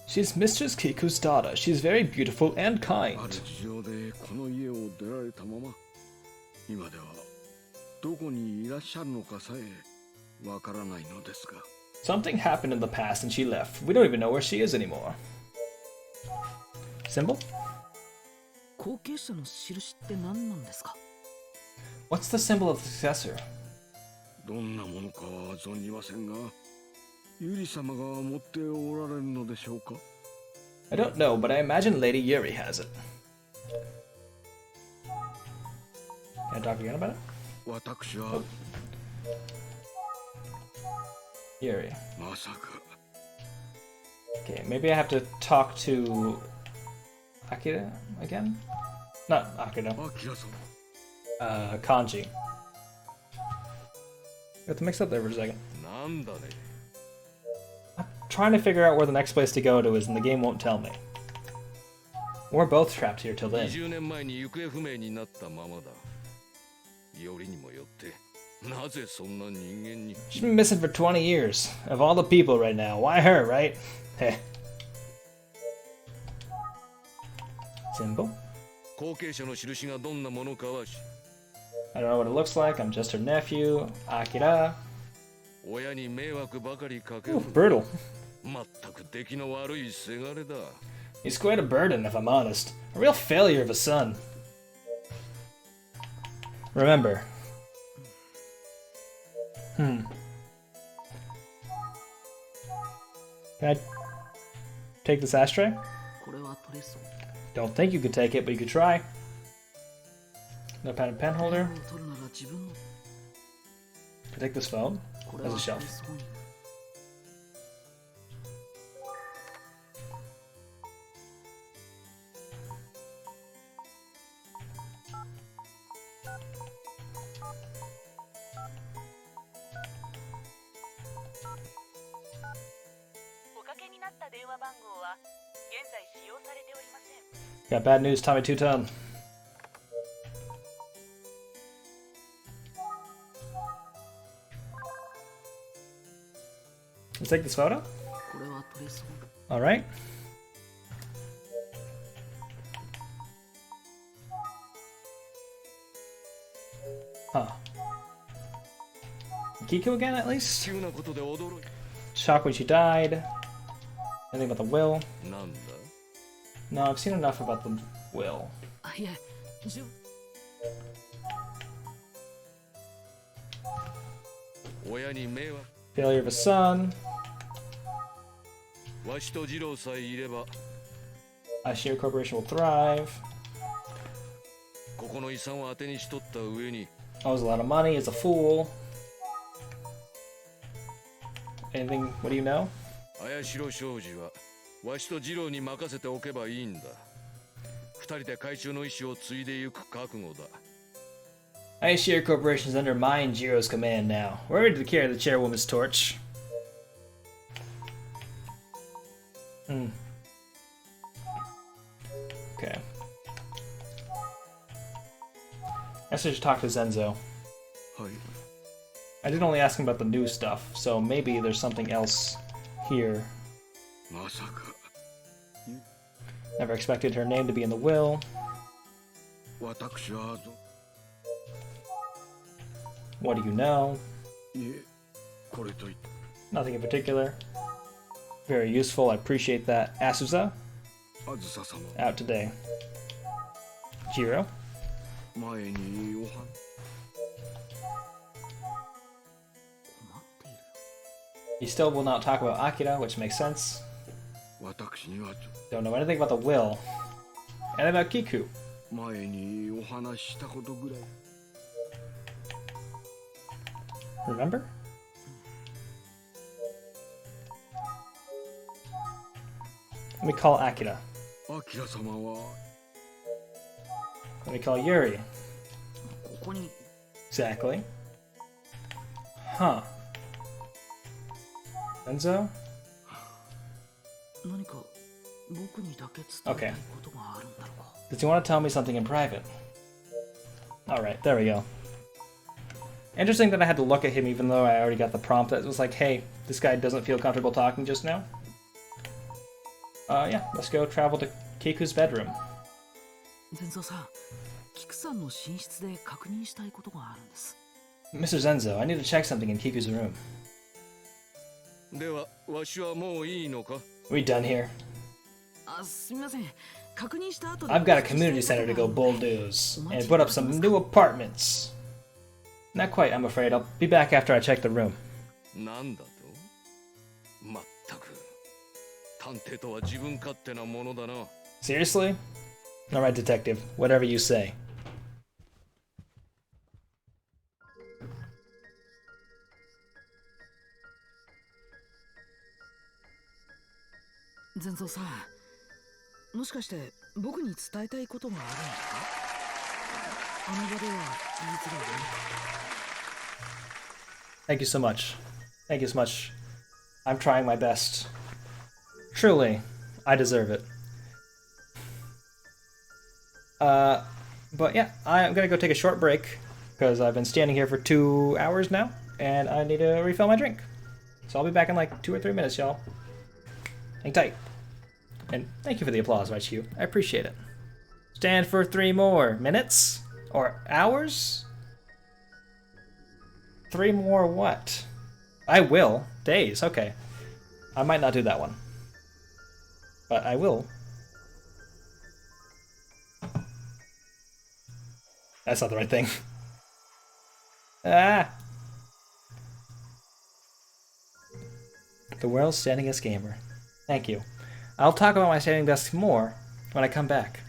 She's Mistress Kiku's daughter. She's very beautiful and あ kind. る事情でこの家を出られたまま、今ではどこにいらっしゃるのかさえわからないのですが。 Something happened in the past and she left. We don't even know where she is anymore. Symbol? 後継者の印って何なんですか？ What's the symbol of the successor? どんなものかは存じませんが、ゆり様が持っておられるのでしょうか。 I don't know, but I imagine Lady Yuri has it. Can I talk again about it? 私は Yuri. まさか。 Okay, maybe I have to talk to Akira again? Not Akira. アキラさん。Kanji. Got them mixed up there for a second. なんだね。 I'm trying to figure out where the next place to go to is, and the game won't tell me. We're both trapped here till then. 20年前に行方不明になったままだ。よりにもよって、なぜそんな人間に。 She's been missing for 20 years. Of all the people right now, why her, right? Heh. Symbol? 後継者の印がどんなものかはし、 I don't know what it looks like. I'm just her nephew, Akira. 親に迷惑ばかりかけ Ooh, る。 brutal. まったく出来の悪いせがれだ。 He's quite a burden, if I'm honest. A real failure of a son. Remember. Can I take this ashtray? これは取れそう。 Don't think you could take it, but you could try. No pen and pen holder. 取るなら自分の Can I take this phone これは as a 取 shelf? れそうに。 Got bad news, Tommy Two-Tone. Let's take this photo. これは取れそう。 All right. Huh. Kiku again, at least? 急なことで驚い。shocked when she died. Anything about the will? なんだ No, I've seen enough about the will. あ、いえ、じゅ 親に迷惑 Failure of a son. わしと二郎さえいれば Ashir Corporation will thrive. ここの遺産を当てにしとった上に Owes a lot of money, is a fool. Anything, what do you know? 綾代商事はわしと二郎に任せておけばいいんだ二人で会長の意志を継いでゆく覚悟だ Ashir Corporation is under mine Jiro's command now. We're ready to carry the chairwoman's torch. Okay. I should talk to Zenzo. はい I did only ask him about the new stuff, so maybe there's something else here. まさか Never expected her name to be in the will. 私は What do you know? いえこれといって Nothing in particular. Very useful, I appreciate that. Asuza, あずさ様 out today. Jiro, 前にお話 he still will not talk about Akira, which makes sense. 私には Don't know anything about the will. And about Kiku. 前にお話ししたことぐらい Remember? Let me call Akira. アキラ様は Let me call Yuri. ここに Exactly. Huh. Enzo? 何か僕にだけ伝えたいことがあるんだろうか。 Does he want to tell me something in private? Alright, there we go. Interesting that I had to look at him even though I already got the prompt that was like, hey, this guy doesn't feel comfortable talking just now. Yeah, let's go travel to Kiku's bedroom. 全蔵さん、キクさんの寝室で確認したいことがあるんです。 Mr. Zenzo, I need to check something in Kiku's room. ではわしはもういいのか We done here? あ、すみません。確認した後で I've got a community center to go bulldoze and put up some new apartments. Not quite, I'm afraid. I'll be back after I check the room. なんだとまったく探偵とは自分勝手なものだな Seriously? Alright, detective. Whatever you say. 全蔵さん、もしかして僕に伝えたいことがあるんですか？あの場では言いづらいね。Thank you so much. Thank you so much. I'm trying my best. Truly, I deserve it. But yeah, I'm gonna go take a short break because I've been standing here for 2 hours now and I need to refill my drink. So I'll be back in like 2 or 3 minutes, y'all. Hang tight. And thank you for the applause, Raichu. I appreciate it. Stand for 3 more minutes? Or hours? 3 more what? I will. Days, okay. I might not do that one. But I will. That's not the right thing. Ah! The world's standingest gamer. Thank you. I'll talk about my standing desk more when I come back.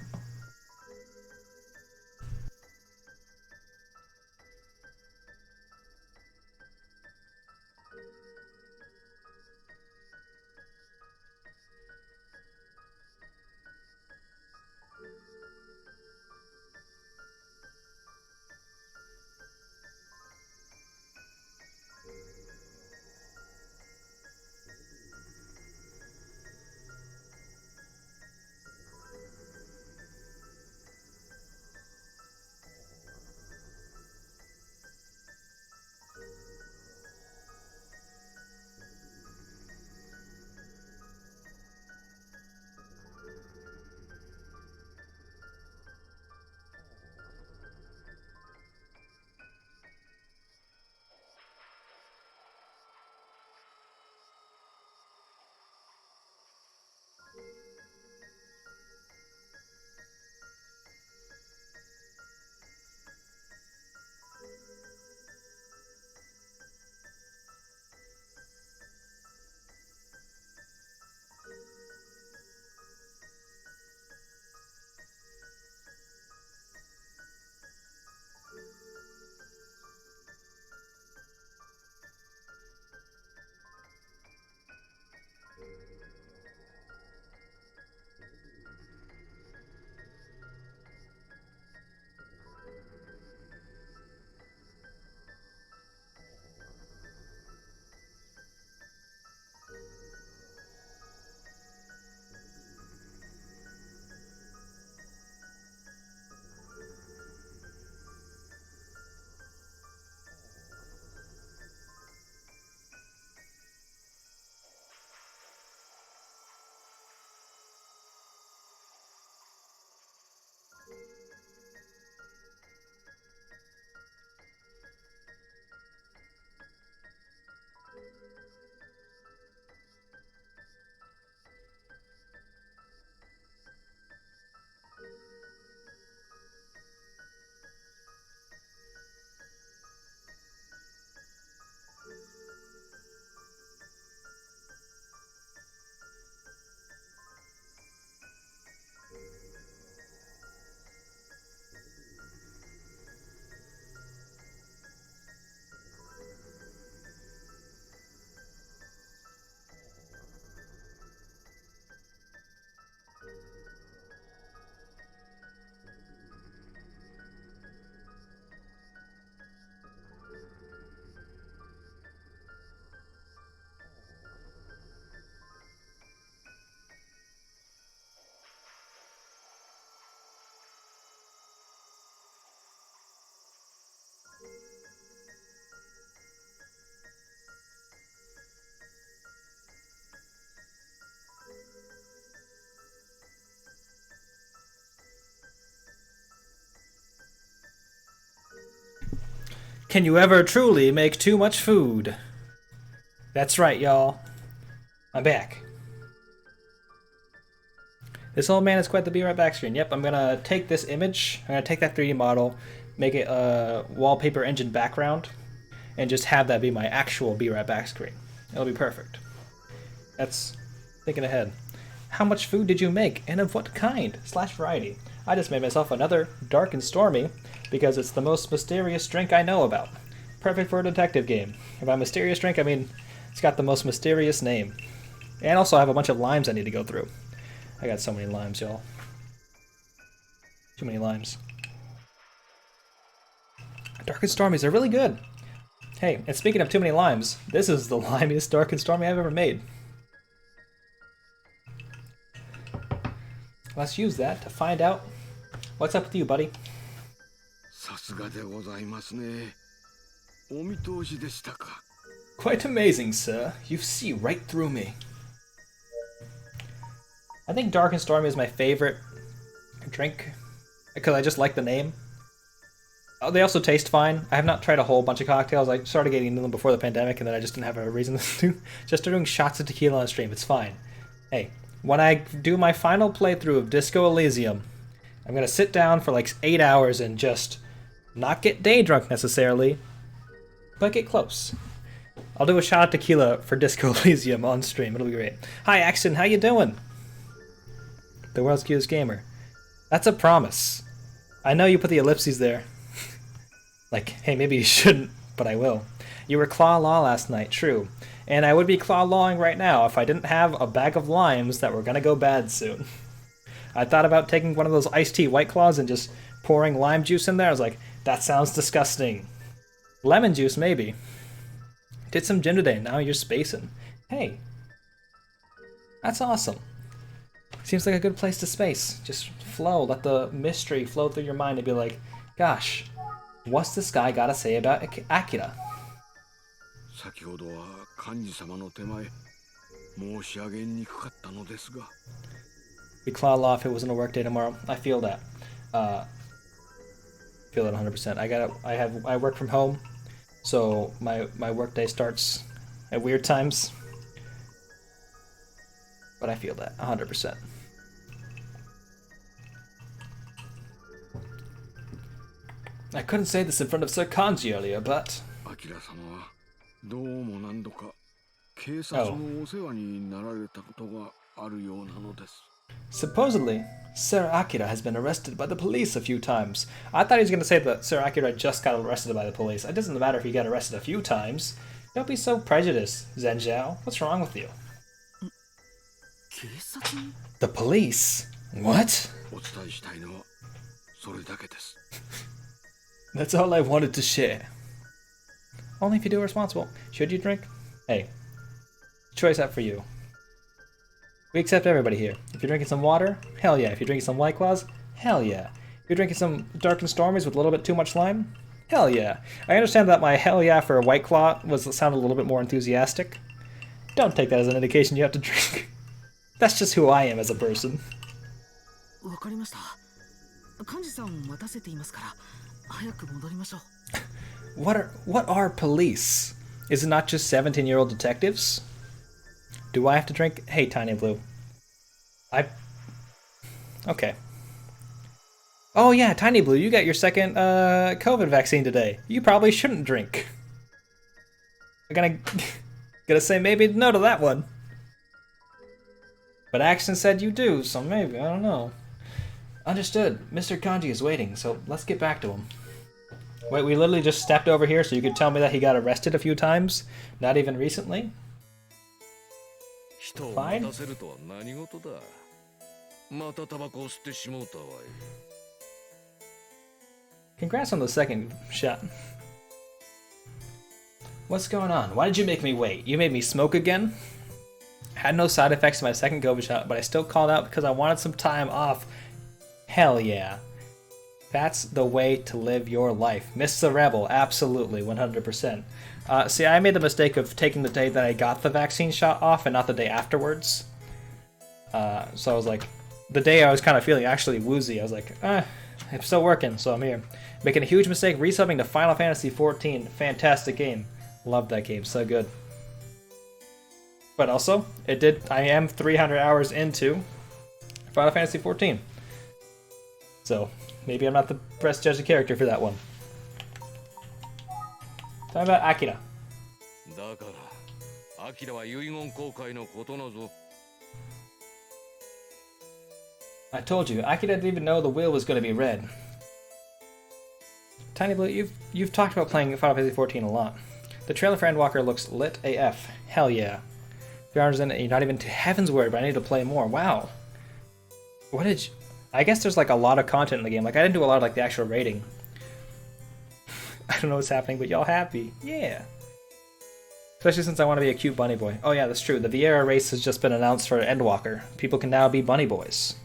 Can you ever truly make too much food? That's right, y'all. I'm back. This old man is quite the be right back screen. Yep, I'm gonna take this image, I'm gonna take that 3D model, make it a wallpaper engine background, and just have that be my actual be right back screen. It'll be perfect. That's thinking ahead. How much food did you make, and of what kind? / variety. I just made myself another dark and stormy because it's the most mysterious drink I know about. Perfect for a detective game. If by mysterious drink, I mean it's got the most mysterious name. And also I have a bunch of limes I need to go through. I got so many limes, y'all. Too many limes. Dark and Stormies are really good. Hey, and speaking of too many limes, this is the limiest Dark and Stormy I've ever made. Let's use that to find out what's up with you, buddy. さすがでございますね。お見通しでしたか。Quite amazing, sir. You see right through me. I think Dark and Stormy is my favorite drink because I just like the name. Oh, they also taste fine. I have not tried a whole bunch of cocktails. I started getting into them before the pandemic, and then I just didn't have a reason to. Just doing shots of tequila on stream. It's fine. Hey, when I do my final playthrough of Disco Elysium, I'm gonna sit down for like 8 hours and just not get day drunk necessarily, but get close. I'll do a shot of tequila for Disco Elysium on stream. It'll be great. Hi, Axton. How you doing? The world's cutest gamer. That's a promise. I know you put the ellipses there. Like, hey, maybe you shouldn't, but I will. You were claw law last night, true. And I would be claw lawing right now if I didn't have a bag of limes that were gonna go bad soon. I thought about taking one of those iced tea White Claws and just pouring lime juice in there. I was like, that sounds disgusting. Lemon juice, maybe. Did some gym today, now you're spacing. Hey. That's awesome. Seems like a good place to space. Just flow, let the mystery flow through your mind and be like, gosh, what's this guy gotta say about Akira? 先ほどは幹事様の手前申し上げにくかったのですが。We claw law if it wasn't a work day tomorrow. I feel that. Feel that 100%. I work from home, so my work day starts at weird times. But I feel that 100%. I couldn't say this in front of Sir Kanji earlier, but... アキラ様はどうも何度か警察のお世話になられたことがあるようなのです。Supposedly, Sir Akira has been arrested by the police a few times. I thought he was going to say that Sir Akira just got arrested by the police. It doesn't matter if he got arrested a few times. Don't be so prejudiced, Zhenjiao. What's wrong with you? The police? What? お伝えしたいのはそれだけです。That's all I wanted to share. Only if you do responsible. Should you drink? Hey, choice up for you. We accept everybody here. If you're drinking some water, hell yeah. If you're drinking some White Claws, hell yeah. If you're drinking some Dark and Stormies with a little bit too much lime, hell yeah. I understand that my hell yeah for a White Claw sounded a little bit more enthusiastic. Don't take that as an indication you have to drink. That's just who I am as a person. わかりました。幹事さんを待たせていますから、早く戻りましょう。What are police? Is it not just 17-year-old detectives? Do I have to drink? Hey, Tiny Blue. Okay. Oh yeah, Tiny Blue, you got your second COVID vaccine today. You probably shouldn't drink. I'm gonna say maybe no to that one. But Axton said you do, so maybe, I don't know. Understood. Mr. Kanji is waiting, so let's get back to him. Wait, we literally just stepped over here so you could tell me that he got arrested a few times? Not even recently? Fine. Congrats on the second shot. What's going on? Why did you make me wait? You made me smoke again? Had no side effects to my second COVID shot, but I still called out because I wanted some time off. Hell yeah. That's the way to live your life. Miss the Rebel, absolutely, 100%. See, I made the mistake of taking the day that I got the vaccine shot off and not the day afterwards. So I was like, the day I was kind of feeling actually woozy, I was like, I'm still working, so I'm here. Making a huge mistake resubbing to Final Fantasy XIV. Fantastic game. Love that game. So good. But also, I am 300 hours into Final Fantasy XIV. So, maybe I'm not the best judge of character for that one. Talking about Akira. I told you, Akira didn't even know the wheel was going to be red. Tiny Blue, you've talked about playing Final Fantasy XIV a lot. The trailer for Endwalker looks lit AF. Hell yeah. 3 hours in, you're not even to Heaven's Word, but I need to play more. Wow. What did you... I guess there's like a lot of content in the game. Like I didn't do a lot of like the actual rating. I don't know what's happening, but y'all happy. Yeah. Especially since I want to be a cute bunny boy. Oh yeah, that's true. The Vieira race has just been announced for Endwalker. People can now be bunny boys.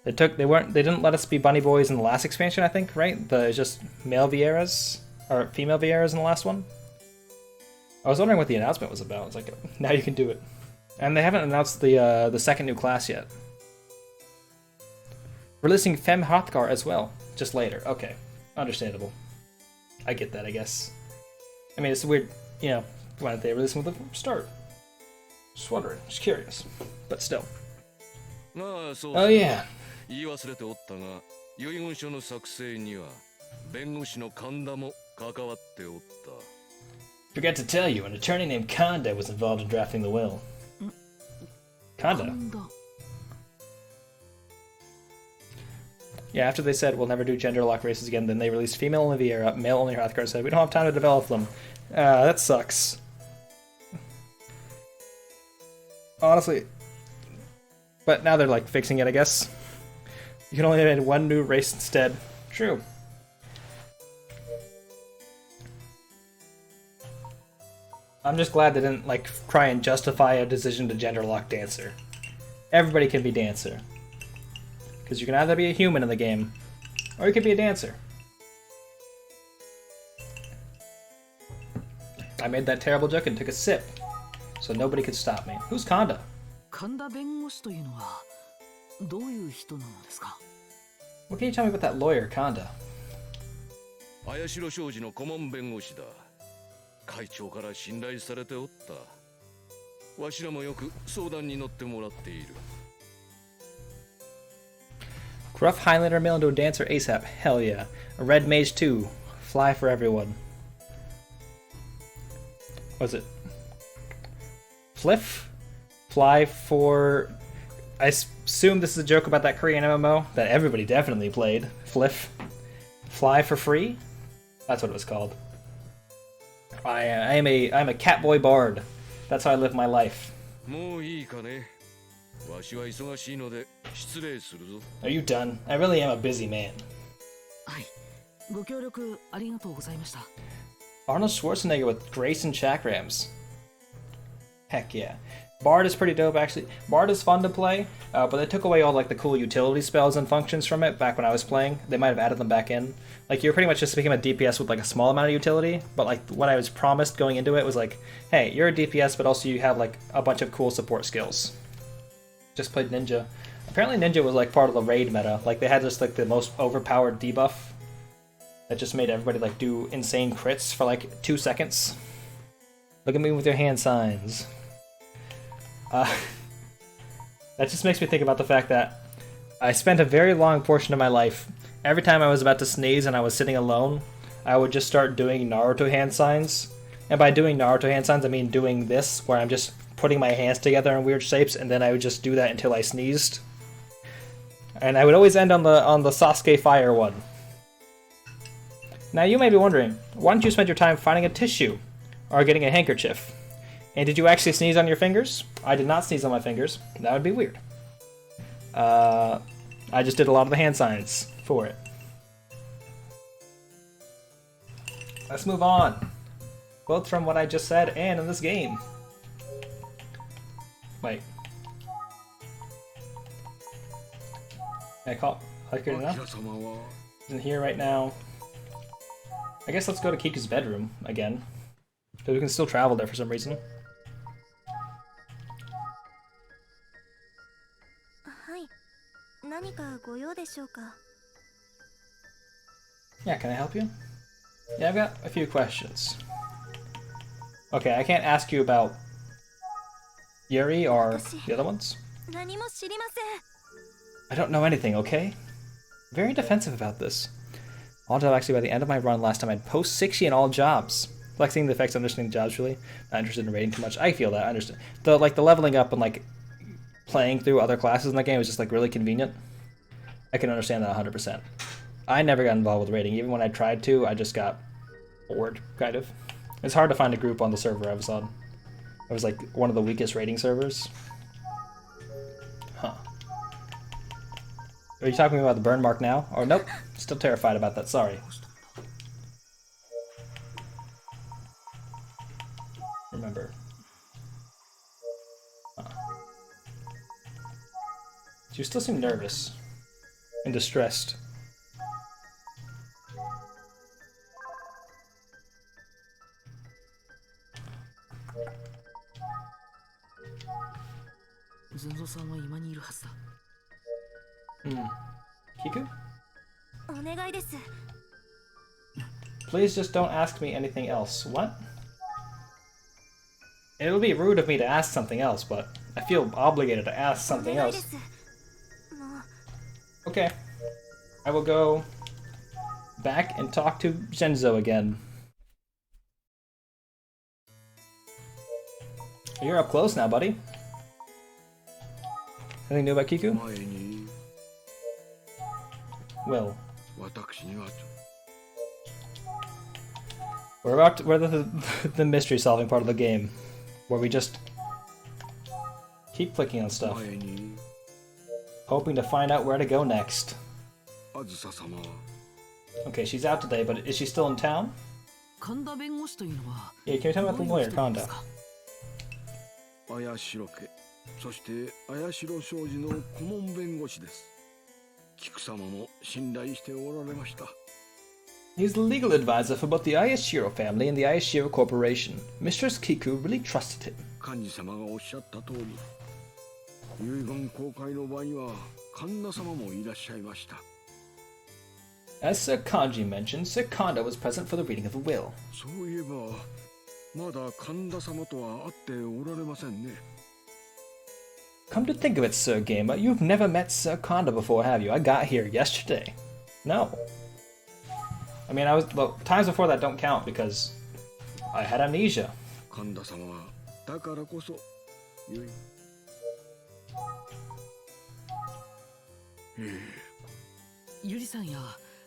They didn't let us be bunny boys in the last expansion, I think, right? Just male Vieiras or female Vieiras in the last one. I was wondering what the announcement was about. It's like now you can do it. And they haven't announced the second new class yet. Releasing Femme Hrothgar as well, just later. Okay, understandable. I get that, I guess. I mean, it's weird, you know, why didn't they release them with the start? Just wondering, just curious. But still. Oh yeah. Forgot to tell you, an attorney named Kanda was involved in drafting the will. Kanda? Yeah, after they said we'll never do gender lock races again, then they released female only Vieira, male only Hrothgar said we don't have time to develop them. That sucks. Honestly. But now they're like fixing it, I guess. You can only add one new race instead. True. I'm just glad they didn't like try and justify a decision to gender lock Dancer. Everybody can be Dancer. Because you can either be a human in the game, or you can be a dancer. I made that terrible joke and took a sip, so nobody could stop me. Who's Kanda? Kanda 弁護士というのはどういう人なのですか? What can you tell me about that lawyer, Kanda? 綾代商事の顧問弁護士だ。会長から信頼されておった。わしらもよく相談に乗ってもらっている。Gruff Highlander mail into a dancer ASAP. Hell yeah. A red mage too. Fly for everyone. What is it? Fliff? Fly for... I assume this is a joke about that Korean MMO that everybody definitely played. Fliff. Fly for free? That's what it was called. I'm a catboy bard. That's how I live my life. Are you done? I really am a busy man. Arnold Schwarzenegger with Grace and Chakrams. Heck yeah. Bard is pretty dope, actually. Bard is fun to play, but they took away all like the cool utility spells and functions from it back when I was playing. They might have added them back in. Like, you're pretty much just became a DPS with like a small amount of utility, but like what I was promised going into it was like, hey, you're a DPS, but also you have like a bunch of cool support skills. Just played Ninja. Apparently Ninja was like part of the raid meta. Like they had just like the most overpowered debuff that just made everybody like do insane crits for like 2 seconds. Look at me with your hand signs. That just makes me think about the fact that I spent a very long portion of my life, every time I was about to sneeze and I was sitting alone, I would just start doing Naruto hand signs. And by doing Naruto hand signs, I mean doing this, where I'm just putting my hands together in weird shapes, and then I would just do that until I sneezed. And I would always end on the Sasuke fire one. Now you may be wondering, why don't you spend your time finding a tissue or getting a handkerchief? And did you actually sneeze on your fingers? I did not sneeze on my fingers. That would be weird. I just did a lot of the hand signs for it. Let's move on. Both from what I just said and in this game. Wait. Can I call Akira now? Isn't here right now. I guess let's go to Kiku's bedroom again. But we can still travel there for some reason. Yeah, can I help you? Yeah, I've got a few questions. Okay, I can't ask you about Yuri or the other ones. I don't know anything, okay? Very defensive about this. All job actually by the end of my run last time I'd post 60 in all jobs. Flexing the effects, understanding jobs really. Not interested in rating too much. I feel that, I understand. The leveling up and like playing through other classes in that game is just like really convenient. I can understand that 100%. I never got involved with rating. Even when I tried to, I just got bored, kind of. It's hard to find a group on the server I was on. It was like one of the weakest rating servers. Huh. Are you talking about the burn mark now? Or nope, still terrified about that, sorry. Remember. Huh. You still seem nervous and distressed. Kiku? Please just don't ask me anything else. What? It would be rude of me to ask something else, but I feel obligated to ask something else. Okay. I will go back and talk to Zenzo again. You're up close now, buddy. Anything new about Kiku? Will. We're the mystery solving part of the game, where we just keep clicking on stuff, hoping to find out where to go next. Okay, she's out today, but is she still in town? Yeah, can you tell me about the lawyer, Kanda? 綾代家、そして綾代商事の顧問弁護士です。菊様も信頼しておられました。 He's the legal advisor for both the Ayashiro family and the Ayashiro Corporation. Mistress Kiku really trusted him. 幹事様がおっしゃった通り、遺言公開の場には神田様もいらっしゃいました。 As Sir Kanji mentioned, Sir Kanda was present for the reading of the will. そういえば、まだ神田様とは会っておられませんね。 Come to think of it, Sir Gamer, you've never met Sir Kanda before, have you? I got here yesterday. No. I mean, well, times before that don't count because I had amnesia. 神田様はだからこそ、ゆりさんや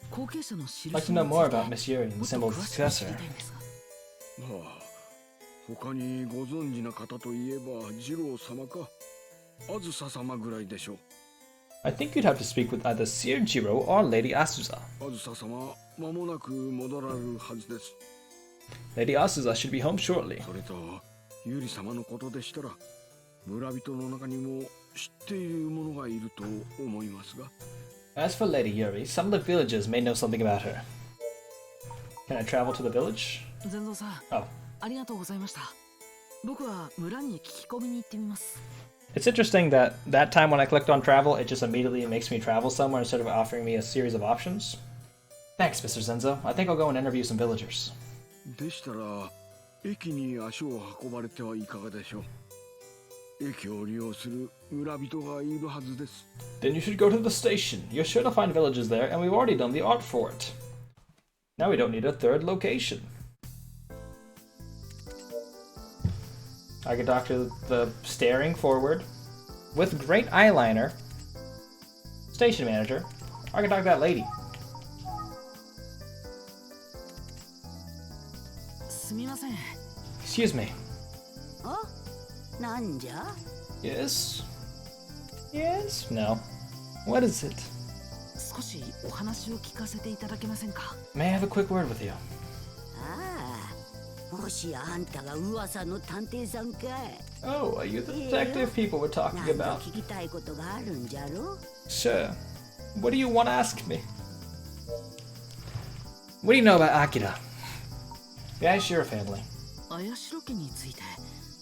後継者の I'd like to know more about Miss Yuri and the symbol's successor. まあ、他にご存知な方といえば次郎様か、あずさ様ぐらいでしょう。 I think you'd have to speak with either Sir Jiro or Lady Asuza. あずさ様、間もなく戻られるはずです。 Lady Asuza should be home shortly. それと、ゆり様のことでしたら、村人の中にも知っている者がいると思いますが。 As for Lady Yuri, some of the villagers may know something about her. Can I travel to the village? 全蔵さん、ありがとうございました。僕は村に聞き込みに行ってみます。 It's interesting that that time when I clicked on travel, it just immediately makes me travel somewhere instead of offering me a series of options. Thanks, Mr. Zenzo. I think I'll go and interview some villagers. でしたら、駅に足を運ばれてはいかがでしょう。駅を利用する村人がいるはずです。 Then you should go to the station. You're sure to find villages there, and we've already done the art for it. Now we don't need a third location. I could talk to the staring forward with great eyeliner station manager. I could talk to that lady. すみません。 Excuse me. あ、なんじゃ? Yes? Yes? No. What is it? 少しお話を聞かせていただけませんか? May I have a quick word with you? ああ、もしやあんたが噂の探偵さんかい? Oh, are you the detective people were talking なんか about? 聞きたいことがあるんじゃろ? Sure. What do you want to ask me? What do you know about Akira? The Aishiro family. 綾代家について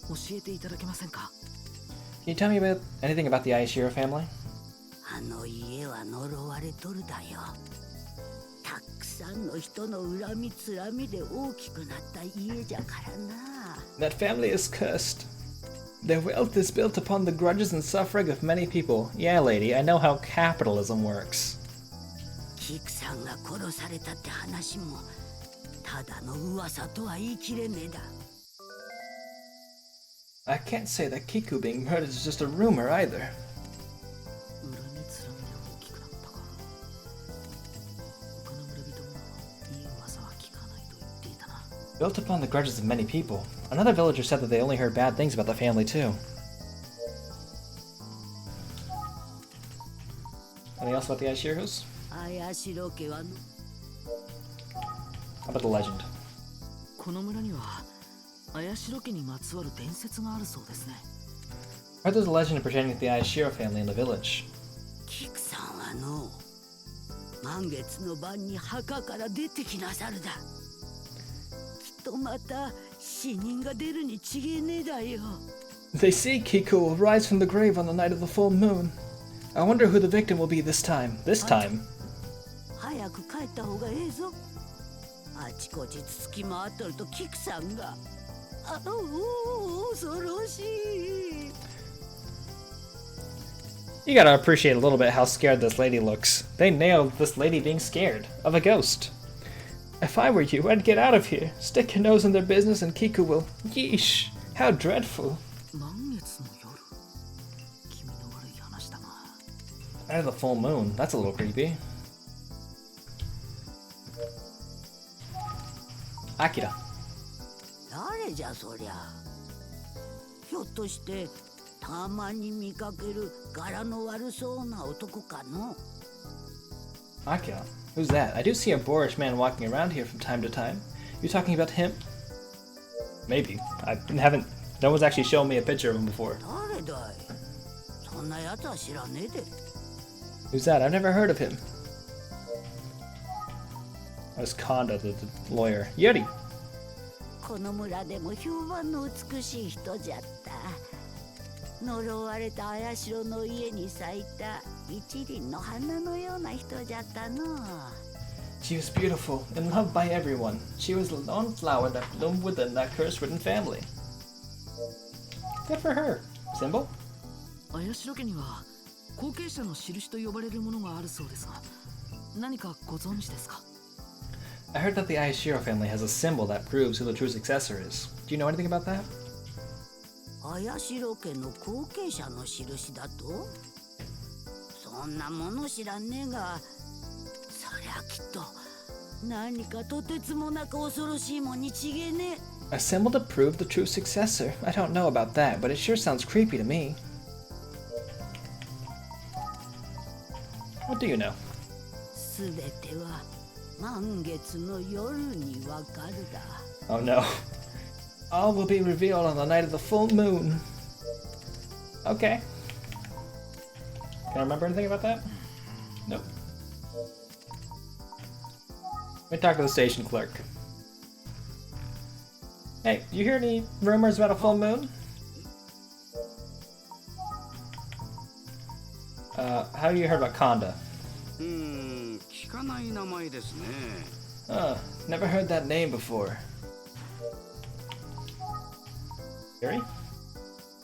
教えていただけませんか? Can you tell me about anything about the Aishiro family? あの家は呪われとるだよ。たくさんの人の恨みつらみで大きくなった家じゃからな。 That family is cursed. Their wealth is built upon the grudges and suffering of many people. Yeah, lady, I know how capitalism works. キクさんが殺されたって話もただの噂とは言い切れねえだ。 I can't say that Kiku being murdered is just a rumor either. 恨みつらみで大きくなったか。他の村人もいい噂は聞かないと言っていたな。 Built upon the grudges of many people. Another villager said that they only heard bad things about the family too. Anything else about the Aishiros? 綾代家はの How about the legend? この村には綾代家にまつわる伝説があるそうですね。 I heard there's a legend pertaining to the Aishiro family in the village. キクさんはの満月の晩に墓から出てきなさるだ。きっとまた死人が出るに違えねえだよ。 They say Kiku will rise from the grave on the night of the full moon. I wonder who the victim will be this time. This time? 早く帰った方がええぞ。あちこちつつき回っとるとキクさんが。あおお、恐ろしい。 You gotta appreciate a little bit how scared this lady looks. They nailed this lady being scared of a ghost. If I were you, I'd get out of here. Stick your nose in their business and Kiku will. Yeesh, how dreadful. 満月の夜。気味の悪い話だな。 Out of the full moon, that's a little creepy. Akira. 誰じゃそりゃ。ひょっとしてたまに見かける柄の悪そうな男かの。 Akira? Who's that? I do see a boorish man walking around here from time to time. You talking about him? Maybe. No one's actually shown me a picture of him before. 誰だい。そんなやつは知らねえで。 Who's that? I've never heard of him. That was Konda, the lawyer. Yuri! この村でも評判の美しい人じゃった。呪われた綾代の家に咲いた一輪の花のような人じゃったの。 She was beautiful and loved by everyone. She was the lone flower that bloomed within that curse-ridden family. Good for her. Symbol? 綾代家には後継者の印と呼ばれるものがあるそうですが、何かご存知ですか？ I heard that the Aishiro family has a symbol that proves who the true successor is. Do you know anything about that? 綾代家の後継者の印だと。そんなもの知らねえが、そりゃきっと何かとてつもなく恐ろしいもんに違えねえ。 A symbol to prove the true successor. I don't know about that, but it sure sounds creepy to me. What do you know? すべては満月の夜にわかるだ。 Oh no. All will be revealed on the night of the full moon. Okay. Can I remember anything about that? Nope. Let me talk to the station clerk. Hey, you hear any rumors about a full moon? How you heard about Konda? 聞かない名前ですね。Never heard that name before. Yuri?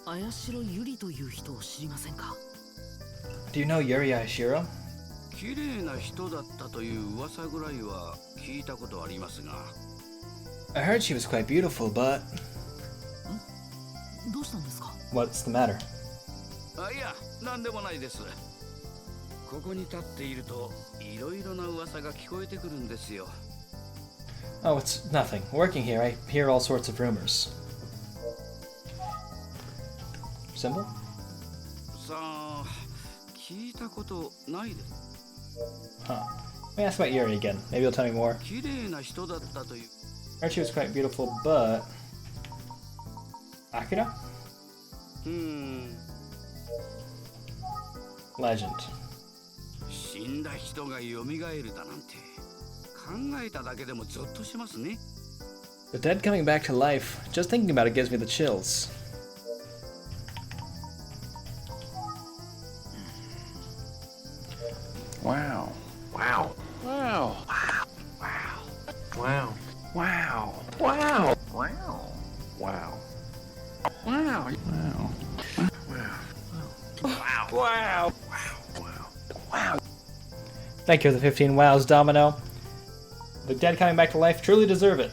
綾代ゆりという人を知りませんか？ Do you know Yuri Aishiro? 綺麗な人だったという噂ぐらいは聞いたことありますが。I heard she was quite beautiful, but... どうしたんですか？ What's the matter? いや、なんでもないです。ここに立っているといろいろな噂が聞こえてくるんですよ。 Oh, it's nothing. Working here, I hear all sorts of rumors. Symbol? さあ、聞いたことないです。 Huh. Let me ask about Yuri again. Maybe you'll tell me more. 綺麗な人だったという。I heard she was quite beautiful, but... Akira? Legend. 死んだ人が蘇るだなんて考えただけでもゾッとしますね。 The dead coming back to life. Just thinking about it gives me the chills. Wow. Wow. Wow. Wow. Wow. Wow. Wow. Wow. Wow. Wow. Wow. Wow. Thank you for the 15 wows, Domino. The dead coming back to life truly deserve it.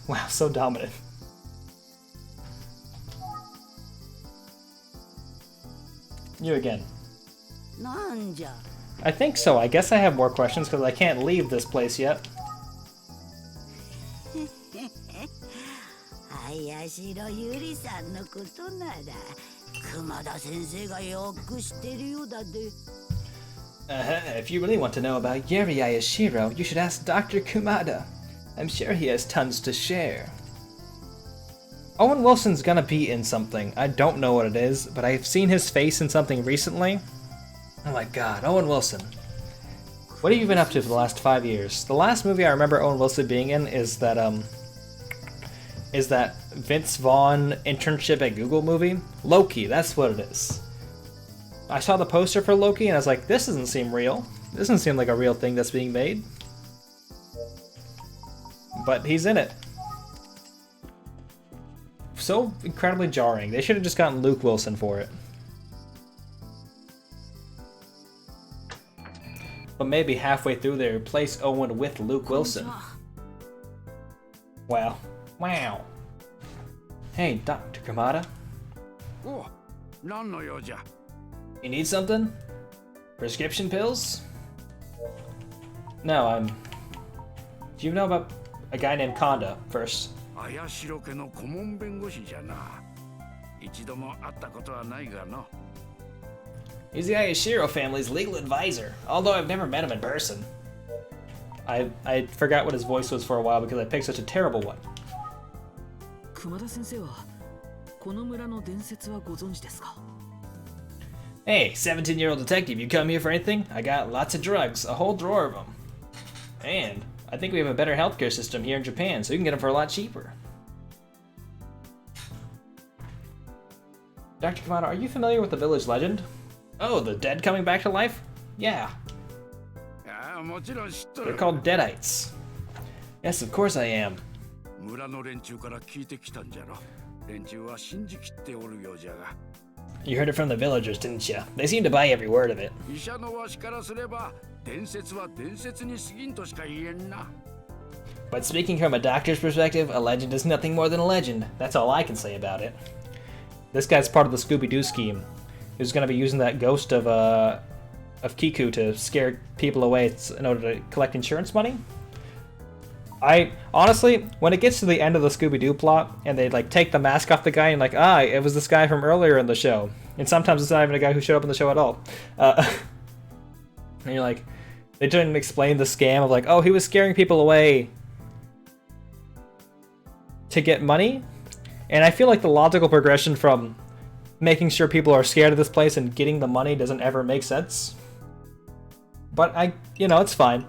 Wow, so dominant. You again. なんじゃ I think so. I guess I have more questions because I can't leave this place yet. 綾代ゆりさんのことなら熊田先生がよく知ってるようだで If you really want to know about Yuri Ayashiro, you should ask Dr. Kumada. I'm sure he has tons to share. Owen Wilson's gonna be in something. I don't know what it is, but I've seen his face in something recently. Oh my god, Owen Wilson. What have you been up to for the last 5 years? The last movie I remember Owen Wilson being in is that Vince Vaughn internship at Google movie? Loki, that's what it is. I saw the poster for Loki and I was like, this doesn't seem real. This doesn't seem like a real thing that's being made. But he's in it. So incredibly jarring. They should have just gotten Luke Wilson for it. But maybe halfway through they replace Owen with Luke Wilson. Wow. Wow. Hey, Dr. Kamada. Oh, 何の用じゃ? You need something? Prescription pills? No, Do you know about a guy named Konda first? 綾代家の顧問弁護士じゃな。一度も会ったことはないがの。 He's the Ayashiro family's legal advisor, although I've never met him in person. I forgot what his voice was for a while because I picked such a terrible one. 熊田先生はこの村の伝説はご存知ですか? Hey, 17-year-old detective, you come here for anything? I got lots of drugs, a whole drawer of them. And I think we have a better healthcare system here in Japan, so you can get them for a lot cheaper. Dr. Kamada, are you familiar with the village legend? Oh, the dead coming back to life? Yeah. They're called Deadites. Yes, of course I am. 村の連中から聞いてきたんじゃろ。連中は信じきっておるようじゃが。 You heard it from the villagers, didn't you? They seem to buy every word of it. 医者のわしからすれば伝説は伝説に過ぎんとしか言えんな。 But speaking from a doctor's perspective, a legend is nothing more than a legend. That's all I can say about it. This guy's part of the Scooby-Doo scheme. Who's going to be using that ghost of Kiku to scare people away in order to collect insurance money? I honestly, when it gets to the end of the Scooby-Doo plot and they like take the mask off the guy and like, it was this guy from earlier in the show, and sometimes it's not even a guy who showed up in the show at all. And you're like, they didn't explain the scam of like, oh, he was scaring people away to get money, and I feel like the logical progression from making sure people are scared of this place and getting the money doesn't ever make sense. But it's fine.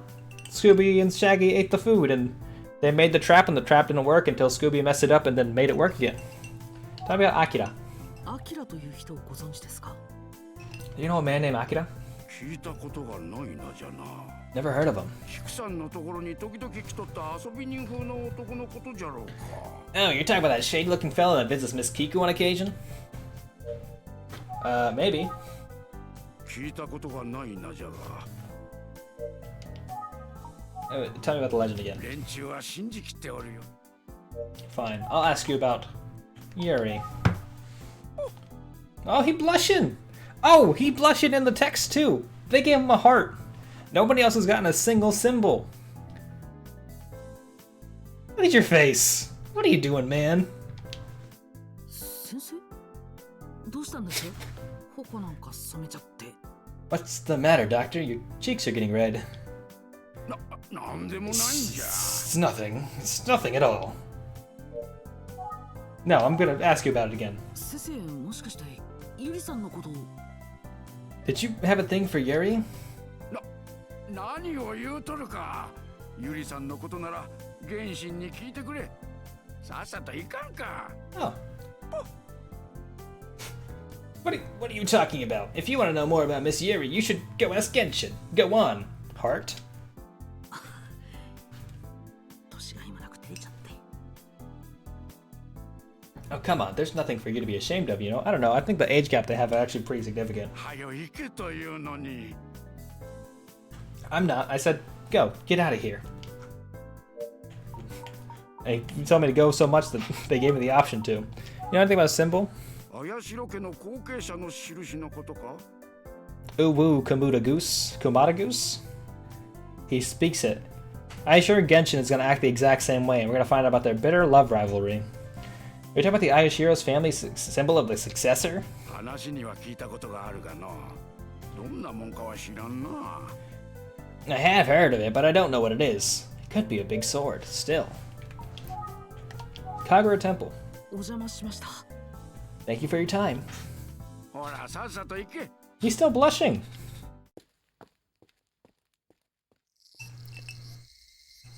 Scooby and Shaggy ate the food and they made the trap and the trap didn't work until Scooby messed it up and then made it work again. Talk about Akira. Akira という人をご存知ですか? Do you know a man named Akira? 聞いたことがないなじゃな。 Never heard of him. 菊さんのところに時々来とった遊び人風の男のことじゃろうか。 Oh, you're talking about that shady-looking fella that visits Miss Kiku on occasion? Maybe. 聞いたことがないなじゃが。 Tell me about the legend again. 連中は信じきっておるよ。 Fine. I'll ask you about Yuri. Oh, he blushing! Oh, he blushing in the text too! They gave him a heart. Nobody else has gotten a single symbol. Look at your face. What are you doing, man? 先生? どうしたんですか? 頬なんか染めちゃって。 What's the matter, doctor? Your cheeks are getting red. なんでもないんじゃ。 It's nothing. It's nothing at all. No, I'm gonna ask you about it again. 先生、もしかしてゆりさんのことを。 Did you have a thing for Yuri? 何を言うとるか。ゆりさんのことなら原神に聞いてくれ。さっさと行かんか。 Oh. What are you talking about? If you want to know more about Miss Yuri, you should go ask Genshin. Go on, heart. しが今なく照れちゃって。 Oh, come on. There's nothing for you to be ashamed of, you know? I don't know. I think the age gap they have are actually pretty significant. はよ行けというのに。 I'm not. I said, go. Get out of here. And you told me to go so much that they gave me the option to. You know anything about a symbol? 綾代家の後継者の印のことか? Uwu Kamada Goose? Kumada Goose? He speaks it. I assure Genshin is going to act the exact same way, and we're going to find out about their bitter love rivalry. Are you talking about the Ayashiro's family symbol of the successor? 話には聞いたことがあるがな。どんなもんかは知らんな。 I have heard of it, but I don't know what it is. It could be a big sword, still. Kagura Temple. お邪魔しました。 Thank you for your time. ほら、さっさと行け。 He's still blushing.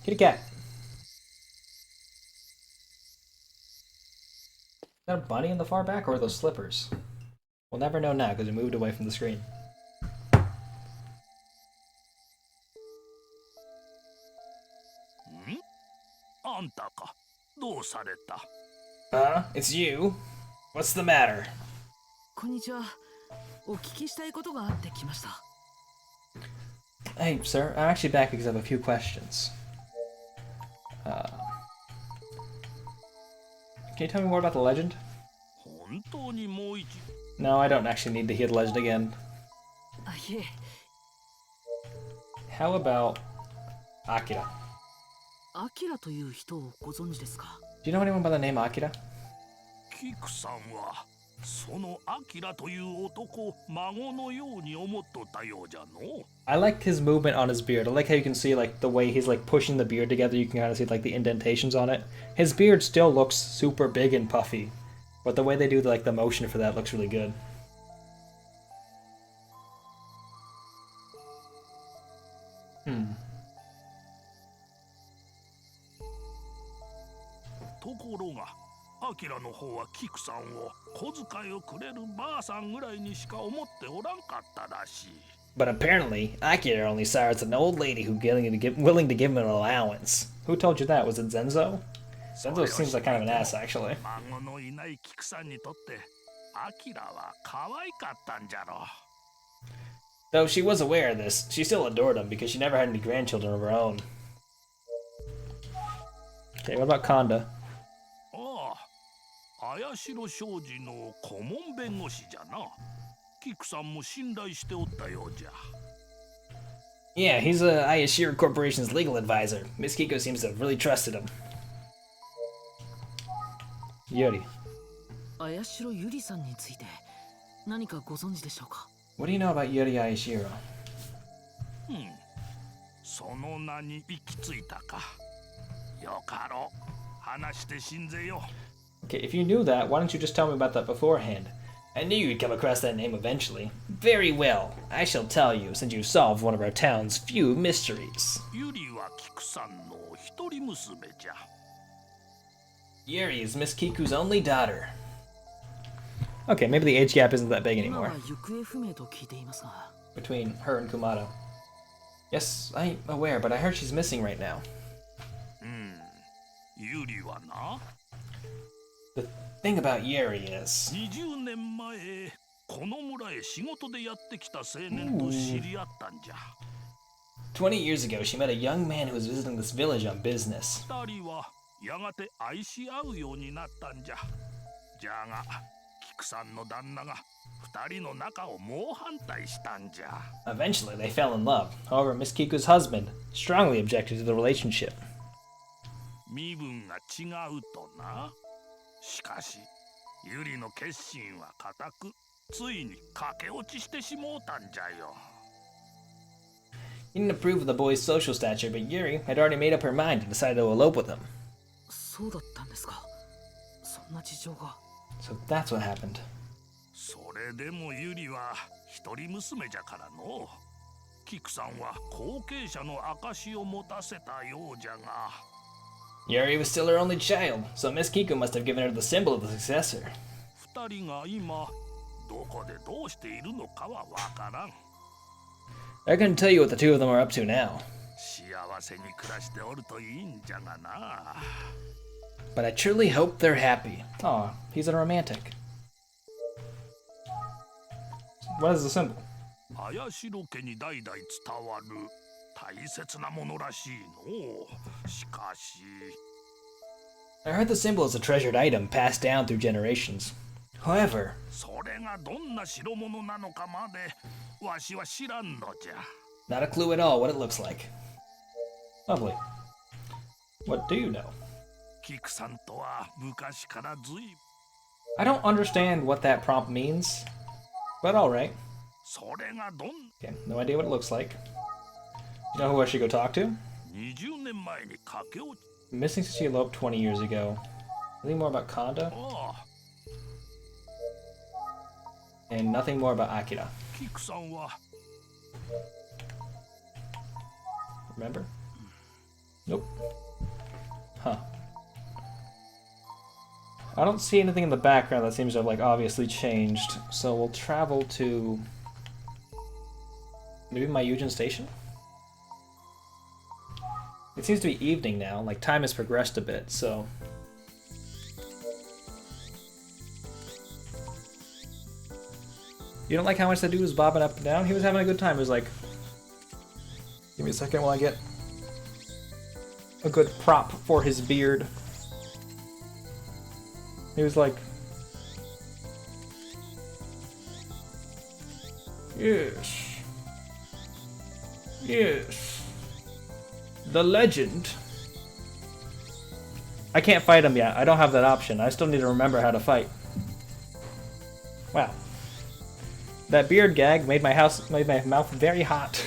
Kitty cat. Is that a bunny in the far back, or are those slippers? We'll never know now because we moved away from the screen. It's you? What's the matter? こんにちは。お聞きしたいことがあって来ました。 Hey, sir, I'm actually back because I have a few questions. Can you tell me more about the legend? No, I don't actually need to hear the legend again. あ、いえ。 How about Akira? アキラという人をご存知ですか? Do you know anyone by the name Akira? キクさんはそのアキラという男を孫のように思っとったようじゃの。 I liked his movement on his beard. I like how you can see like the way he's like pushing the beard together. You can kind of see like the indentations on it. His beard still looks super big and puffy, but the way they do like the motion for that looks really good. Hmm. ところがアキラの方はキクさんを小遣いをくれるばあさんぐらいにしか思っておらんかったらしい。 But apparently, Akira only saw her as an old lady who willing to give him an allowance. Who told you that? Was it Zenzo? Zenzo seems like kind of an ass, actually. 孫のいないキクさんにとってアキラは可愛かったんじゃろ。 Though she was aware of this, she still adored him because she never had any grandchildren of her own. Okay, what about Konda? 綾代商事の顧問弁護士じゃな。キクさんも信頼しておったようじゃ。 Yeah, he's Ayashiro Corporation's legal advisor. Miss Kiko seems to have really trusted him. Yuri. 綾代ゆりさんについて何かご存知でしょうか? What do you know about Yuri Ayashiro? その名に行き着いたか。よかろう。話してしんぜよ。 Okay, if you knew that, why don't you just tell me about that beforehand? I knew you'd come across that name eventually. Very well. I shall tell you, since you solved one of our town's few mysteries. Yuri はキクさんの一人娘じゃ。 Yuri is Miss Kiku's only daughter. Okay, maybe the age gap isn't that big 今 anymore. は行方不明と聞いていますが。 Between her and Kumado. Yes, I'm aware, but I heard she's missing right now. ユリはな。 The thing about Yuri is... 20年前、この村へ仕事でやってきた青年と知り合ったんじゃ。 20 years ago, she met a young man who was visiting this village on business. 二人はやがて愛し合うようになったんじゃ。じゃが、キクさんの旦那が二人の仲を猛反対したんじゃ。 Eventually, they fell in love. However, Miss Kiku's husband strongly objected to the relationship. 身分が違うとな。しかし、ユリの決心は固く、ついに駆け落ちしてしもうたんじゃよ。 He didn't approve of the boy's social stature, but Yuri had already made up her mind and decided to elope with him. そうだったんですか。そんな事情が。 So that's what happened. それでもユリは一人娘じゃからの。キクさんは後継者の証を持たせたようじゃが。 Yuri was still her only child, so Miss Kiku must have given her the symbol of the successor. 二人が今どこでどうしているのかはわからん。 I couldn't tell you what the two of them are up to now. 幸せに暮らしておるといいんじゃがな。 But I truly hope they're happy. Aw, he's a romantic. What is the symbol? 綾代家に代々伝わる大切なものらしいの。しかし I heard the symbol is a treasured item passed down through generations. However, それがどんな代物なのかまでわしは知らんのじゃ。 not a clue at all what it looks like. Lovely. What do you know? キクさんとは昔からずい I don't understand what that prompt means, but alright. それがどん Okay, no idea what it looks like. You know who I should go talk to? 20年前に駆け落ち Missing since she eloped 20 years ago. Anything more about Kanda? ああ And nothing more about Akira. キクさんは Remember? Nope. Huh. I don't see anything in the background that seems to have, like, obviously changed. So we'll travel to... maybe Mayujin Station? It seems to be evening now. Like, time has progressed a bit, so... You don't like how much that dude was bobbing up and down? He was having a good time. He was like... Give me a second while I get a good prop for his beard. He was like... Yes. Yes. The legend. I can't fight him yet. I don't have that option. I still need to remember how to fight. Wow. That beard gag made my mouth very hot.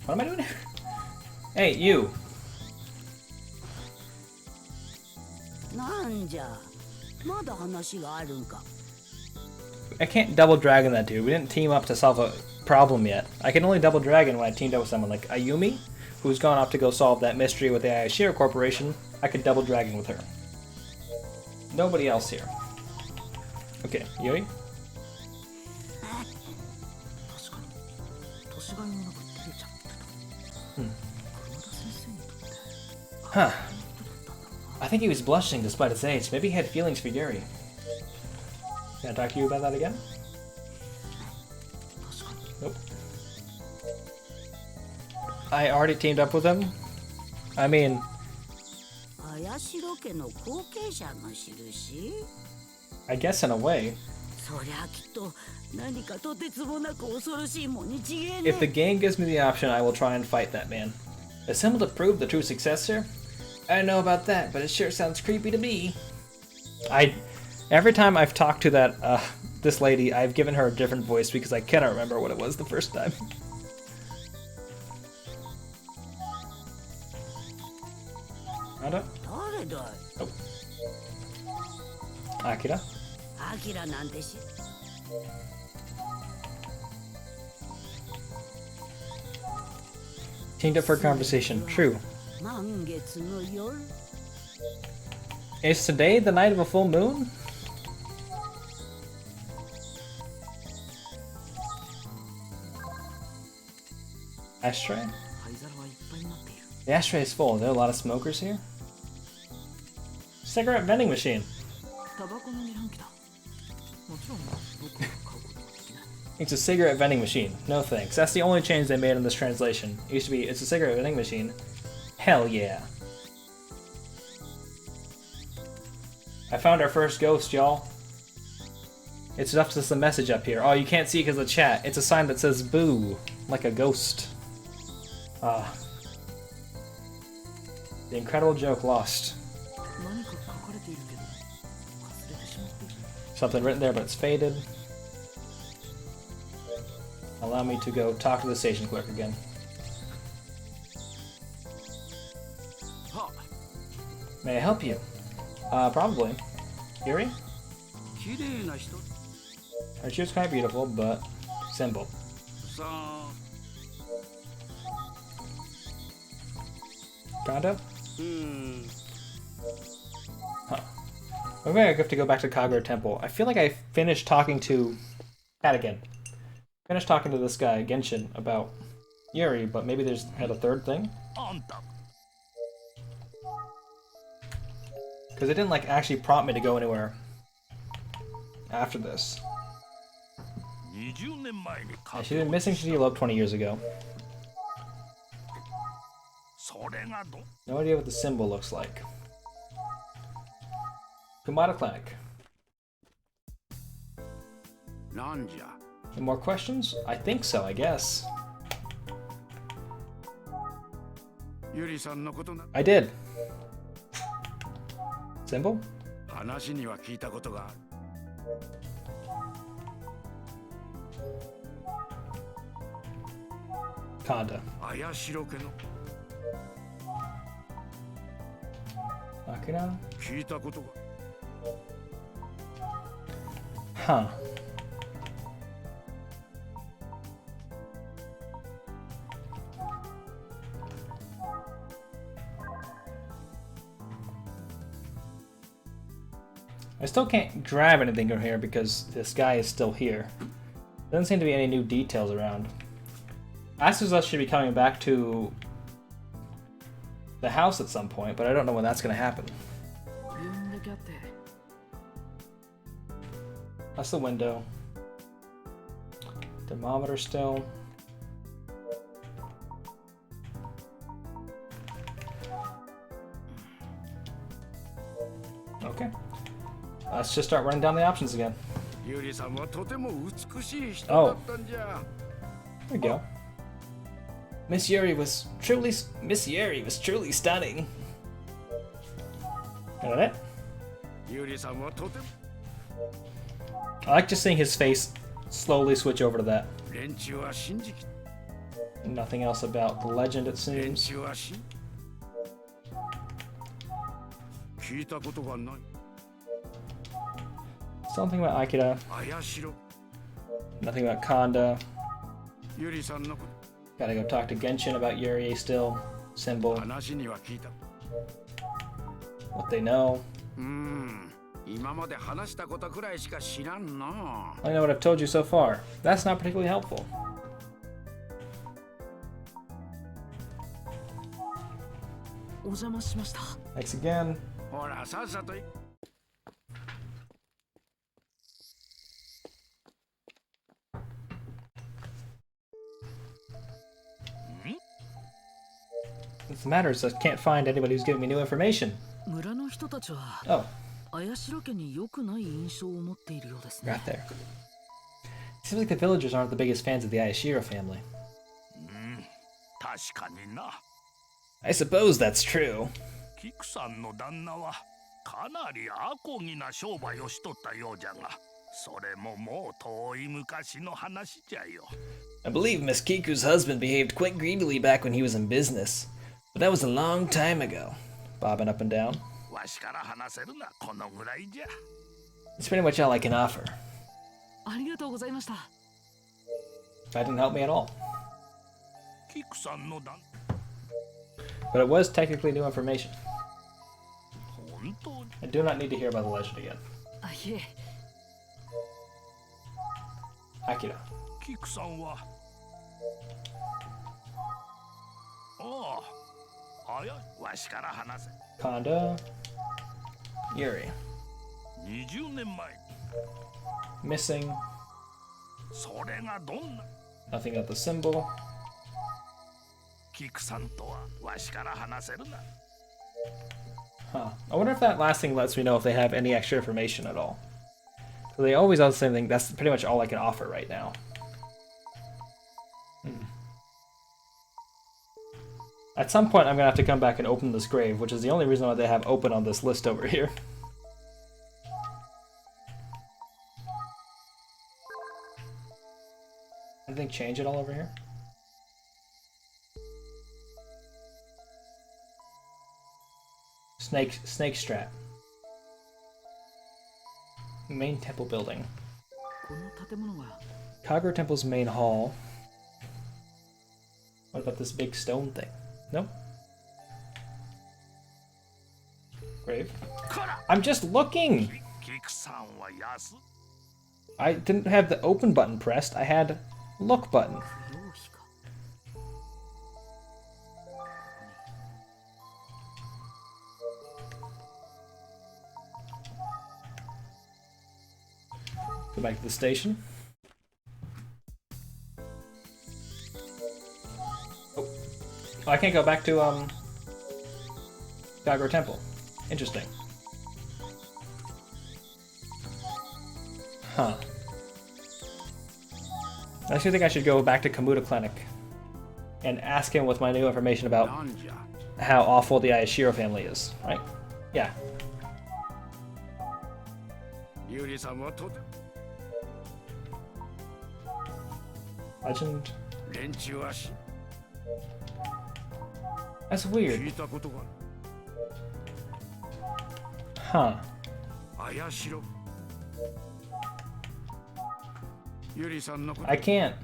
What am I doing here? Hey, you. なんじゃ、まだ話があるんか。 I can't double dragon that dude. We didn't team up to solve a problem yet. I can only double dragon when I teamed up with someone like Ayumi, who's gone off to go solve that mystery with the Ayashiro Corporation. I could double dragon with her. Nobody else here. Okay, Yui? 確かに年がいもなく照れちゃってた。黒田先生にとって Huh. I think he was blushing despite his age. Maybe he had feelings for Yuri. Can I talk to you about that again? Nope. I already teamed up with him. I mean... 綾代家の後継者の印 I guess in a way. そりゃきっと何かとてつもなく恐ろしいもんに違えね If the game gives me the option, I will try and fight that man. A symbol to prove the true successor? I don't know about that, but it sure sounds creepy to me. Every time I've talked to that this lady, I've given her a different voice because I cannot remember what it was the first time. Nada? 誰だい Oh. Akira? アキラなんてし Teamed up for a conversation. True. 満月の夜 Is today the night of a full moon? Ashtray? 灰皿はいっぱいになっている。 The ashtray is full. Are there a lot of smokers here? Cigarette vending machine. タバコの自販機だ。もちろん僕は買うことはできない。 It's a cigarette vending machine. No thanks. That's the only change they made in this translation. It used to be, it's a cigarette vending machine. Hell yeah. I found our first ghost, y'all. It's left us a message up here. Oh, you can't see because of the chat. It's a sign that says boo, like a ghost. Ah. The incredible joke lost. 何か書かれているけど忘れてしまっている。 Something written there, but it's faded. Allow me to go talk to the station clerk again. May I help you? Probably. Yuri? 綺麗な人 Her shoe's kind of beautiful, but simple. さあ Kanda? Hmm. Huh. Maybe I have to go back to Kagura Temple. I feel like I finished talking to... Again. Finished talking to this guy, Genshin, about Yuri, but maybe there's had a third thing? Because it didn't like actually prompt me to go anywhere after this. Yeah, she's been missing since she eloped 20 years ago. No idea what the symbol looks like. Kumada Clinic. Any more questions? I think so, I guess. I did. Symbol? Kanda. Akira? Huh. I still can't grab anything from here because this guy is still here. Doesn't seem to be any new details around. Asusa should be coming back to the house at some point, but I don't know when that's going to happen. That's the window. Thermometer still. Okay. Let's just start running down the options again. Oh. There we go. Miss Yuri was truly stunning. Got it? I like just seeing his face slowly switch over to that. Nothing else about the legend, it seems. Something about Akira. Nothing about Kanda. Gotta go talk to Genshin about Yuri still. Symbol. What they know. I know what I've told you so far. That's not particularly helpful. Thanks again. What's the matter is I can't find anybody who's giving me new information. Oh. Right there. It seems like the villagers aren't the biggest fans of the Ayashiro family. I suppose that's true. I believe Miss Kiku's husband behaved quite greedily back when he was in business. But that was a long time ago. Bobbing up and down. It's pretty much all I can offer. That didn't help me at all. But it was technically new information. I do not need to hear about the legend again. Akira. Kanda. Yuri. Missing. Nothing at the symbol. Huh. I wonder if that last thing lets me know if they have any extra information at all. So they always are the same thing. That's pretty much all I can offer right now. At some point I'm going to have to come back and open this grave, which is the only reason why they have open on this list over here. Anything change at all over here? Snake strat. Main temple building. Kagura Temple's main hall. What about this big stone thing? Nope. Grave. I'm just looking! I didn't have the open button pressed, I had look button. Go back to the station. Oh, I can't go back to Gagor Temple. Interesting. Huh. I actually think I should go back to Kamuta Clinic and ask him with my new information about how awful the Ayashiro family is, right? Yeah. Legend. That's weird. Huh. I can't.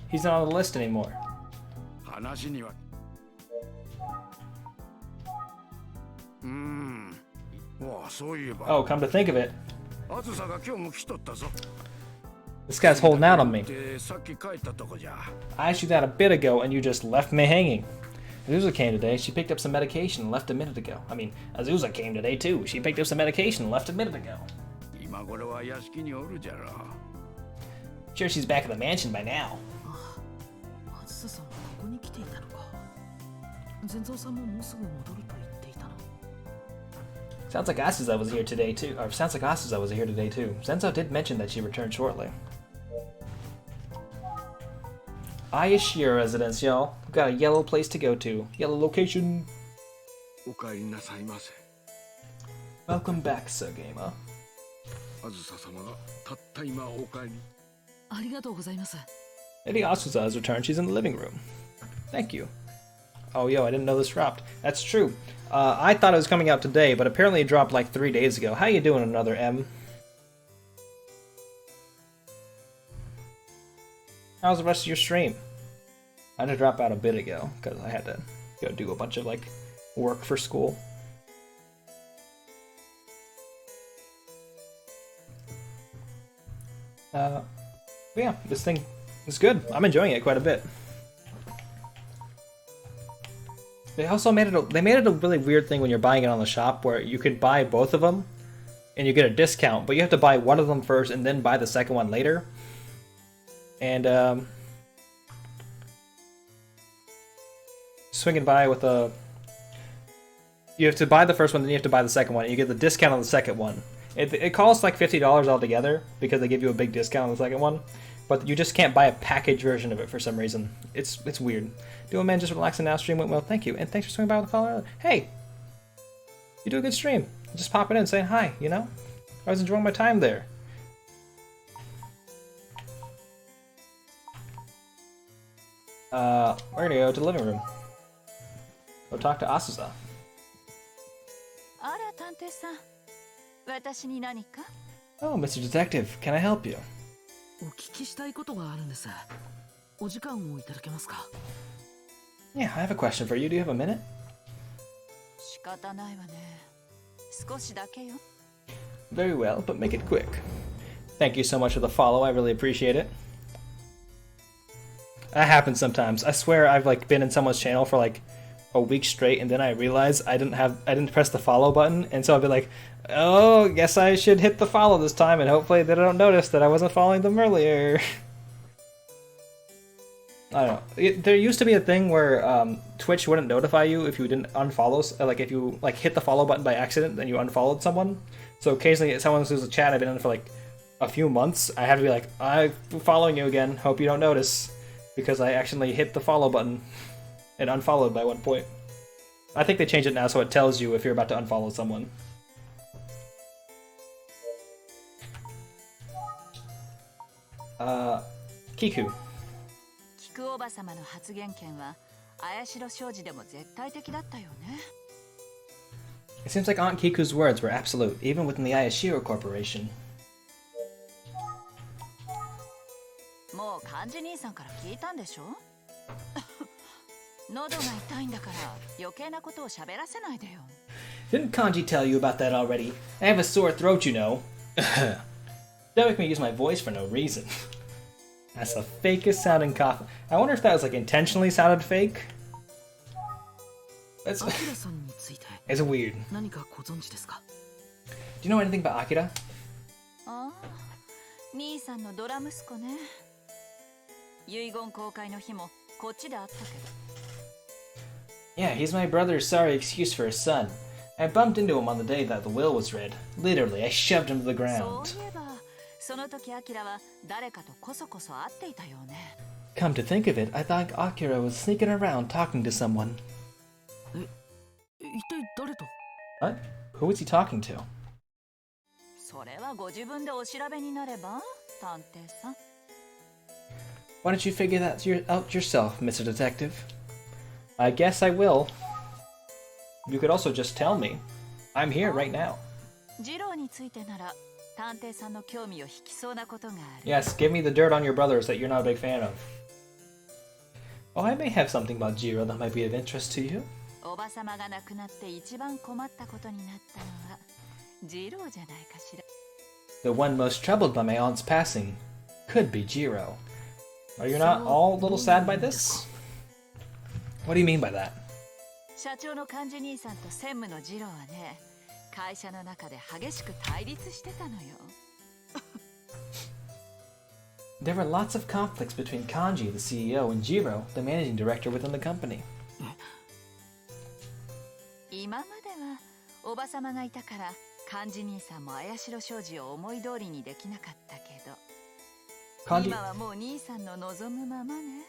He's not on the list anymore. Oh, come to think of it. This guy's holding out on me. I asked you that a bit ago and you just left me hanging. Azusa came today. She picked up some medication and left a minute ago. I mean, Azusa came today too. She picked up some medication and left a minute ago. Sure, she's back at the mansion by now. Sounds like Asuza was here today too. Or sounds like Asuza was here today too. Zenzo did mention that she returned shortly. Ayashiro residence, y'all. We've got a yellow place to go to. Yellow location. Welcome back, Sugema. Lady Asuza has returned. She's in the living room. Thank you. Oh, yo, I didn't know this dropped. That's true. I thought it was coming out today, but apparently it dropped like 3 days ago. How you doing, another M? How's the rest of your stream? I had to drop out a bit ago, because I had to go do a bunch of, like, work for school. But yeah, this thing is good. I'm enjoying it quite a bit. They also made it a really weird thing when you're buying it on the shop, where you could buy both of them and you get a discount, but you have to buy one of them first and then buy the second one later. And swinging by with a, you have to buy the first one, then you have to buy the second one, and you get the discount on the second one. It costs like $50 altogether because they give you a big discount on the second one, but you just can't buy a package version of it for some reason. It's weird. Doing man, just relaxing now. Stream went well, thank you, and thanks for swinging by with the follow. Hey, you do a good stream. Just popping in, saying hi. You know, I was enjoying my time there. We're gonna go to the living room. Go talk to Asuza. Oh, Mr. Detective, can I help you? Yeah, I have a question for you. Do you have a minute? Very well, but make it quick. Thank you so much for the follow. I really appreciate it. That happens sometimes. I swear I've like been in someone's channel for like a week straight, and then I realize I didn't press the follow button, and so I'll be like, oh, guess I should hit the follow this time, and hopefully they don't notice that I wasn't following them earlier. I don't know. There used to be a thing where Twitch wouldn't notify you if you didn't unfollow, like if you like hit the follow button by accident, then you unfollowed someone. So occasionally someone who's a chat I've been in for like a few months, I have to be like, I'm following you again, hope you don't notice, because I accidentally hit the follow button and unfollowed by one point. I think they changed it now so it tells you if you're about to unfollow someone. Kiku. It seems like Aunt Kiku's words were absolute, even within the Ayashiro Corporation. Didn't Kanji tell you about that already? I have a sore throat, you know. Don't make me use my voice for no reason. That's the fakest sounding cough. I wonder if that was like intentionally sounded fake. It's it's weird. Do you know anything about Akira? ああ、兄さんのドラ息子ね。遺言公開の日もこっちで会ったけど。Yeah, he's my brother's sorry excuse for his son. I bumped into him on the day that the will was read. Literally, I shoved him to the そう ground. いえば、その時アキラは誰かとこそこそ会っていたよね。Come to think of it, I thought Akira was sneaking around talking to someone. 一体誰と？ What? Who was he talking to? それはご自分でお調べになれば、探偵さん。Why don't you figure that out yourself, Mr. Detective? I guess I will. You could also just tell me. I'm here right now. ジローについてなら、探偵さんの興味を引きそうなことがある。Yes, give me the dirt on your brothers that you're not a big fan of. Oh, I may have something about Jiro that might be of interest to you. おばさまが亡くなって一番困ったことになったのはジローじゃないかしら。The one most troubled by my aunt's passing could be Jiro. Are you not all a little sad by this? What do you mean by that? 社長の幹事兄さんと専務のジローはね、会社の中で激しく対立してたのよ。There were lots of conflicts between Kanji, the CEO, and Jiro, the managing director within the company. 今まではおばさまがいたから幹事兄さんも綾代商事を思い通りにできなかったけど、今はもう兄さんの望むままね。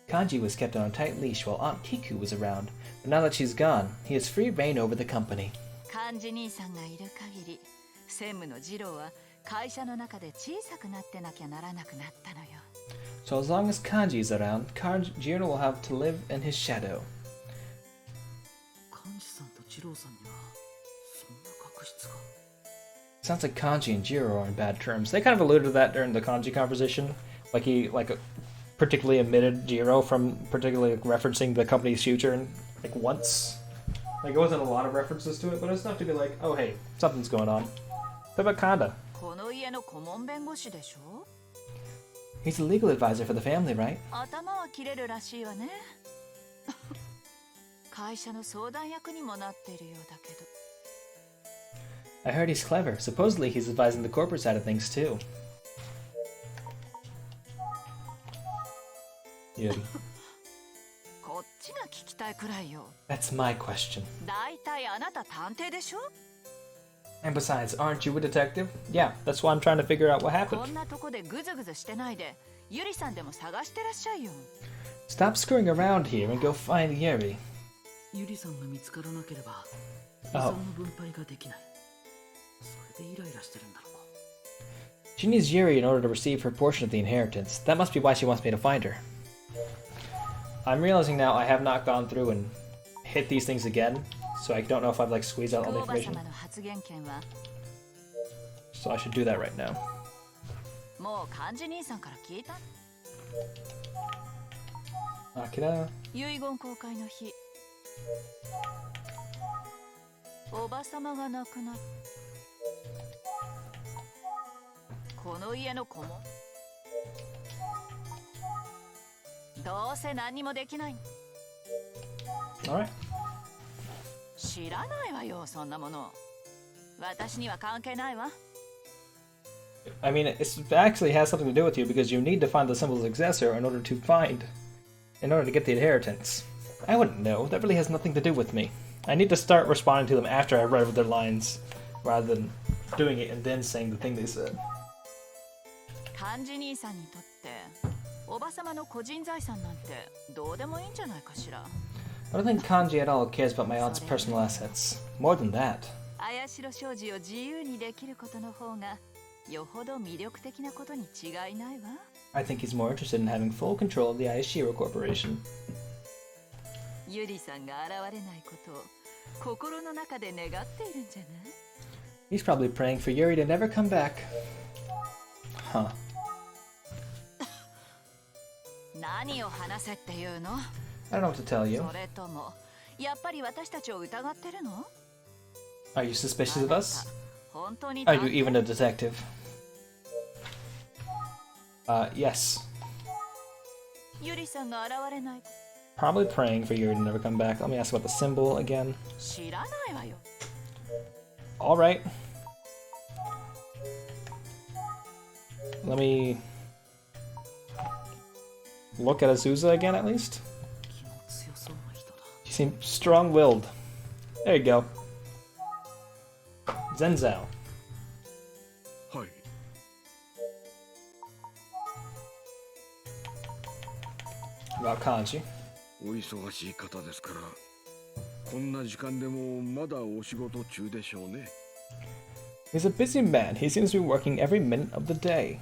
Kanji was kept on a tight leash while Aunt Kiku was around, but now that she's gone, he has free reign over the company. 幹事兄さんがいる限り、専務のジローは会社の中で小さくなってなきゃならなくなったのよ。So as long as Kanji is around, Jiro will have to live in his shadow. 幹事さんと二郎さんにはそんな確執が。Sounds like Kanji and Jiro are in bad terms. They kind of alluded to that during the Kanji conversation. Like he particularly omitted Jiro from particularly referencing the company's future and like once. Like it wasn't a lot of references to it, but it's enough to be like, oh hey, something's going on. What about Kanda? この家の顧問弁護士でしょ? He's the legal advisor for the family, right? 頭は切れるらしいわね。会社の相談役にもなっているようだけど。I heard he's clever. Supposedly he's advising the corporate side of things too. Yuri. こっちが聞きたいくらいよ。 That's my question. だいたいあなた探偵でしょ? And besides, aren't you a detective? Yeah, that's why I'm trying to figure out what こ happened. んなとこでグズグズしてないで、ゆりさんでも探してらっしゃいよ。 Stop screwing around here and go find Yuri. ゆりさんが見つからなければ遺産の分配ができない。それでイライラしてるんだろう。 She needs Yuri in order to receive her portion of the inheritance. That must be why she wants me to find her. I'm realizing now I have not gone through and hit these things again, so I don't know if I've like squeezed out all the おば information. さまの発言権は So I should do that right now. もう幹事兄さんから聞いた? Akira. 遺言公開の日、おばさまが亡くなった。この家の子もどうせ何もできない。 Alright. 知らないわよ、そんなもの。私には関係ないわ。 I mean, it actually has something to do with you because you need to find the symbol's successor in order to get the inheritance. I wouldn't know. That really has nothing to do with me. I need to start responding to them after I've read their lines, rather than doing it and then saying the thing they said. 幹事兄さんにとっておばさまの個人財産なんてどうでもいいんじゃないかしら。 I don't think Kanji at all cares about my aunt's personal assets. More than that. 綾代商事を自由にできることの方がよほど魅力的なことに違いないわ。 I think he's more interested in having full control of the Ayashiro Corporation. ゆりさんが現れないことを心の中で願っているんじゃない? He's probably praying for Yuri to never come back. Huh. 何を話せっていうの? I don't know what to tell you. それともやっぱり私たちを疑ってるの? Are you suspicious of us? 本当に Are you even a detective? Yes. ユリさんが現れない Probably praying for Yuri to never come back. Let me ask about the symbol again. 知らないわよ Alright. Let me look at Azusa again, at least. 気の強そうな人だ She seems strong-willed. There you go. Zenzao. はい。 About Kanji. お忙しい方ですから、こんな時間でもまだお仕事中でしょうね。 He's a busy man. He seems to be working every minute of the day.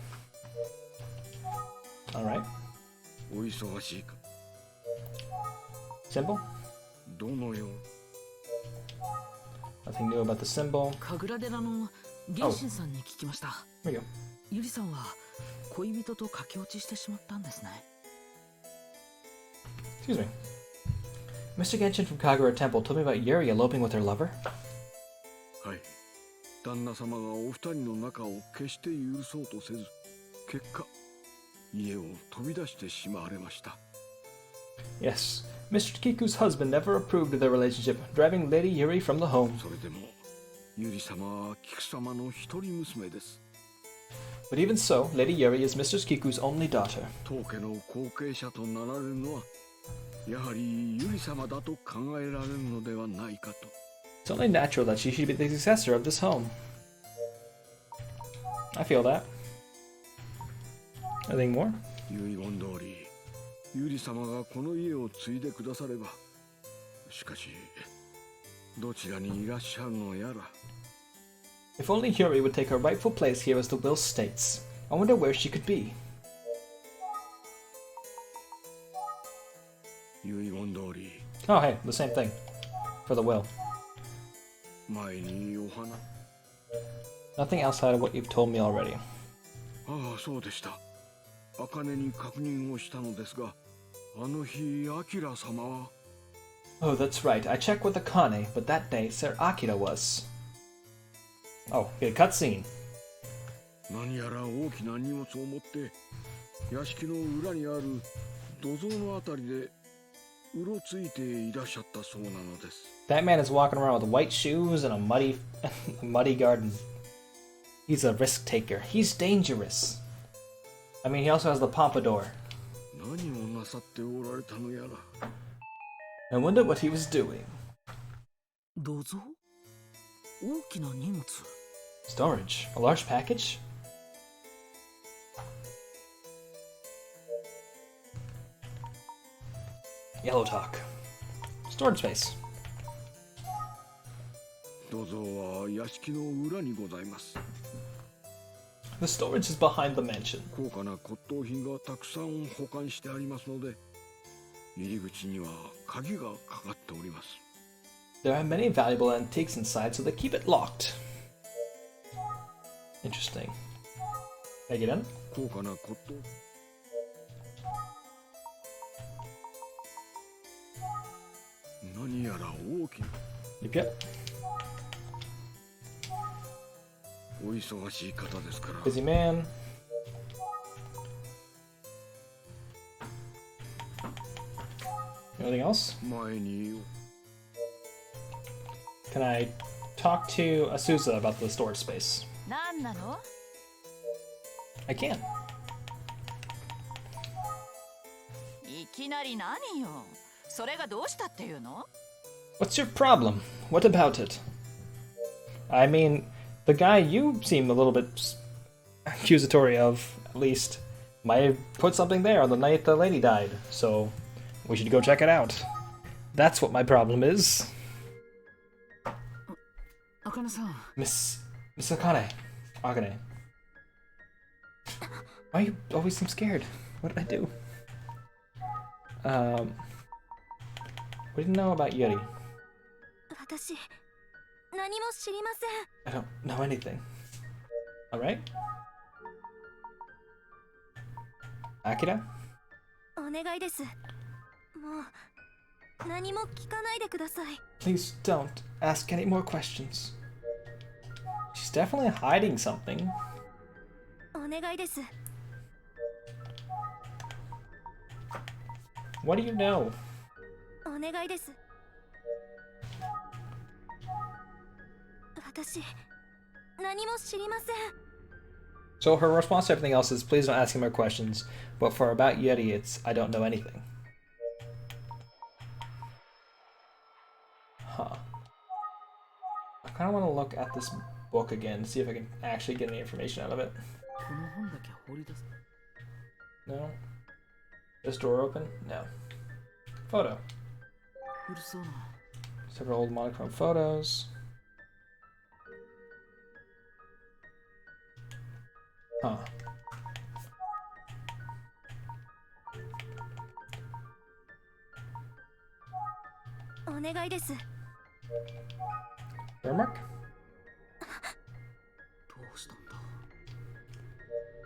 Alright. お忙しいか。 Symbol? どのよう。 Nothing new about the symbol. 神楽寺の原神さんに聞きました Here we go. ゆりさんは恋人と駆け落ちしてしまったんですね Excuse me. Mr. Genshin from Kagura Temple told me about Yuri eloping with her lover. はい。旦那様がお二人の仲を決して許そうとせず、結果、家を飛び出してしまわれました。 Yes, Mr. Kiku's husband never approved of their relationship, driving Lady Yuri from the home. それでも、ゆり様は菊様の一人娘です。 But even so, Lady Yuri is Mr. Kiku's only daughter. 当家の後継者となられるのは、やはりゆり様だと考えられるのではないかと。 It's only natural that she should be the successor of this home. I feel that. Anything more? 遺言通り、ゆり様がこの家を継いでくだされば。しかし、どちらにいらっしゃるのやら。 If only Yuri would take her rightful place here as the will states. I wonder where she could be. 遺言通り、 Oh, hey, the same thing. For the will. 前にお花。 Nothing outside of what you've told me already. ああ、そうでした。茜に確認をしたのですが、あの日、アキラ様は。 Oh, that's right. I checked with Akane, but that day, Sir Akira was. Oh, get a cutscene. 何やら大きな荷物を持って、屋敷の裏にある土蔵のあたりで、うろついていらっしゃったそうなのです。 That man is walking around with white shoes and a muddy garden. He's a risk taker. He's dangerous. I mean, he also has the pompadour. 何をなさっておられたのやら。 I wonder what he was doing. 土蔵大きな荷物 Storage. A large package? Yellow talk. Storage space. 土蔵は屋敷の裏にございます。 The storage is behind the mansion. 高価な骨董品がたくさん保管してありますので、入り口には鍵がかかっております。 There are many valuable antiques inside, so they keep it locked. Interesting. Can I get in? 高価な骨董。何やら大きな。 Yep, yep. お忙しい方ですから。 Busy man. Anything else? 前に。 Can I talk to Asusa about the storage space? 何なの I can. いきなり何よそれがどうしたっていうの What's your problem? What about it? I mean, the guy you seem a little bit accusatory of, at least, might have put something there on the night the lady died, so we should go check it out. That's what my problem is. 茜さん Miss Akane. Akane. Why you always seem scared? What did I do? We didn't know about Yuri. 私何も知りません I don't know anything. Alright? Akira? お願いですもう何も聞かないでください Please don't ask any more questions. She's definitely hiding something. お願いです。 What do you know? お願いです。私、何も知りません。 So her response to everything else is, please don't ask me more questions. But for about Yeti, it's, I don't know anything. Huh. I kind of want to look at this book again, see if I can actually get any information out of it. No? This door open? No. Photo. Several old monochrome photos. Huh. Burn mark?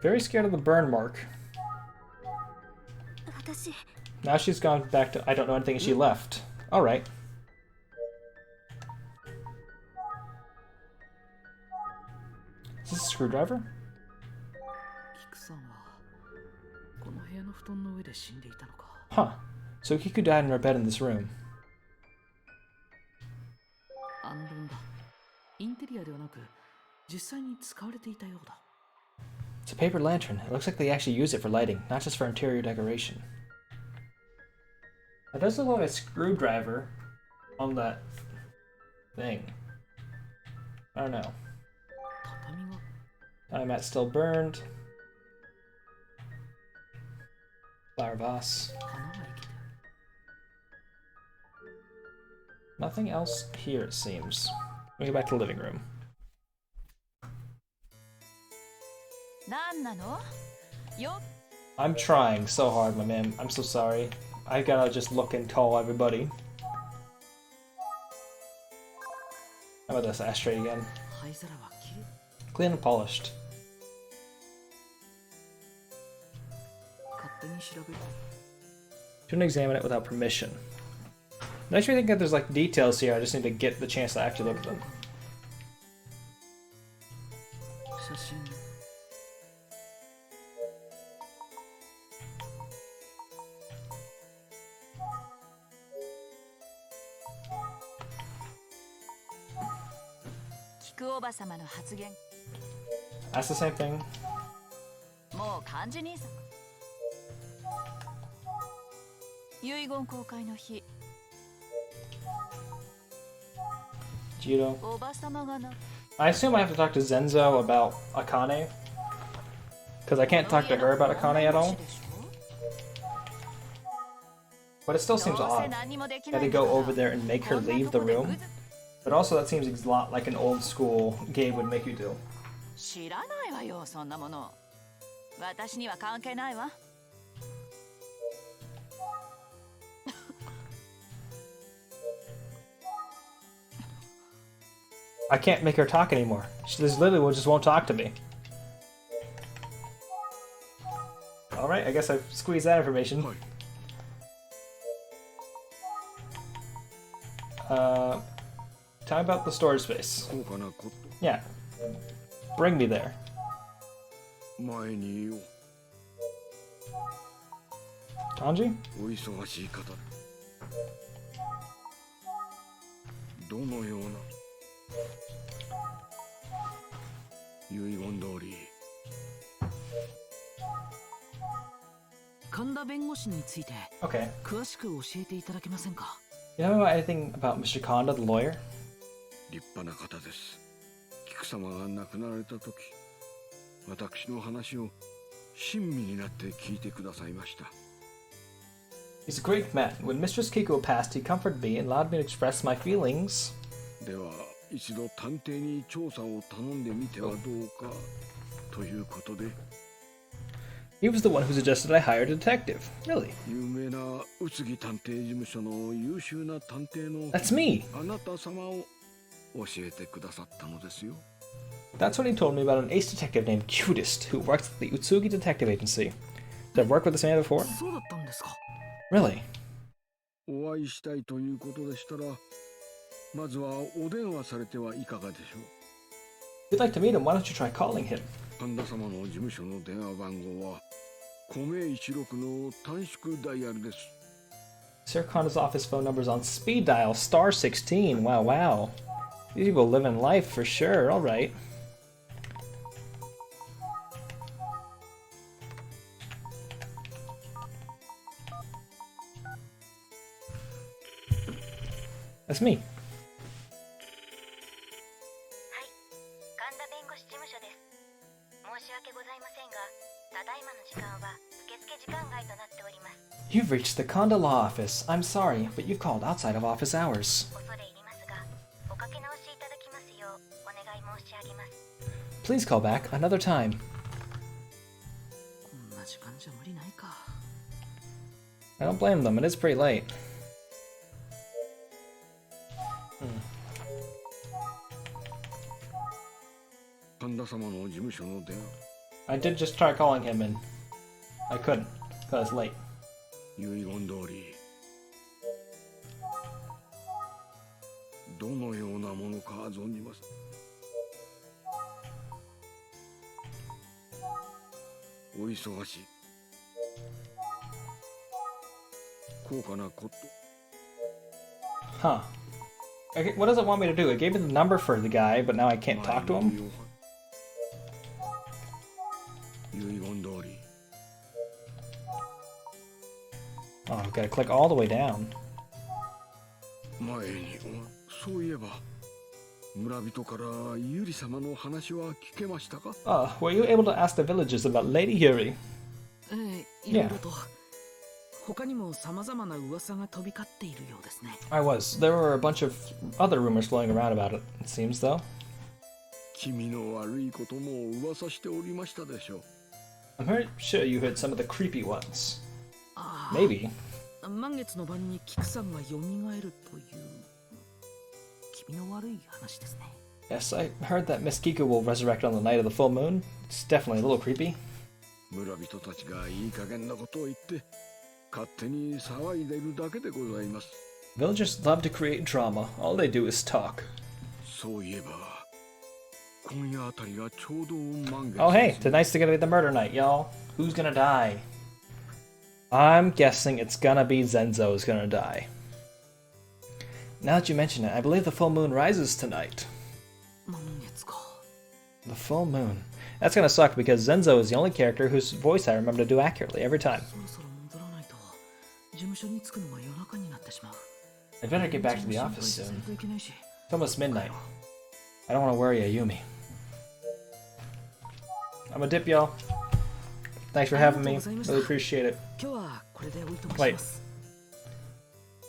Very scared of the burn mark. 私、 Now she's gone back to I don't know anything and she left. Alright. Is this a screwdriver? Huh. So Kiku died in her bed in this room. It's a paper lantern. It looks like they actually use it for lighting, not just for interior decoration. That does look like a screwdriver on that thing. I don't know. Mat still burned. Flower vase. Nothing else here, it seems. Let me go back to the living room. I'm trying so hard, my man. I'm so sorry. I gotta just look and call everybody. How about this ashtray again? Clean and polished. Shouldn't examine it without permission. Makes me think that there's like details here. I just need to get the chance to actually look at them. That's the same thing. Jiro. I assume I have to talk to Zenzo about Akane. Because I can't talk to her about Akane at all. But it still seems odd that they go over there and make her leave the room. But also that seems a lot like an old school game would make you do. I can't make her talk anymore. She just literally just won't talk to me. Alright, I guess I've squeezed that information. Tell me about the storage space. Yeah. Bring me there. Tanji? どのような遺言通り神田弁護士について Okay. 詳しく教えていただけませんか You know anything about Mr. Kanda, the lawyer? 立派な方です。菊様が亡くなられた時、私の話を親身になって聞いてくださいました。 He's a great man. When Mistress Kiko passed, he comforted me and allowed me to express my feelings. では一度探偵に調査を頼んでみてはどうかということで。 He was the one who suggested I hire a detective. Really? 有名な宇津木探偵事務所の優秀な探偵の That's me. あなた様を教えてくださったのですよ。 That's when he told me about an ace detective named Cutest who works at the Utsugi Detective Agency. Did I work with this man before? そうだったんですか Really? お会いしたいということでしたら、まずはお電話されてはいかがでしょう。you'd like to meet him, why don't you try calling him? 神田様の事務所の電話番号は米16の短縮ダイヤルです。 Sir Konda's office phone number's on speed dial star 16. Wow, wow. These people living life for sure. All right. That's me. 神田弁護士事務所です。申し訳ございませんが、ただいまの時間は受付時間外となっております。 You've reached the Konda Law Office. I'm sorry, but you've called outside of office hours. 恐れ入りますが、おかけ直しいただきますようお願い申し上げます。 Please call back another time. こんな時間じゃ無理ないか。 I don't blame them. It is pretty late. I did just try calling him and I couldn't because late. 遺言通りどのようなものか存じます。お忙しい。高価なこと。 Huh. Okay, what does it want me to do? It gave me the number for the guy, but now I can't talk to him? 遺言通り Oh, I've got to click all the way down. 前にそういえば村人からユリ様の話は聞けましたか？ Were you able to ask the villagers about Lady Yuri? いろいろと。他にも様々な噂が飛び交っているようですね。I was. There were a bunch of other rumors flowing around about it, it seems, though. 気味の悪いことも噂しておりましたでしょう。 I'm very sure you heard some of the creepy ones. Maybe. 満月の晩に菊さんが蘇るという気味の悪い話ですね。 Yes, I heard that Miss Kiku will resurrect on the night of the full moon. It's definitely a little creepy. 村人たちがいい加減なことを言って勝手に騒いでいるだけでございます。 Villagers love to create drama. All they do is talk. そういえば今夜あたりがちょうど満月。 Oh hey, tonight's gonna be the murder night, y'all. Who's gonna die? I'm guessing it's gonna be Zenzo's gonna die. Now that you mention it, I believe the full moon rises tonight. The full moon. That's gonna suck because Zenzo is the only character whose voice I remember to do accurately every time. I'd better get back to the office soon. It's almost midnight. I don't want to worry Ayumi. I'm a dip, y'all. Thanks for having me. Really appreciate it. Wait.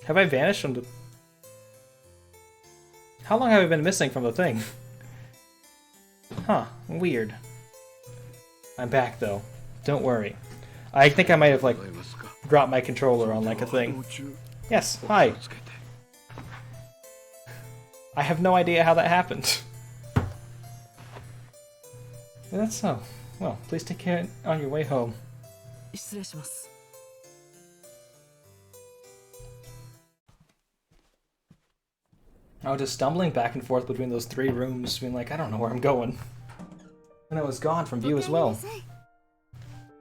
Have I vanished from the... How long have I been missing from the thing? Huh. Weird. I'm back, though. Don't worry. I think I might have, like, dropped my controller on, like, a thing. Yes, hi. I have no idea how that happened. That's so. Well, please take care on your way home. I was just stumbling back and forth between those three rooms, being like, I don't know where I'm going. And I was gone from view as well.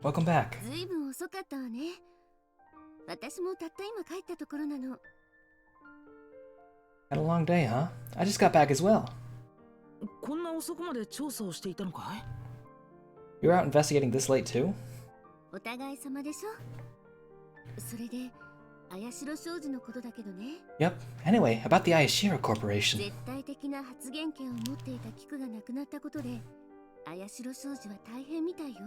Welcome back. ずいぶん遅かったわね。私もたった今帰ったところなの。 Had a long day, huh? I just got back as well. こんな遅くまで調査をしていたのかい? You were out investigating this late too? お互い様でしょ。それで、綾代商事のことだけどね。 Yep. Anyway, about the Ayashiro Corporation. 絶対的な発言権を持っていた菊が亡くなったことで、綾代商事は大変みたいよ。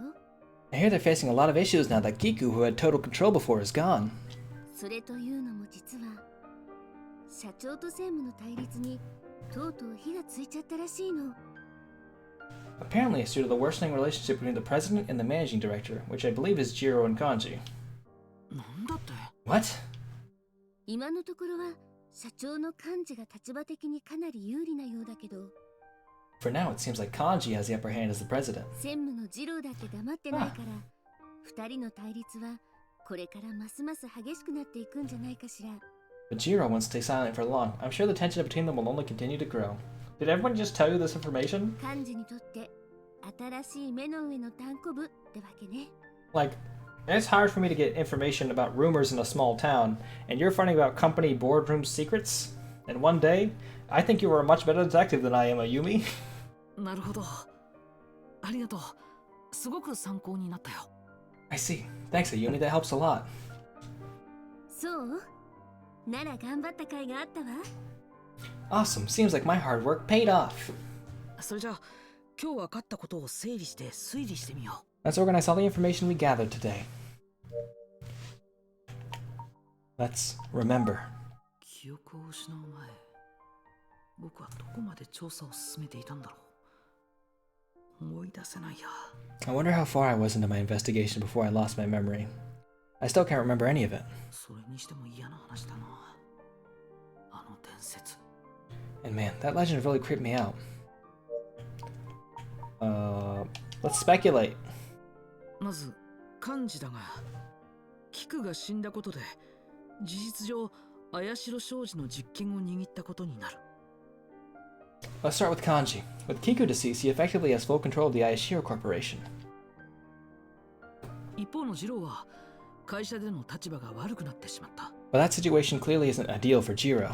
I hear they're facing a lot of issues now that Giku, who had total control before, is gone. それというのも実は、社長と専務の対立にとうとう火がついちゃったらしいの。 Apparently, it's due to the worsening relationship between the president and the managing director, which I believe is Jiro and Kanji. What? 今のところは社長の幹事が立場的にかなり有利なようだけど。 For now, it seems like Kanji has the upper hand as the president. 専務の次郎だけ黙ってないから、二人の対立はこれからますます激しくなっていくんじゃないかしら。But Jiro won't stay silent for long. I'm sure the tension between them will only continue to grow. Did everyone just tell you this information? 幹事にとって新しい目の上の単行部ってわけね。 Like, it's hard for me to get information about rumors in a small town, and you're finding about company boardroom secrets? And one day, I think you are a much better detective than I am, Ayumi. なるほど。ありがとう。すごく参考になったよ。I see. Thanks, Ayumi. That helps a lot. そうなら頑張った甲斐があったわ。 Awesome. Seems like my hard work paid off. それじゃあ、今日分かったことを整理して推理してみよう。 Let's organize all the information we gathered today. Let's remember. 記憶を失う前、僕はどこまで調査を進めていたんだろう。思い出せないや。 I wonder how far I was into my investigation before I lost my memory. I still can't remember any of it. それにしても嫌な話だな。あの伝説。 And man, that legend really creeped me out. Let's speculate. まず、漢字だが、菊が死んだことで、事実上、綾代商事の実権を握ったことになる。 Let's start with Kanji. With Kiku deceased, he effectively has full control of the Ayashiro Corporation. 一方の次郎は、会社での立場が悪くなってしまった。 But that situation clearly isn't ideal for Jiro,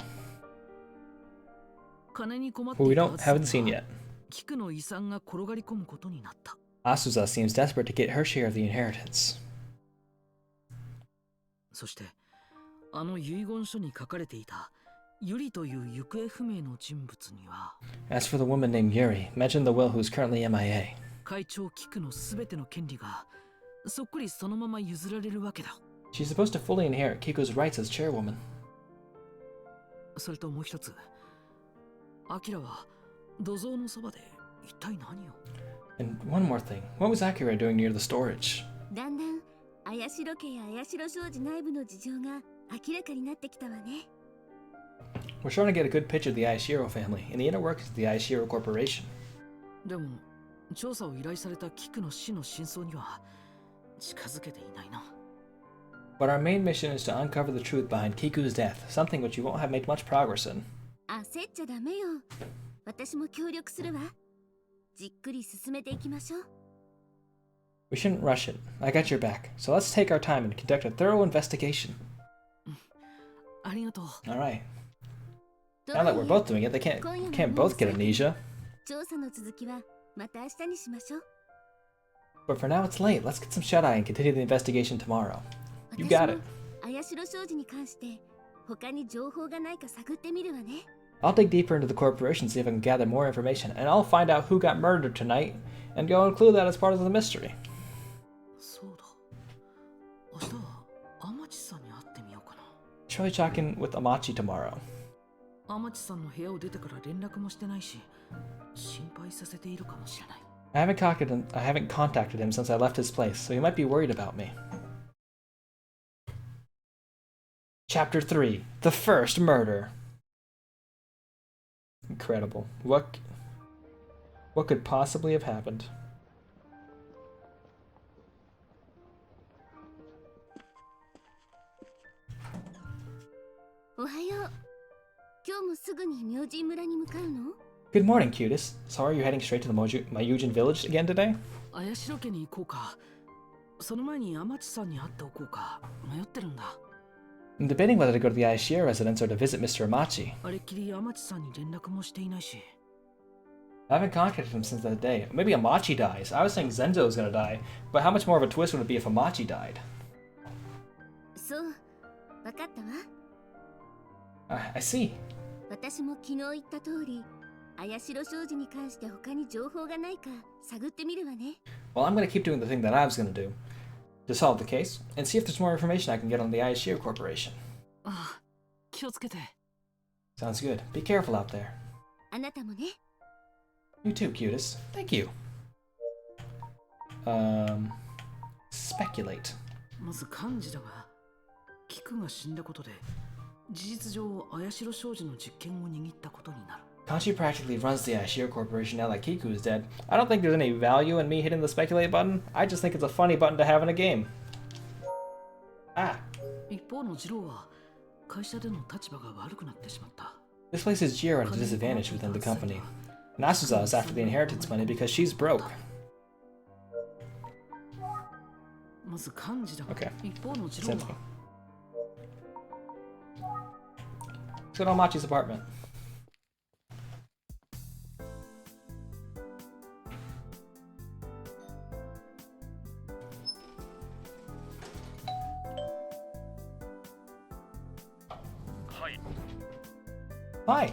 金に困って who we いた haven't seen yet. 菊の遺産が転がり込むことになった。 Asuza seems desperate to get her share of the inheritance. そして、あの遺言書に書かれていたユリという行方不明の人物には、 As for the woman named Yuri, mentioned the will who's currently MIA. 会長菊のすべての権利がそっくりそのまま譲られるわけだ。 She's supposed to fully inherit Kiku's rights as chairwoman. それともう一つ、アキラは土蔵のそばで一体何を？ And one more thing, what was Akira doing near the storage? だんだん綾代家や綾代商事内部の事情が明らかになってきたわね。 We're trying to get a good picture of the Ayashiro family and the inner workings of the Ayashiro Corporation. でも、調査を依頼された菊の死の真相には近づけていないな。 But our main mission is to uncover the truth behind Kiku's death, something which you won't have made much progress in. 焦っちゃダメよ。私も協力するわ。じっくり進めていきましょう。 We shouldn't rush it. I got your back. So let's take our time and conduct a thorough investigation. ありがとう。 Alright. Now that we're both doing it, they can't both get amnesia. 調査の続きはまた明日にしましょう。 But for now it's late. Let's get some shut-eye and continue the investigation tomorrow. You got it. 綾代商事に関して他に情報がないか探ってみるわね。 I'll dig deeper into the corporation, see if I can gather more information, and I'll find out who got murdered tonight, and go include that as part of the mystery. そうだ。明日は天地さんに会ってみようかな。 Try talking with Amachi tomorrow. 天地さんの部屋を出てから連絡もしてないし、心配させているかもしれない。I haven't contacted him since I left his place, so he might be worried about me. Chapter 3. The First Murder. Incredible. What could possibly have happened? おはよう。今日もすぐに明神村に向かうの？ Good morning, Cutest. So are you heading straight to the Mayujin village again today? 綾代家に行こうか。その前に天地さんに会っておこうか。迷ってるんだ。 I'm debating whether to go to the Ayashiro residence or to visit Mr. Amachi. あれっきり天地さんに連絡もしていないし。 I haven't contacted him since that day. Maybe Amachi dies. I was saying Zenzo is gonna die, but how much more of a twist would it be if Amachi died? そう、わかったわ。I see. 私も昨日言った通り、綾代商事に関して他に情報がないか探ってみるわね。 Well, I'm gonna keep doing the thing that I was gonna do to solve the case and see if there's more information I can get on the Ayashiro Corporation. ああ、気をつけて。 Sounds good. Be careful out there. あなたもね。 You too, Cutest. Thank you. Speculate. まず漢字だが、菊が死んだことで、事実上綾代商事の実権を握ったことになる。 Kanji practically runs the Ayashiro Corporation now that Kiku is dead. I don't think there's any value in me hitting the speculate button. I just think it's a funny button to have in a game. Ah. 一方の次郎は会社での立場が悪くなってしまった。 This places Jiro at a disadvantage within the company. And Asuza is after the inheritance money because she's broke. まず漢字だ。 Okay. 一方の次郎 Same は thing. Let's go to Amachi's apartment. Hi,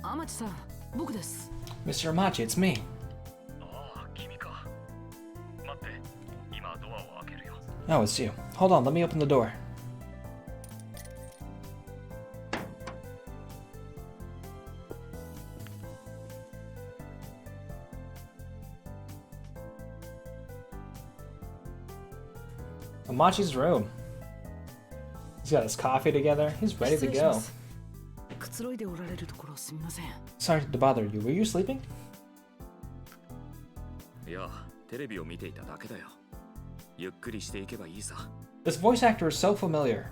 天地さん、僕です。 Mr. Amachi, it's me. ああ、君か。待って、今ドアを開けるよ。 Oh, it's you. Hold on, let me open the door. Amachi's room. He's got his coffee together. He's ready to 失礼しま go. す。くつろいでおられるところすみません。 Sorry to bother you. Were you sleeping? いや、テレビを見ていただけだよ。ゆっくりしていけばいいさ。 This voice actor is so familiar.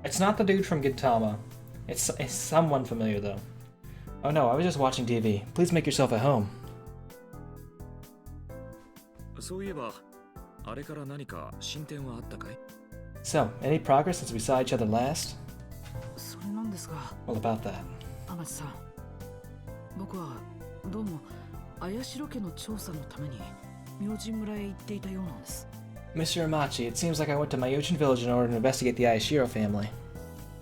It's not the dude from Gintama. It's someone familiar though. Oh no, I was just watching TV. Please make yourself at home. そういえば、あれから何か進展はあったかい？ So, any progress since we saw each other last? それなんですが、 What about that? 天地さん、僕はどうも綾代家の調査のために明神村へ行っていたようなんです。 Mr. Amachi, it seems like I went to Myojin village in order to investigate the Ayashiro family.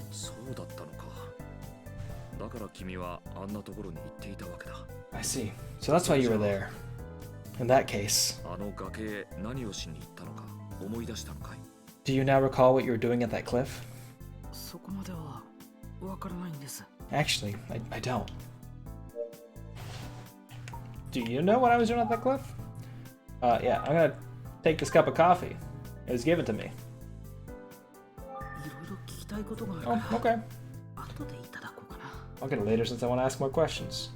そうだったのか。だから君はあんなところに行っていたわけだ。I see. So that's why you were there. In that case, あの崖へ何をしに行ったのか思い出したのかい？ do you now recall what you were doing at that cliff? そこまではわからないんです。 Actually, I don't. Do you know what I was doing at that cliff? Yeah, I'm gonna take this cup of coffee. It was given to me. いろいろ聞きたいことがある Oh, から、 okay. 後でいただこうかな。 I'll get it later since I want to ask more questions.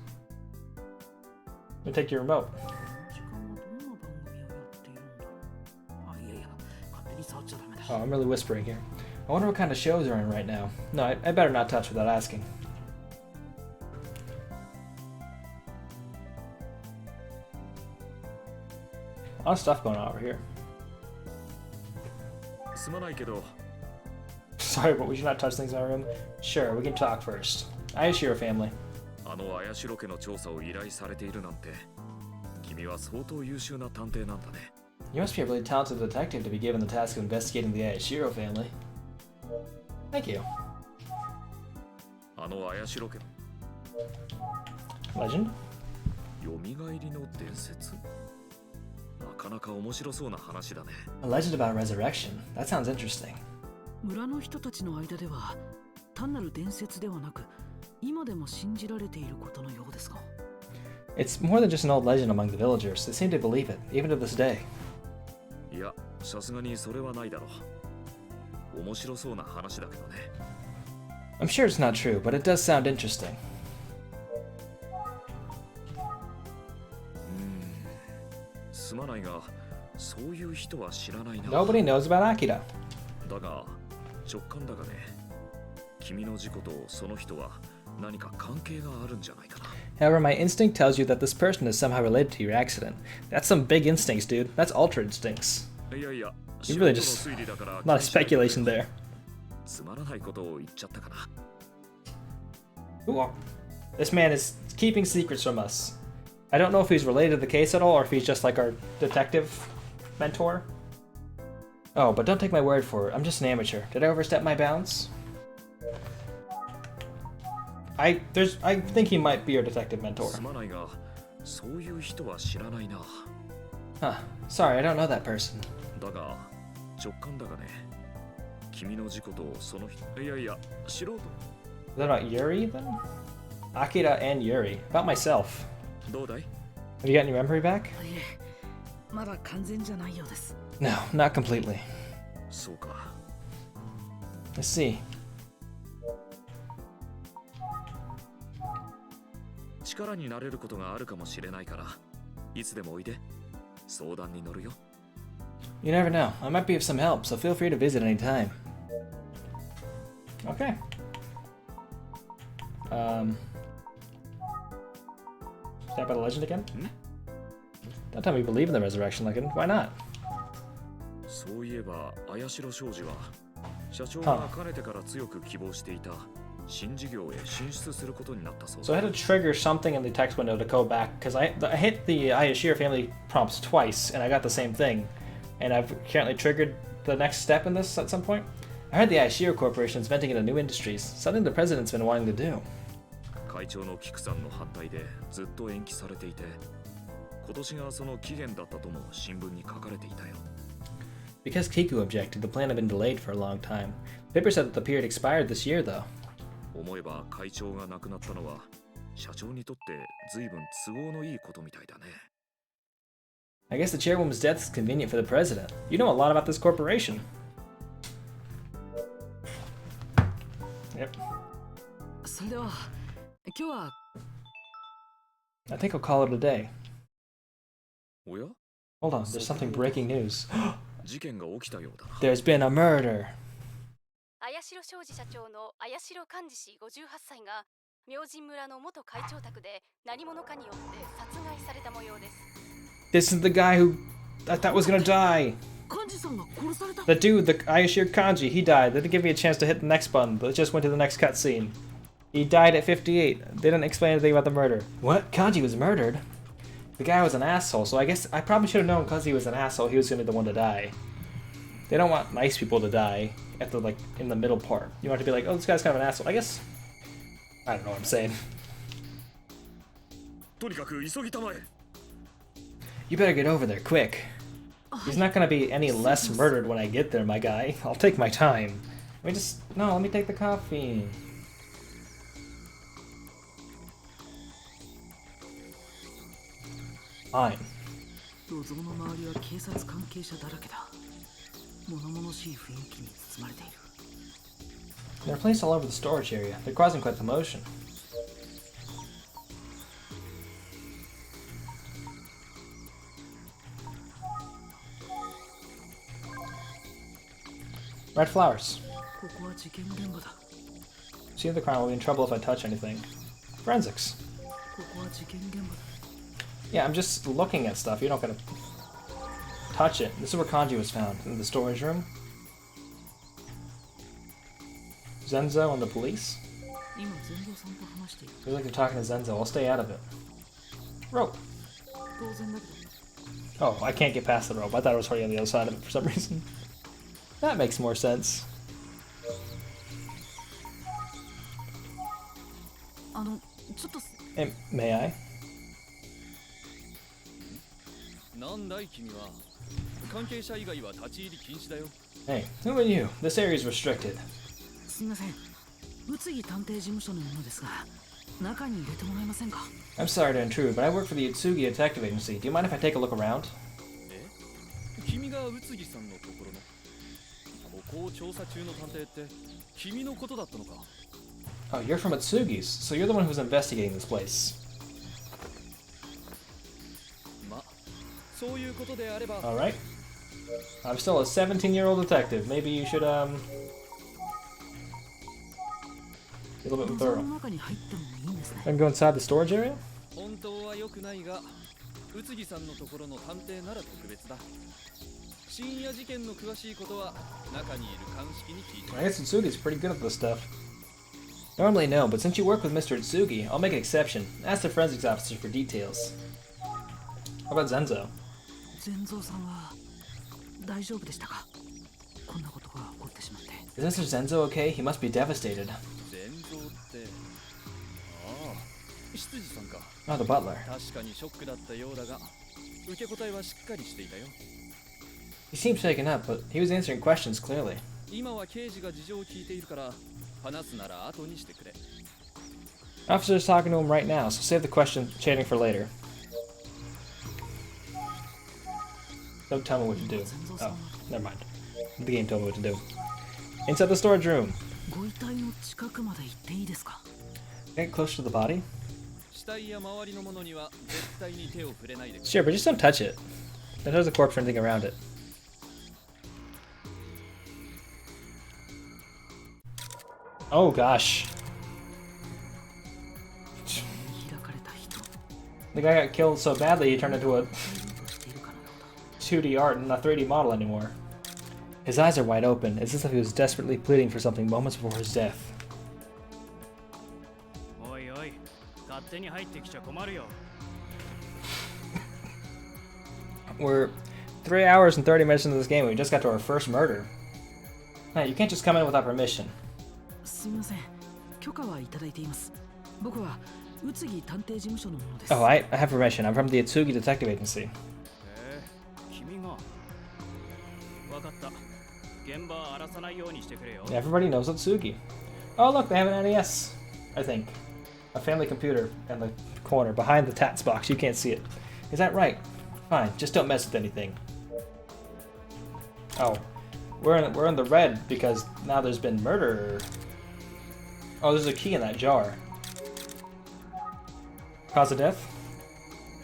Let me take your remote. この時間はどんな番組をやっているんだろう。あ、いやいや、勝手に触っちゃダメだ。 Oh, I'm really whispering here. I wonder what kind of shows are in right now. No, I better not touch without asking. A lot of stuff going on over here. すまないけど、 Sorry, but we should not touch things in our room. Sure, we can talk first. Ayashiro family. あの綾代家の調査を依頼されているなんて、君は相当優秀な探偵なんだね。You must be a really talented detective to be given the task of investigating the Ayashiro family. Thank you. あの綾代家 Legend? よみがえりの伝説？なかなか面白そうな話だね。 A legend about resurrection. That sounds interesting. 村の人たちの間では単なる伝説ではなく、今でも信じられていることのようですが。 It's more than just an old legend among the villagers. They seem to believe it, even to this day. いや、さすがにそれはないだろう。面白そうな話だけどね。I'm sure it's not true, but it does sound interesting. すまないが、そういう人は知らないな。 Nobody knows about Akira. だが、直感だがね、君の事故とその人は何か関係があるんじゃないかな。 However, my instinct tells you that this person is somehow related to your accident. That's some big instincts, dude. That's ultra instincts. いやいや、 You really just... 素人の推理だから A lot of speculation there. つまらないことを言っちゃったかな。Ooh. This man is keeping secrets from us. I don't know if he's related to the case at all, or if he's just like our detective mentor. Oh, but don't take my word for it. I'm just an amateur. Did I overstep my bounds? I think he might be your detective mentor. すまないが、そういう人は知らないな。 Huh. Sorry, I don't know that person. だが、直感だがね、君の事故とその人、いやいや、素人。 Is that about Yuri then? Akira and Yuri. About myself. どうだい？ Have you got any memory back? いえ、まだ完全じゃないようです。 No, not completely. そうか。 Let's see. 力になれることがあるかもしれないから、いつでもおいで。相談に乗るよ。 You never know. I might be of some help, so feel free to visit anytime. Okay. Start by the legend again? Don't tell me you believe in the resurrection, Legend. Why not? そういえば、綾代商事は社長がかねてから強く希望していた新事業へ進出することになったそうだ。 So I had to trigger something in the text window to go back because I hit the Ayashiro family prompts twice and I got the same thing, and I've currently triggered the next step in this at some point. I heard the Ayashiro Corporation is venturing into new industries, something the president's been wanting to do. 会長の菊さんの反対でずっと延期されていて、今年がその期限だったとも新聞に書かれていたよ。 Because Kiku objected, the plan had been delayed for a long time. The paper said that the period expired this year, though. 思えば会長が亡くなったのは社長にとって随分都合のいいことみたいだね。 I guess the chairwoman's death is convenient for the president. You know a lot about this corporation. Yep. それでは今日は I think I'll call it a day. おや？ Hold on, there's something breaking news. 事件が起きたようだな。 There's been a murder. 綾代商事社長の綾代寛治氏58歳が明神村の元会長宅で何者かによって殺害された模様です。 This is the guy who I thought was gonna die. 寛治さんが殺された。 The dude, the Ayashiro Kanji, he died. They didn't give me a chance to hit the next button, but it just went to the next cutscene. He died at 58. They didn't explain anything about the murder. What? Kanji was murdered? The guy was an asshole, so I guess I probably should have known because he was an asshole he was gonna be the one to die. They don't want nice people to die at the, like, in the middle part. You want to be like, oh, this guy's kind of an asshole. I guess... I don't know what I'm saying. とにかく急ぎたまえ。 You better get over there, quick. He's not gonna be any less murdered when I get there, my guy. I'll take my time. Let me just... No, let me take the coffee. Fine. 土蔵の周りは警察関係者だらけだ。物々しい雰囲気に包まれている。 They're placed all over the storage area. They're causing quite a commotion. Red flowers. ここは事件現場だ。 See the crime will be in trouble if I touch anything. Forensics. ここは事件現場だ。 Yeah, I'm just looking at stuff. You're not gonna touch it. This is where Kanji was found, in the storage room. Zenzo and the police? 今全蔵さんと話している。 Feels like they're talking to Zenzo. I'll stay out of it. Rope. 当然だけど。 Oh, I can't get past the rope. I thought it was already on the other side of it for some reason. That makes more sense. ちょっと。May I? なんだい君は。関係者以外は立ち入り禁止だよ。 Hey, who are you? This area is restricted. すみません。宇津木探偵事務所の者ですが、中に入れてもらえませんか。 I'm sorry to intrude, but I work for the Utsugi Detective Agency. Do you mind if I take a look around? え？君が宇津木さんのところの。ここを調査中の探偵って君のことだったのか。 Oh, you're from Utsugi's, so you're the one who's investigating this place. ま、そういうことであれば。 Alright. I'm still a 17-year-old detective. Maybe you should, be a little bit thorough. I can go inside the storage area? 本当は良くないが、宇津木さんのところの探偵なら特別だ。深夜事件の詳しいことは中にいる鑑識に聞いて。 I guess Utsugi's pretty good at this stuff. Normally no, but since you work with Mr. Utsugi, I'll make an exception. Ask the forensics officer for details. How about Zenzo? 全蔵さんは大丈夫でしたか。こんなことが起こってしまって。 Is Mr. Zenzo okay? He must be devastated. 全蔵って。ああ、執事さんか。Oh, the butler. 確かにショックだったようだが、受け答えはしっかりしていたよ。 He seemed shaken up, but he was answering questions clearly. 今は刑事が事情を聞いているから、話すなら後にしてくれ。 Officer's talking to him right now, so save the question chatting for later. Don't tell me what to do. Oh, never mind. The game told me what to do. Inside the storage room. ご遺体の近くまで行っていいですか。 Get close to the body? 死体や周りのものには絶対に手を触れないでくれ。 Sure, but just don't touch it. Don't touch the corpse or anything around it. Oh gosh. The guy got killed so badly he turned into a 2D art and not a 3D model anymore. His eyes are wide open. It's as if he was desperately pleading for something moments before his death. We're 3 hours and 30 minutes into this game and we just got to our first murder. Hey, you can't just come in without permission. Oh, I have permission. I'm from the Atsugi Detective Agency. Everybody knows Atsugi. Oh look, they have an NES, I think. A family computer in the corner, behind the tats box. You can't see it. Is that right? Fine, just don't mess with anything. Oh, we're in the red because now there's been murder. Oh, there's a key in that jar. Cause of death?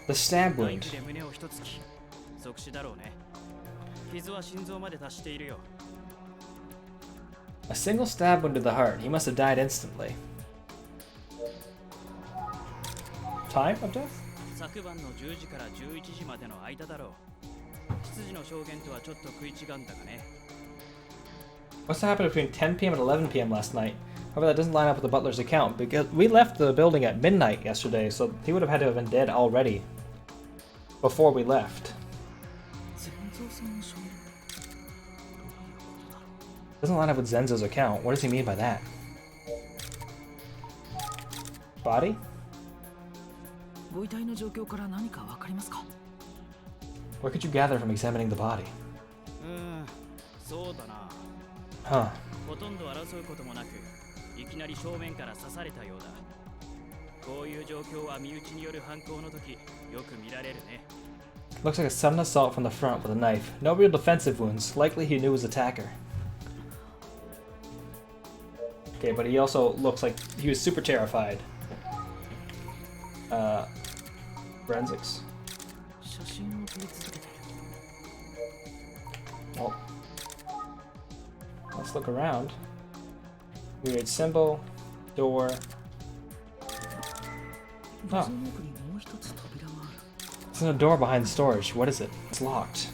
The stab wound. A single stab wound to the heart. He must have died instantly. Time of death? What's happened between 10 p.m. and 11 p.m. last night? However, that doesn't line up with the butler's account, because we left the building at midnight yesterday, so he would have had to have been dead already before we left. Doesn't line up with Zenzo's account. What does he mean by that? Body? What could you gather from examining the body? Huh. Looks like a sudden assault from the front with a knife. No real defensive wounds. Likely he knew his attacker. Okay, but he also looks like he was super terrified. Forensics. Well, let's look around. Weird symbol, door. Oh. There's a door behind storage. What is it? It's locked.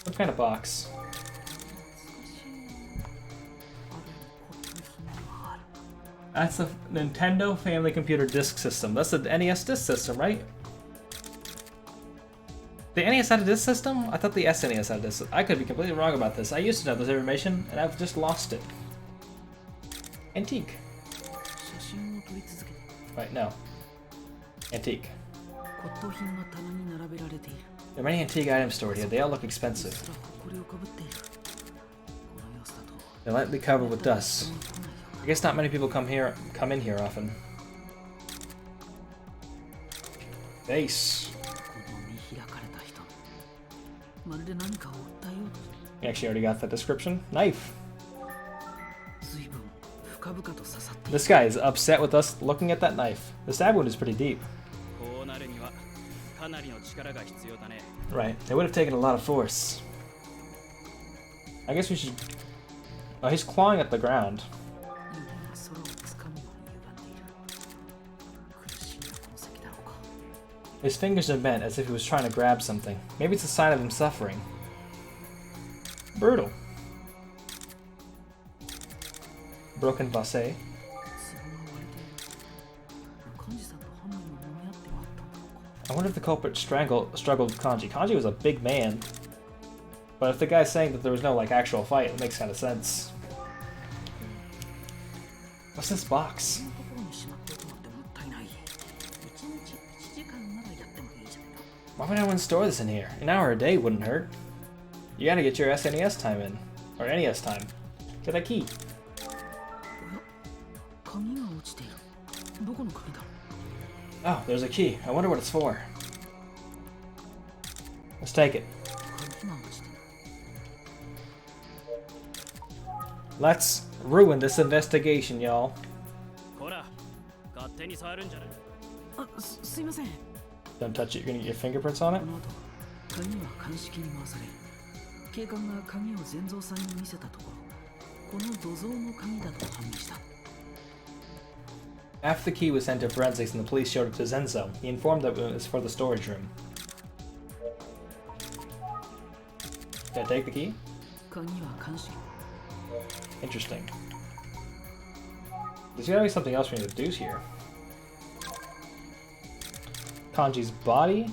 What kind of box? That's the Nintendo Family Computer Disk System. That's the NES Disk System, right? The NES had a disk system? I thought the SNES had a disk system. I could be completely wrong about this. I used to know this information, and I've just lost it. Antique. Right, no. Antique. There are many antique items stored here. They all look expensive. They're lightly covered with dust. I guess not many people come in here often. Vase. You actually already got that description. Knife. This guy is upset with us looking at that knife. The stab wound is pretty deep. Right, it would have taken a lot of force. I guess we should... Oh, he's clawing at the ground. His fingers are bent as if he was trying to grab something. Maybe it's a sign of him suffering. Brutal. Broken vase. I wonder if the culprit struggled with Kanji. Kanji was a big man. But if the guy's saying that there was no like actual fight, it makes kind of sense. What's this box? Why would anyone store this in here? An hour a day wouldn't hurt. You gotta get your SNES time in. Or NES time. Get that key. Oh, there's a key. I wonder what it's for. Let's take it. Let's ruin this investigation, y'all. Don't touch it, you're gonna get your fingerprints on it? この土蔵の鍵だと判明した。 After the key was sent to forensics and the police showed it to Zenzo, he informed that it was for the storage room. Did I take the key? 鍵は監視。 Interesting. There's gotta be something else we need to do here. Kanji's body?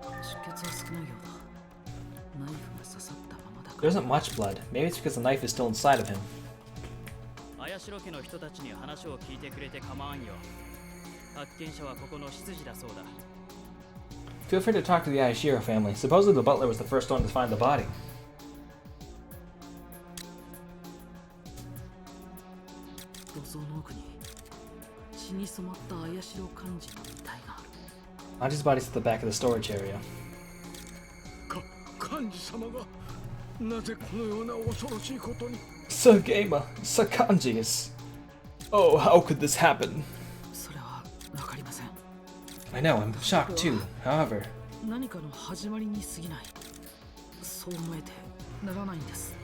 出血は少ないようだ。ナイフが刺さったままだ。 There isn't much blood. Maybe it's because the knife is still inside of him. 綾代家の人たちに話を聞いてくれて構わんよ。発見者はここの執事だそうだ。 Feel free to talk to the Ayashiro family. Supposedly the butler was the first one to find the body. 土蔵の奥に血に染まった綾代幹事の遺体がある。 Kanji's body's at the back of the storage area. 幹事様がなぜこのような恐ろしいことに。 Sir Gamer, Sir Kanji's. Oh, how could this happen? それはわかりません。 I know, I'm shocked too. However, 何かの始まりに過ぎない。そう思えてならないんです。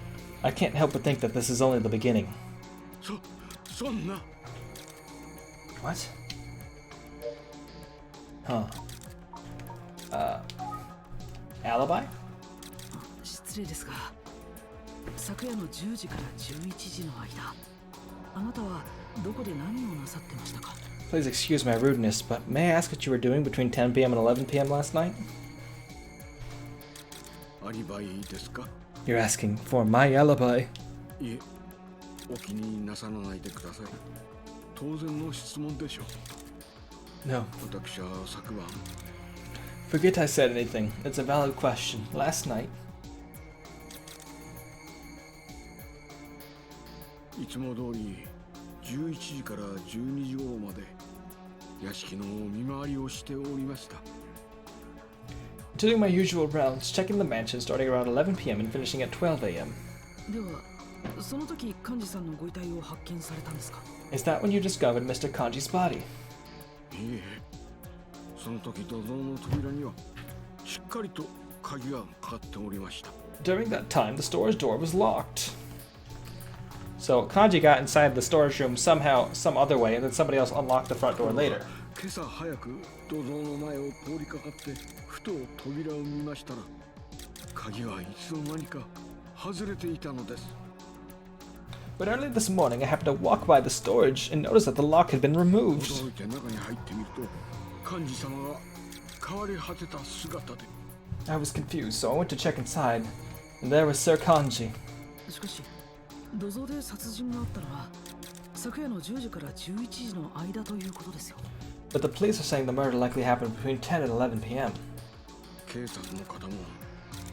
I can't help but think that this is only the beginning. そんな。 What? Huh. Alibi? 失礼ですが、昨夜の10時から11時の間、あなたはどこで何をなさってましたか？ Please excuse my rudeness, but may I ask what you were doing between 10 p.m. and 11 p.m. last night? アリバイですか？ You're asking for my alibi. いえ、お気になさらないでください。当然の質問でしょう。 No. 私は昨晩。 Forget I said anything. It's a valid question. Last night. いつも通り11時から12時頃まで屋敷の見回りをしておりました。 Doing my usual rounds, checking the mansion starting around 11 p.m. and finishing at 12 a.m. では、その時幹事さんのご遺体を発見されたんですか？ Is that when you discovered Mr. Kanji's body? いえ、その時土蔵の扉にはしっかりと鍵がかかっておりました。 During that time, the storage door was locked. So Kanji got inside the storage room somehow, some other way, and then somebody else unlocked the front door later. 今朝早く土蔵の前を通りかかってふと扉を見ましたら鍵はいつの間にか外れていたのです。 But early this morning, I happened to walk by the storage and noticed that the lock had been removed. 驚いて中に入ってみると幹事様が変わり果てた姿で。 I was confused, so I went to check inside, and there was Sir Kanji. しかし、土蔵で殺人があったのは昨夜の10時から11時の間ということですよ。 But the police are saying the murder likely happened between 10 and 11 p.m. 警察の方も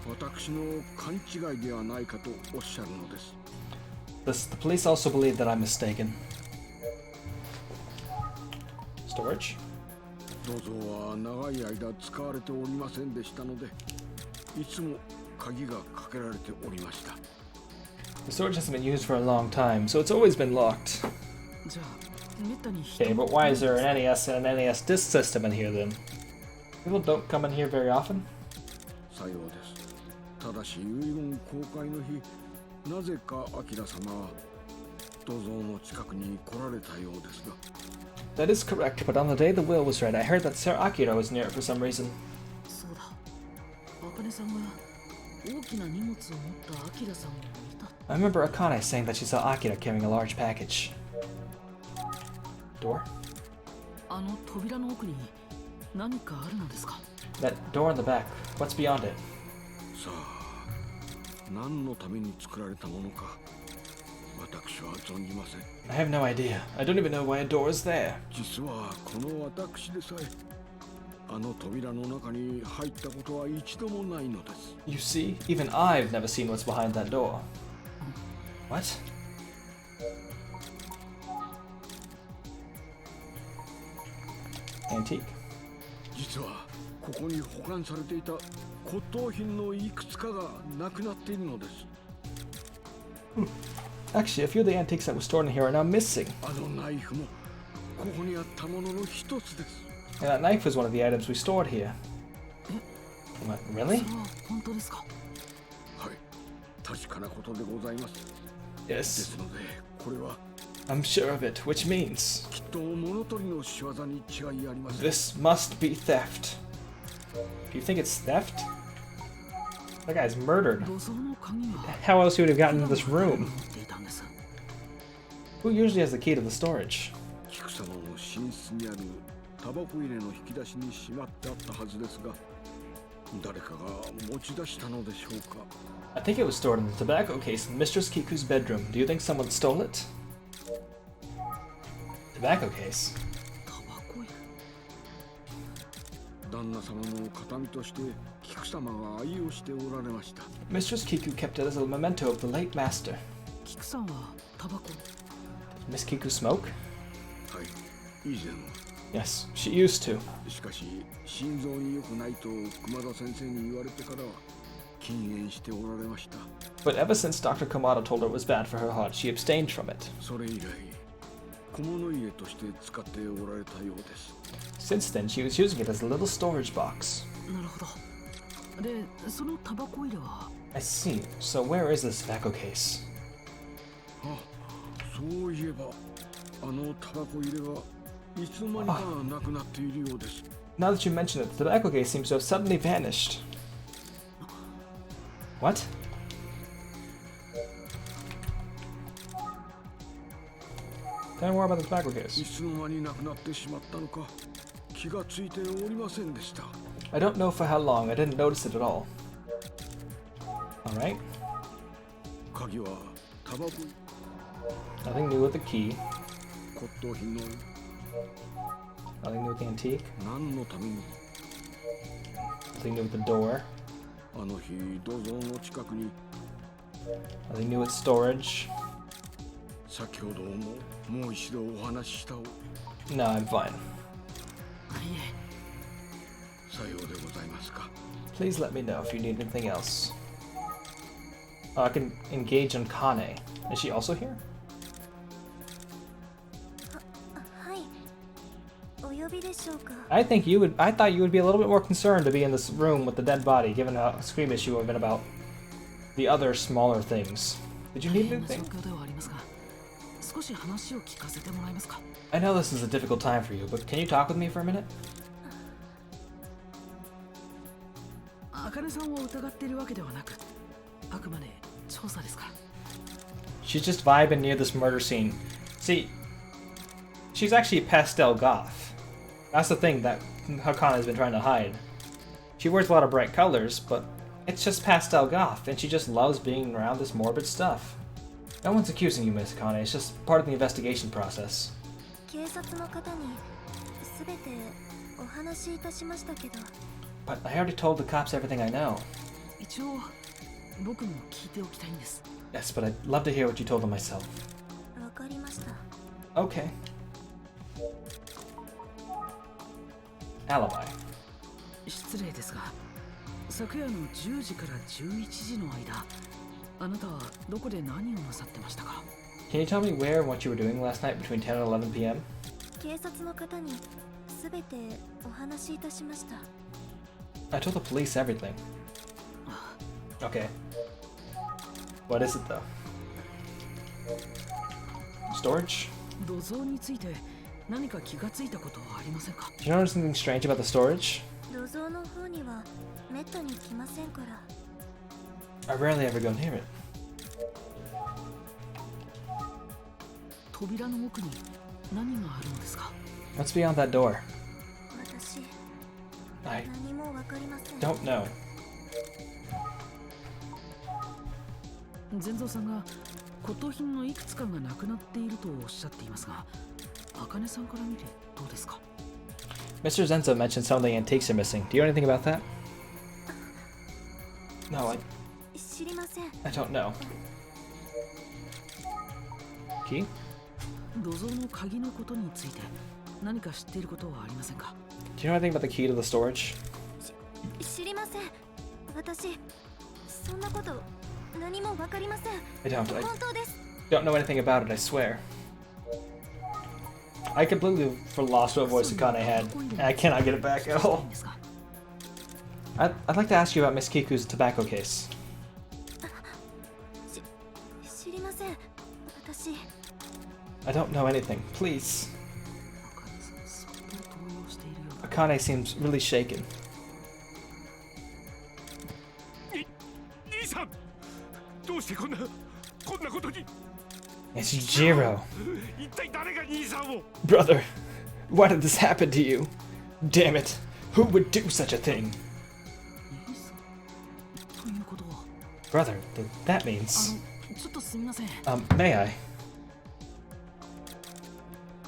私の勘違いではないかとおっしゃるのです。 The police also believe that I'm mistaken. Storage? 土蔵は長い間使われておりませんでしたので、いつも鍵がかけられておりました。 The storage hasn't been used for a long time, so it's always been locked. じゃあ、めったに Okay, but why is there an NES and an NES disc system in here then? People don't come in here very often? さようです。ただし遺言公開の日、なぜかアキラ様は土蔵の近くに来られたようですが。 That is correct, but on the day the will was read, I heard that Sir Akira was near it for some reason. そうだ。茜さんが大きな荷物を持ったアキラさんを見た。 I remember Akane saying that she saw Akira carrying a large package. Door? あの扉の奥に何かあるのですか？ That door in the back. What's beyond it? さあ、何のために作られたものか、私は存じません。 I have no idea. I don't even know why a door is there. 実はこの私でさえ、あの扉の中に入ったことは一度もないのです。 You see, even I've never seen what's behind that door. What? Antique? 実はここに保管されていた骨董品のいくつかがなくなっているのです。 Actually, a few of the antiques that were stored in here are now missing. あのナイフもここにあったものの一つです。 And that knife was one of the items we stored here. What, really? それは本当ですか？はい、確かなことでございます。Yes. ですのでこれは I'm sure of it, which means きっと物取りの仕業に違いありません。 this must be theft. Do you think it's theft? That guy's murdered. 土蔵の鍵は How else would he have gotten into this room? 持っていたんです。 Who usually has the key to the storage? 菊様の寝室にあるタバコ入れの引き出しにしまってあったはずですが、誰かが持ち出したのでしょうか。 I think it was stored in the tobacco case in Mistress Kiku's bedroom. Do you think someone stole it? Tobacco case? タバコ入れ。旦那様の形見として菊様が愛用しておられました。 Mistress Kiku kept it as a memento of the late master. キクさんはタバコ。 Miss Kiku smoke? はい、以前は。 Yes, she used to. しかし心臓に良くないと熊田先生に言われてからは禁煙しておられました。 But ever since Dr. Kamada told her it was bad for her heart, she abstained from it. それ以来小物入れとして使っておられたようです。 Since then, she was using it as a little storage box. なるほど。で、そのタバコ入れは I see. So where is this tobacco case? あ、そういえばあのタバコ入れはいつの間にかなくなっているようです。 Now that you mention it, the tobacco case seems to have suddenly vanished. What? Tell me more about the tobacco い case. つの間になくなってしまったのか気がついておりませんでした。 I don't know for how long. I didn't notice it at all. Alright. 鍵はタバコ Nothing new with the key. 骨董品の Nothing new with the antique. 何のために Nothing new with the door. あの日土蔵の近くに Nothing new with storage. 先ほどもう一度お話しした No, I'm fine. さようでございますか。 Please let me know if you need anything else. I can engage on Kane. Is she also here? はい。お呼びでしょうか。 I thought you would be a little bit more concerned to be in this room with the dead body, given how squeamish you have been about the other smaller things. Did you need anything? 状況ではありますが、少し話を聞かせてもらえますか。 I know this is a difficult time for you, but can you talk with me for a minute? 茜さんを疑っているわけではなく、あくまで調査ですから。 She's just vibing near this murder scene. See, she's actually pastel goth. That's the thing that Hakana's been trying to hide. She wears a lot of bright colors, but it's just pastel goth, and she just loves being around this morbid stuff. No one's accusing you, Miss Hakane. It's just part of the investigation process. 警察の方にすべてお話しいたしましたけど。 But I already told the cops everything I know. 一応僕も聞いておきたいんです。 Yes, but I'd love to hear what you told them myself. わかりました。 Okay. Alibi. 失礼ですが、昨夜の10時から11時の間、あなたはどこで何をなさってましたか？ Can you tell me where and what you were doing last night between 10 and 11 p.m.? 警察の方にすべてお話しいたしました。 I told the police everything. Okay. What is it though? Storage? 土蔵について何か気がついたことはありませんか？ Did you notice something strange about the storage? 土蔵の方にはめったに来ませんから。 I rarely ever go near it. 扉の奥に何があるのですか？ What's beyond that door? 私、 I 何もわかりません。 don't know. 善蔵さんが骨董品のいくつかがなくなっているとおっしゃっていますが、茜さんから見てどうですか？ Mr. Zenzo mentioned some of the antiques are missing. Do you know anything about that? No, I 知りません。 don't know. Key? 土蔵の鍵のことについて何か知っていることはありませんか？ Do you know anything about the key to the storage? 知りません。私、そんなこと何もわかりません。 I don't. 本当です。 Don't know anything about it, I swear. I completely lost what voice Akane had, and I cannot get it back at all. I'd like to ask you about Miss Kiku's tobacco case. 知りません。私 I don't know anything. Please. Akane seems really shaken. 兄さんどうしてこんなことに It's Jiro. 一体誰が兄さんを Brother, why did this happen to you? Damn it. Who would do such a thing? Brother, that means... ちょっとすみません。 may I?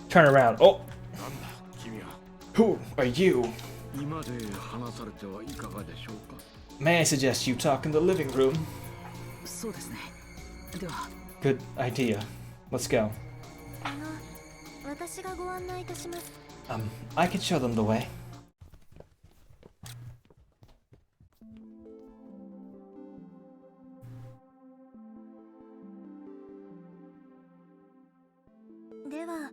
Turn around. Oh! なんだ君は Who are you? 今で話されてはいかがでしょうか May I suggest you talk in the living room? そうですね。では。 Good idea. Let's go. 私がご案内いたします。I can show them the way. では、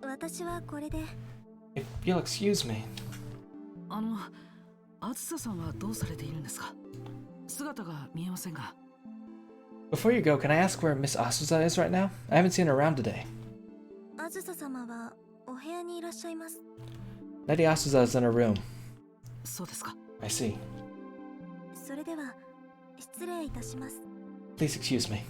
私はこれで。If you'll excuse me. あずささんはどうされているんですか？姿が見えませんが。 Before you go, can I ask where Miss Asuza is right now? I haven't seen her around today. あずさ様はお部屋にいらっしゃいます。 Lady Asuza is in her room. そうですか。 I see. それでは失礼いたします。 Please excuse me.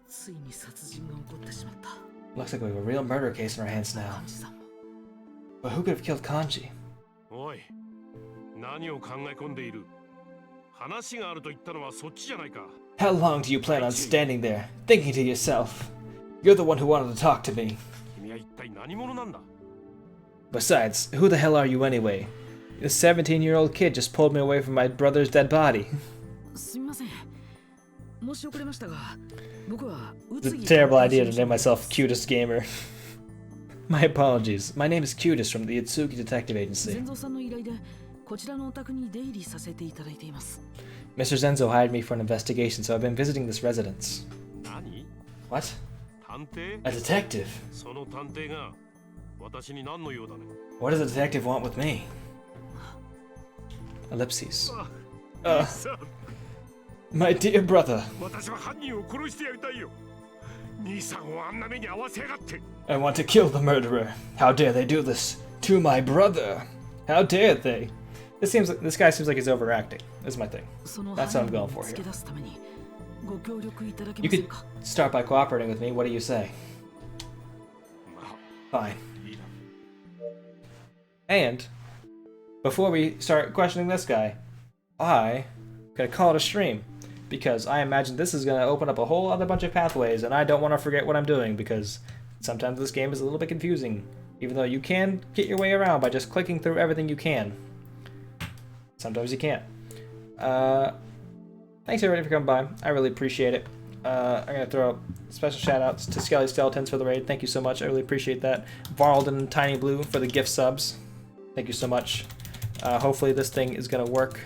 ついに殺人が起こってしまった。 Looks like we have a real murder case in our hands now. But who could have killed Kanji? おい何を考え込んでいる話があると言ったのはそっちじゃないか How long do you plan on standing there, thinking to yourself? You're the one who wanted to talk to me. 君は一体何者なんだ Besides, who the hell are you anyway? This 17-year-old kid just pulled me away from my brother's dead body. すみません。申し遅れましたが、僕は It's a terrible idea to name myself Cutest Gamer. My apologies. My name is Cutest from the Itsuki Detective Agency. 全蔵さんの依頼でこちらのお宅に出入りさせていただいています。 Mr. Zenzo hired me for an investigation, so I've been visiting this residence. 何 What? 探偵 A detective? その探偵が私に何の用だね What does a detective want with me? Ellipses. あ My dear brother. 私は犯人を殺してやりたいよ兄さんをあんな目に遭わせやがって I want to kill the murderer. How dare they do this to my brother? How dare they? This guy seems like he's overacting. Is my thing. That's what I'm going for here. You could start by cooperating with me. What do you say? Fine. And before we start questioning this guy, I gotta call it a stream because I imagine this is gonna open up a whole other bunch of pathways, and I don't want to forget what I'm doing because sometimes this game is a little bit confusing. Even though you can get your way around by just clicking through everything you can. Sometimes you can't. Thanks everybody for coming by. I really appreciate it. I'm going to throw special shout outs to Skelly Skeletons for the raid. Thank you so much. I really appreciate that. Varled and Tiny Blue for the gift subs. Thank you so much. Hopefully this thing is going to work.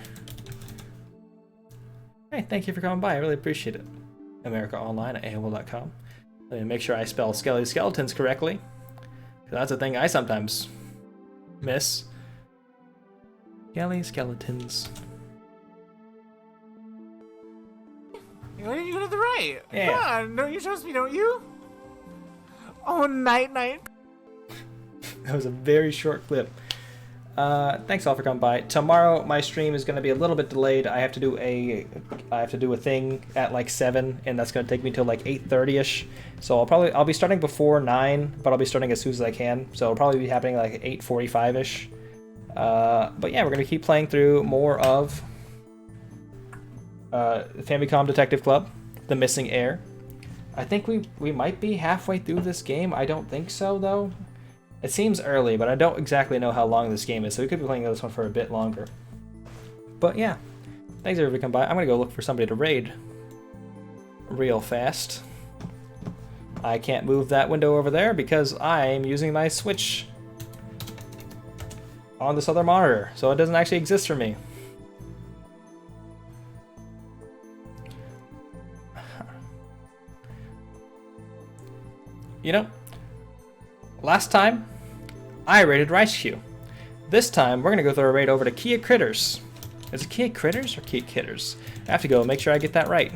Hey, thank you for coming by. I really appreciate it. AmericaOnline@AOL.com. Let me make sure I spell Skelly Skeletons correctly. That's a thing I sometimes miss. Skelly Skeletons. What are you gonna do right? Yeah. Come on, don't you trust me, don't you? Oh, night. That was a very short clip. Thanks all for coming by. Tomorrow my stream is going to be a little bit delayed. I have to do a thing at like 7, and that's going to take me till like 8:30ish. So I'll be starting before 9, but I'll be starting as soon as I can. So it'll probably be happening like 8:45ish. But yeah, we're going to keep playing through more of Famicom Detective Club, The Missing Heir. I think we might be halfway through this game. I don't think so though. It seems early, but I don't exactly know how long this game is, so we could be playing this one for a bit longer. But yeah, thanks everybody for coming by. I'm gonna go look for somebody to raid real fast. I can't move that window over there because I'm using my Switch on this other monitor, so it doesn't actually exist for me. You know, last time, I raided Rice Q. This time, we're going to go through a raid over to Kia Critters. Is it Kia Critters or Kia Kitters? I have to go make sure I get that right.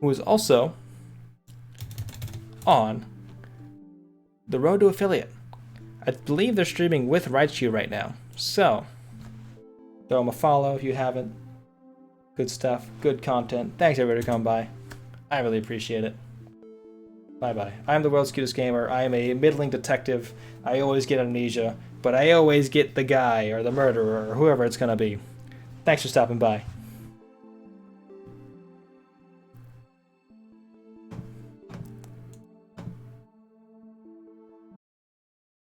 Who is also on the road to affiliate. I believe they're streaming with Raichu right now. So, throw them a follow if you haven't. Good stuff, good content. Thanks everybody for coming by. I really appreciate it. Bye-bye. I'm the world's cutest gamer. I am a middling detective. I always get amnesia, but I always get the guy or the murderer or whoever it's gonna be. Thanks for stopping by.